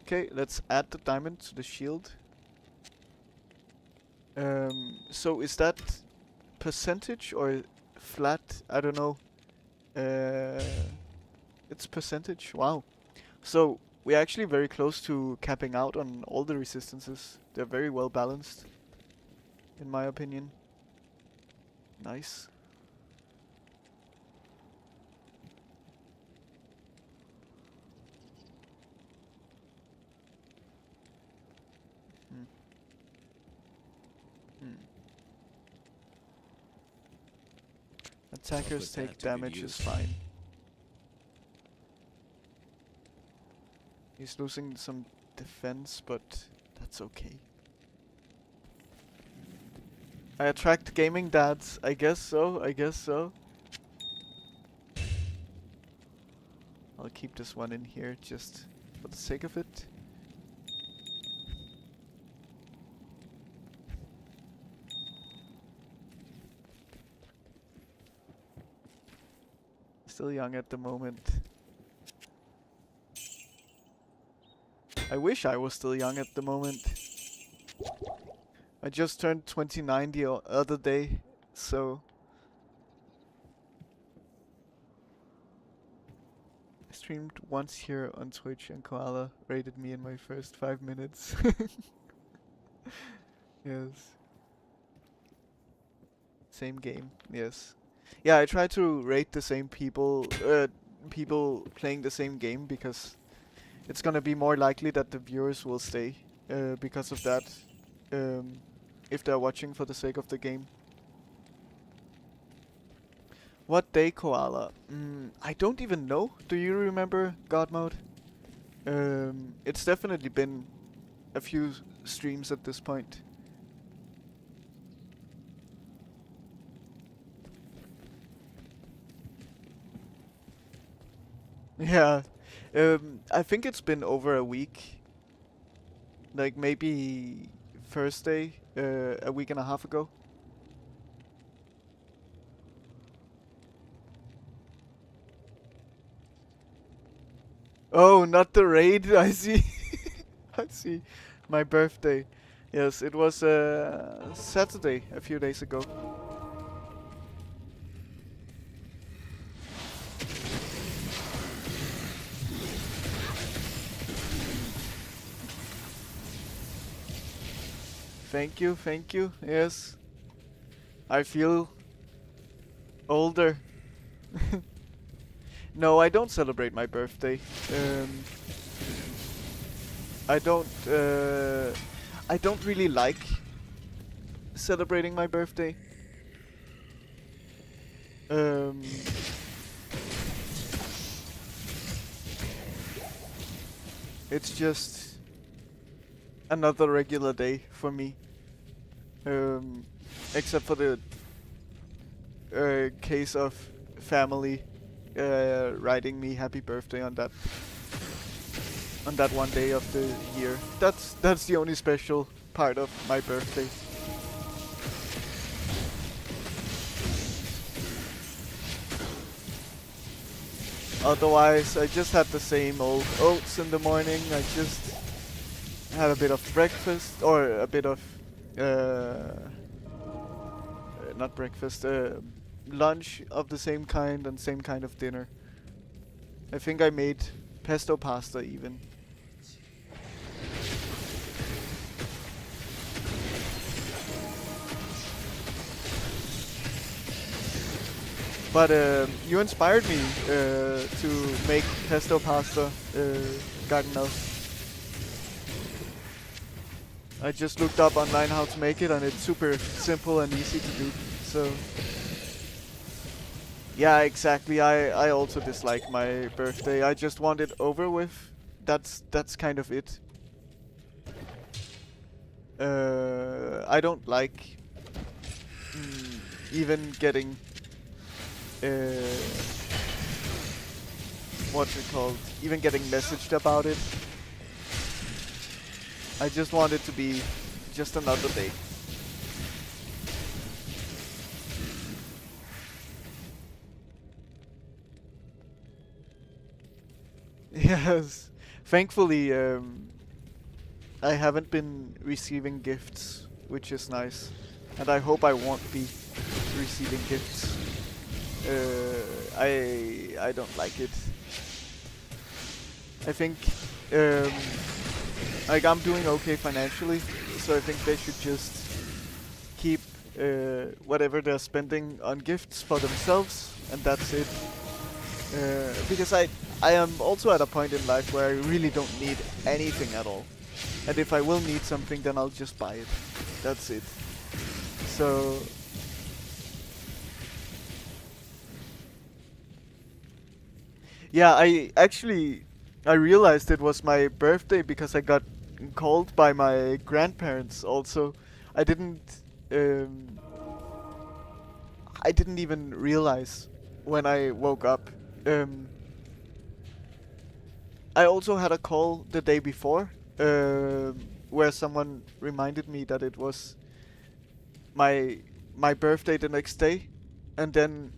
Okay, let's add the diamond to the shield. So is that percentage or flat? I don't know. It's percentage. Wow. So we're actually very close to capping out on all the resistances. They're very well balanced, in my opinion. Nice. Hmm. Attackers take damage is fine. He's losing some defense, but that's okay. I attract gaming dads. I guess so. I guess so. I'll keep this one in here just for the sake of it. Still young at the moment. I wish I was still young at the moment. I just turned 29 the other day, so... I streamed once here on Twitch and Koala rated me in my first 5 minutes. Yes. Same game, yes. Yeah, I try to rate the same people, people playing the same game, because it's gonna be more likely that the viewers will stay because of that, if they're watching for the sake of the game. What day, Koala? I don't even know. Do you remember God Mode? It's definitely been a few streams at this point. Yeah. I think it's been over a week. Like maybe Thursday, a week and a half ago. Oh, not the raid. I see. I see. My birthday. Yes, it was Saturday, a few days ago. Thank you, thank you. Yes. I feel older. No, I don't celebrate my birthday. I don't really like celebrating my birthday. It's just another regular day for me. Except for the case of family writing me happy birthday on that one day of the year. That's the only special part of my birthday. Otherwise, I just had the same old oats in the morning. I just had a bit of breakfast, or a bit of not breakfast, lunch of the same kind, and same kind of dinner. I think I made pesto pasta even. But you inspired me to make pesto pasta, Gardenel. I just looked up online how to make it, and it's super simple and easy to do. So yeah, exactly. I also dislike my birthday. I just want it over with. That's kind of it. I don't like even getting what's it called, even getting messaged about it. I just want it to be just another day. Yes. Thankfully, I haven't been receiving gifts, which is nice. And I hope I won't be receiving gifts. I don't like it. I think like I'm doing okay financially, so I think they should just keep whatever they're spending on gifts for themselves, and that's it. Because I am also at a point in life where I really don't need anything at all. And if I will need something, then I'll just buy it. That's it. So yeah, I realized it was my birthday because I got called by my grandparents also. I didn't um, I didn't even realize when I woke up. I also had a call the day before where someone reminded me that it was my birthday the next day, and then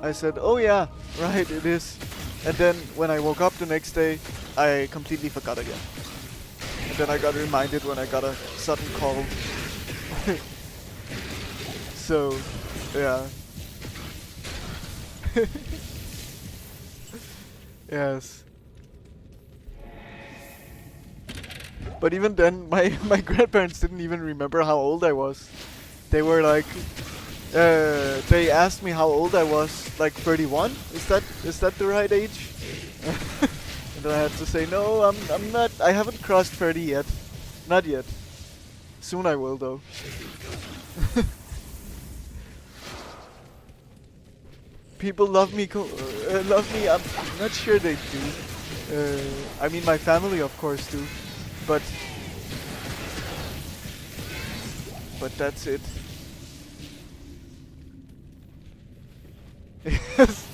I said, "Oh yeah, right, it is." And then when I woke up the next day, I completely forgot again. And then I got reminded when I got a sudden call. So, yeah. Yes. But even then, my grandparents didn't even remember how old I was. They were like, they asked me how old I was, like 31. Is that the right age? And then I had to say, no, I'm not. I haven't crossed 30 yet, not yet. Soon I will though. People love me. Love me. I'm not sure they do. I mean, my family, of course, do, but that's it. Yes.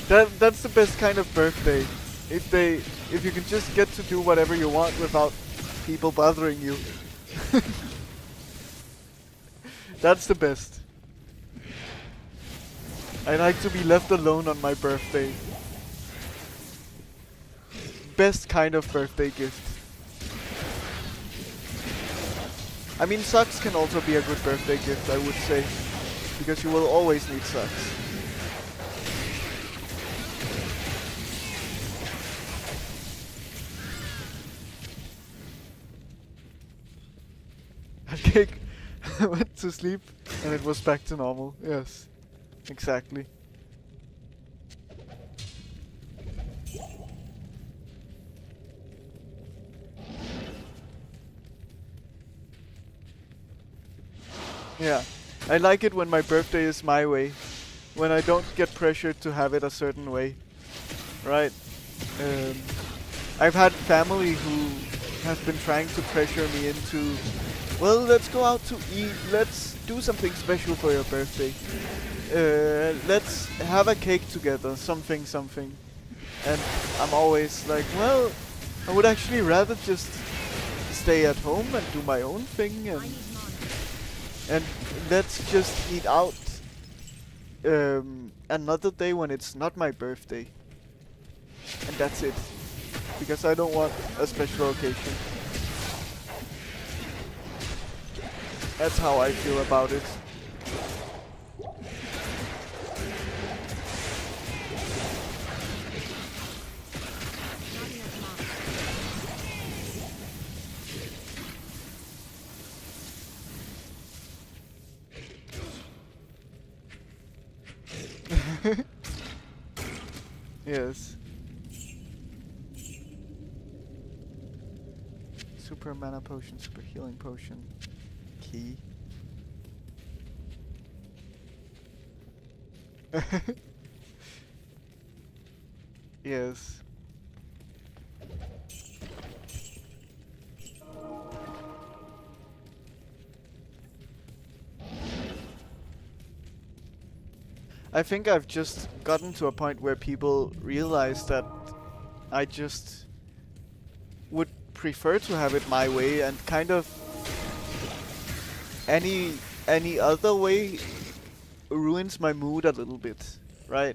That's the best kind of birthday. If you can just get to do whatever you want without people bothering you. That's the best. I like to be left alone on my birthday. Best kind of birthday gift. I mean, socks can also be a good birthday gift, I would say, because you will always need socks. Cake went to sleep and it was back to normal. Yes, exactly. Yeah, I like it when my birthday is my way, when I don't get pressured to have it a certain way. Right. I've had family who have been trying to pressure me into, well, let's go out to eat, let's do something special for your birthday. Let's have a cake together, something. And I'm always like, well, I would actually rather just stay at home and do my own thing, and let's just eat out another day when it's not my birthday. And that's it. Because I don't want a special occasion. That's how I feel about it. Yes. Super mana potion, super healing potion. Key. Yes. I think I've just gotten to a point where people realize that I just would prefer to have it my way, and kind of any other way ruins my mood a little bit, right?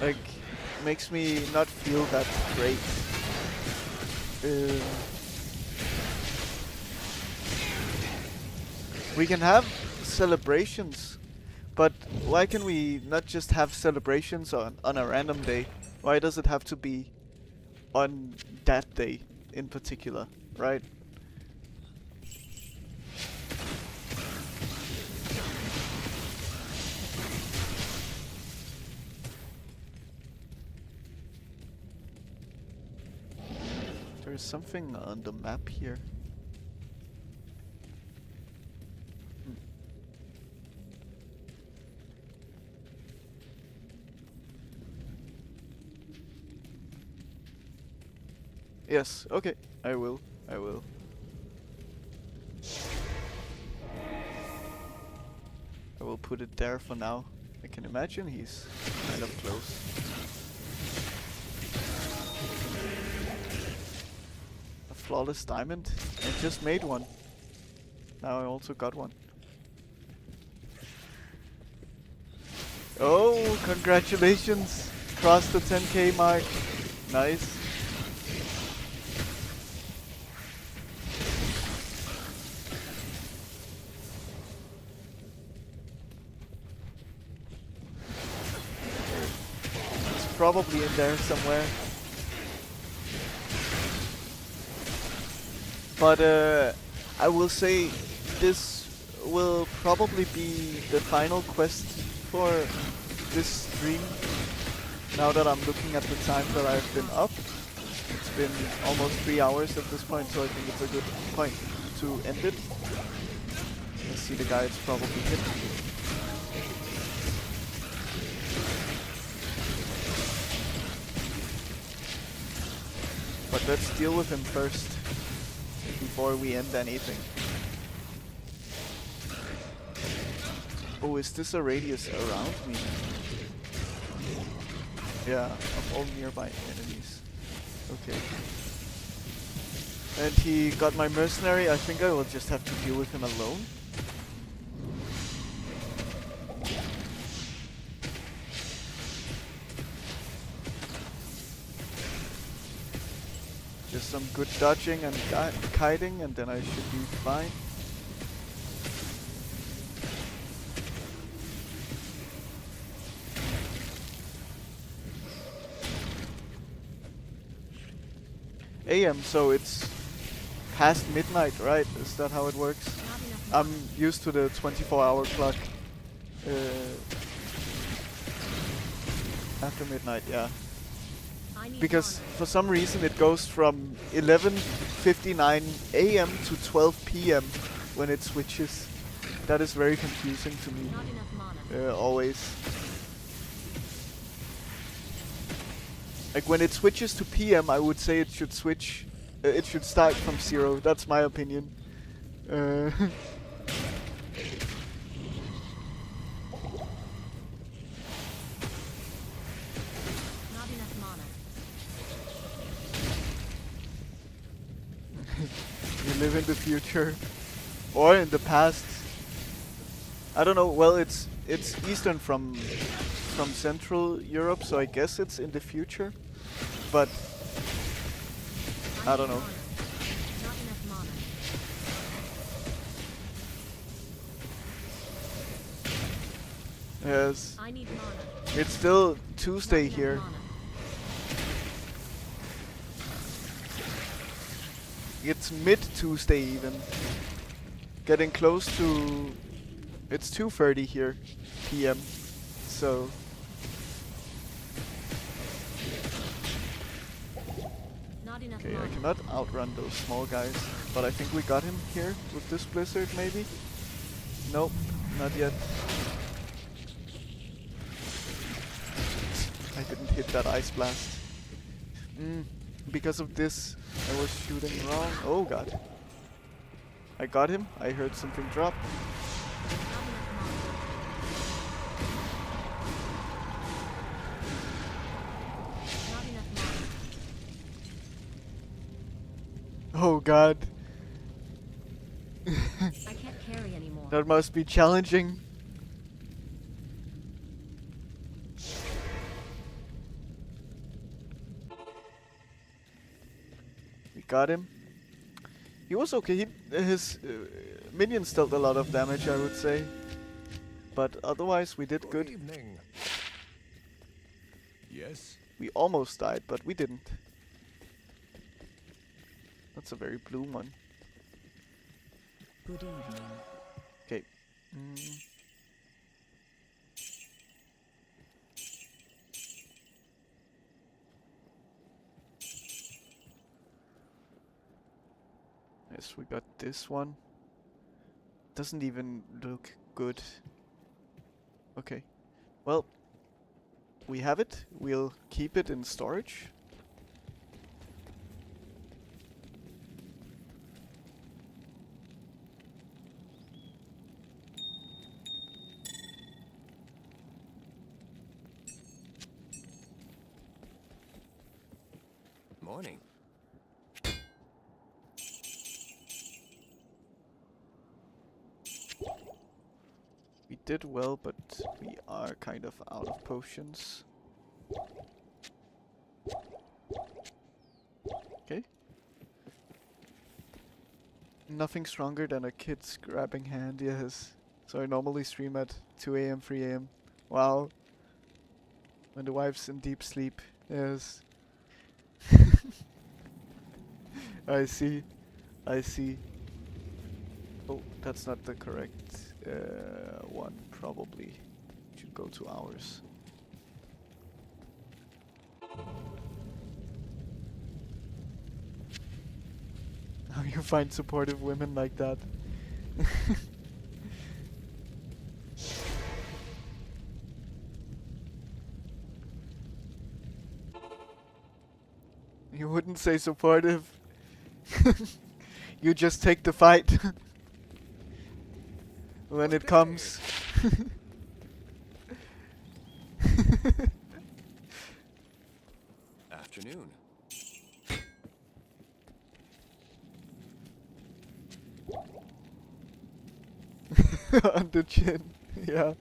Like, makes me not feel that great. We can have celebrations, but why can we not just have celebrations on a random day? Why does it have to be on that day in particular, right? There's something on the map here. Yes, okay. I will. I will. I will put it there for now. I can imagine he's kind of close. A flawless diamond? I just made one. Now I also got one. Oh, congratulations! Crossed the 10k mark. Nice. Probably in there somewhere. But I will say this will probably be the final quest for this stream. Now that I'm looking at the time that I've been up, it's been almost 3 hours at this point, so I think it's a good point to end it. I see the guy it's probably hit. But let's deal with him first, before we end anything. Oh, is this a radius around me? Yeah, of all nearby enemies. Okay. And he got my mercenary. I think I will just have to deal with him alone. Just some good dodging and kiting, and then I should be fine. AM, so it's past midnight, right? Is that how it works? I'm used to the 24-hour clock. After midnight, yeah. Because for some reason it goes from 11:59 AM to 12 PM when it switches. That is very confusing to me. Always. Like when it switches to PM, I would say it should switch. It should start from 0. That's my opinion. You live in the future or in the past. I don't know. Well, it's eastern from Central Europe, so I guess it's in the future. But I don't know. Yes. It's still Tuesday here. It's mid-Tuesday even. Getting close to... It's 2:30 here, PM. So... Okay, I cannot outrun those small guys. But I think we got him here with this blizzard, maybe? Nope, not yet. I didn't hit that ice blast. Because of this, I was shooting wrong. Oh god. I got him. I heard something drop. Oh god. I can't carry anymore. That must be challenging. We got him. He was okay. His minions dealt a lot of damage, I would say. But otherwise, we did good. Evening. Yes? We almost died, but we didn't. That's a very blue one. Good evening. Okay. Yes, we got this one. Doesn't even look good. Okay. Well, we have it. We'll keep it in storage. Morning. We did well, but we are kind of out of potions. Okay. Nothing stronger than a kid's grabbing hand, yes. So I normally stream at 2 AM, 3 AM. Wow. When the wife's in deep sleep, yes. I see. I see. Oh, that's not the correct one, probably. Should go to ours. How you find supportive women like that? You wouldn't say supportive. You just take the fight. When it comes. Afternoon. On the chin, yeah.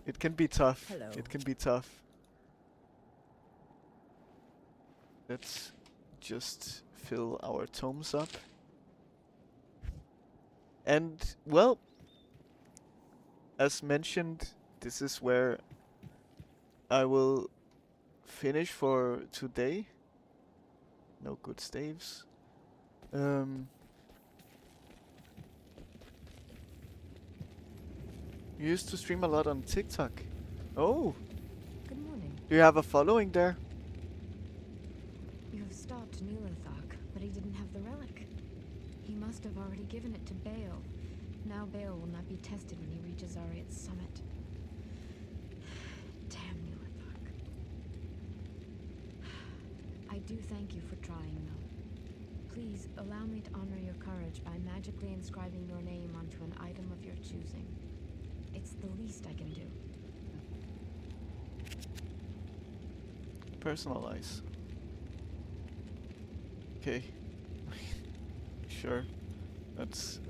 It can be tough. Hello. It can be tough. Let's just fill our tomes up. And, well, as mentioned, this is where I will finish for today. No good staves. You used to stream a lot on TikTok. Oh, Good morning. do you have a following there? You have stopped Newlathok, but he didn't have the relic. He must have already given it to Bale. Now Bale will not be tested when he reaches Ariat's summit. Damn Newlathok. I do thank you for trying, though. Please allow me to honor your courage by magically inscribing your name onto an item of your choosing. It's the least I can do. Personalize. Okay. Sure. That's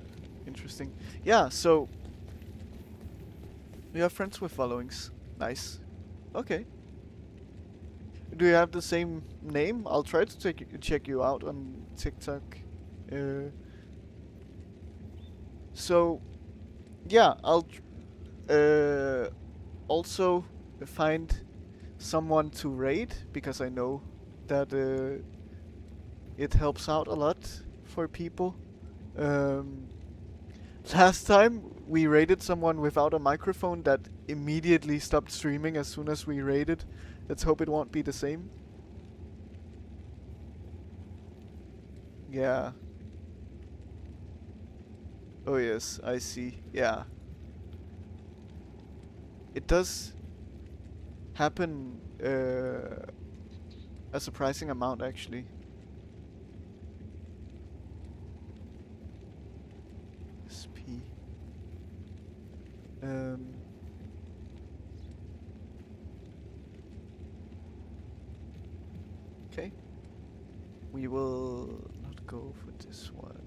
interesting. Yeah, so you have friends with followings. Nice. Okay. Do you have the same name? I'll try to check you out on TikTok. So, yeah, I'll also find someone to raid, because I know that it helps out a lot for people. Last time we raided someone without a microphone that immediately stopped streaming as soon as we raided. Let's hope it won't be the same. Yeah. Oh yes, I see. Yeah. It does happen a surprising amount, actually. SP. Um, okay. We will not go for this one.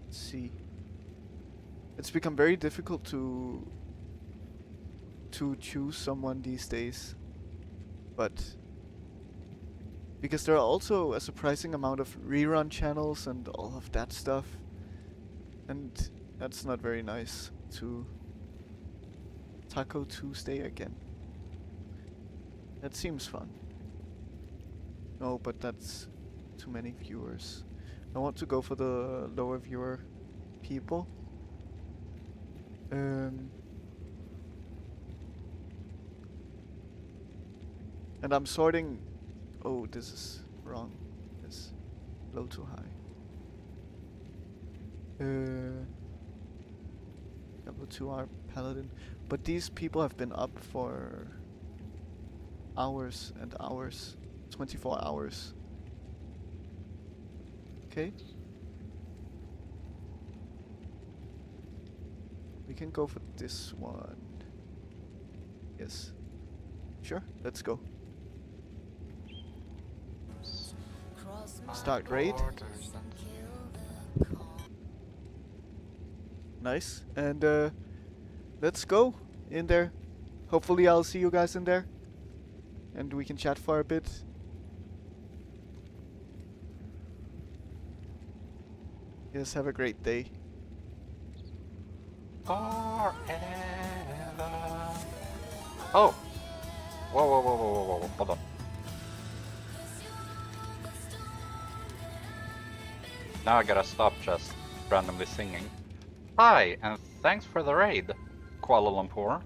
Let's see. It's become very difficult to choose someone these days. But because there are also a surprising amount of rerun channels and all of that stuff. And that's not very nice to Taco Tuesday again. That seems fun. No, but that's too many viewers. I want to go for the lower viewer people. And I'm sorting. Oh, this is wrong. It's low too high. Diablo 2R Paladin. But these people have been up for hours and hours. 24 hours. Okay. We can go for this one. Yes. Sure, let's go. Start raid. Nice. And let's go in there. Hopefully I'll see you guys in there. And we can chat for a bit. Yes, have a great day. Forever. Oh! Whoa, whoa, whoa, whoa, whoa, whoa, hold on. Now I gotta stop just randomly singing. Hi, and thanks for the raid, Kuala Lumpur.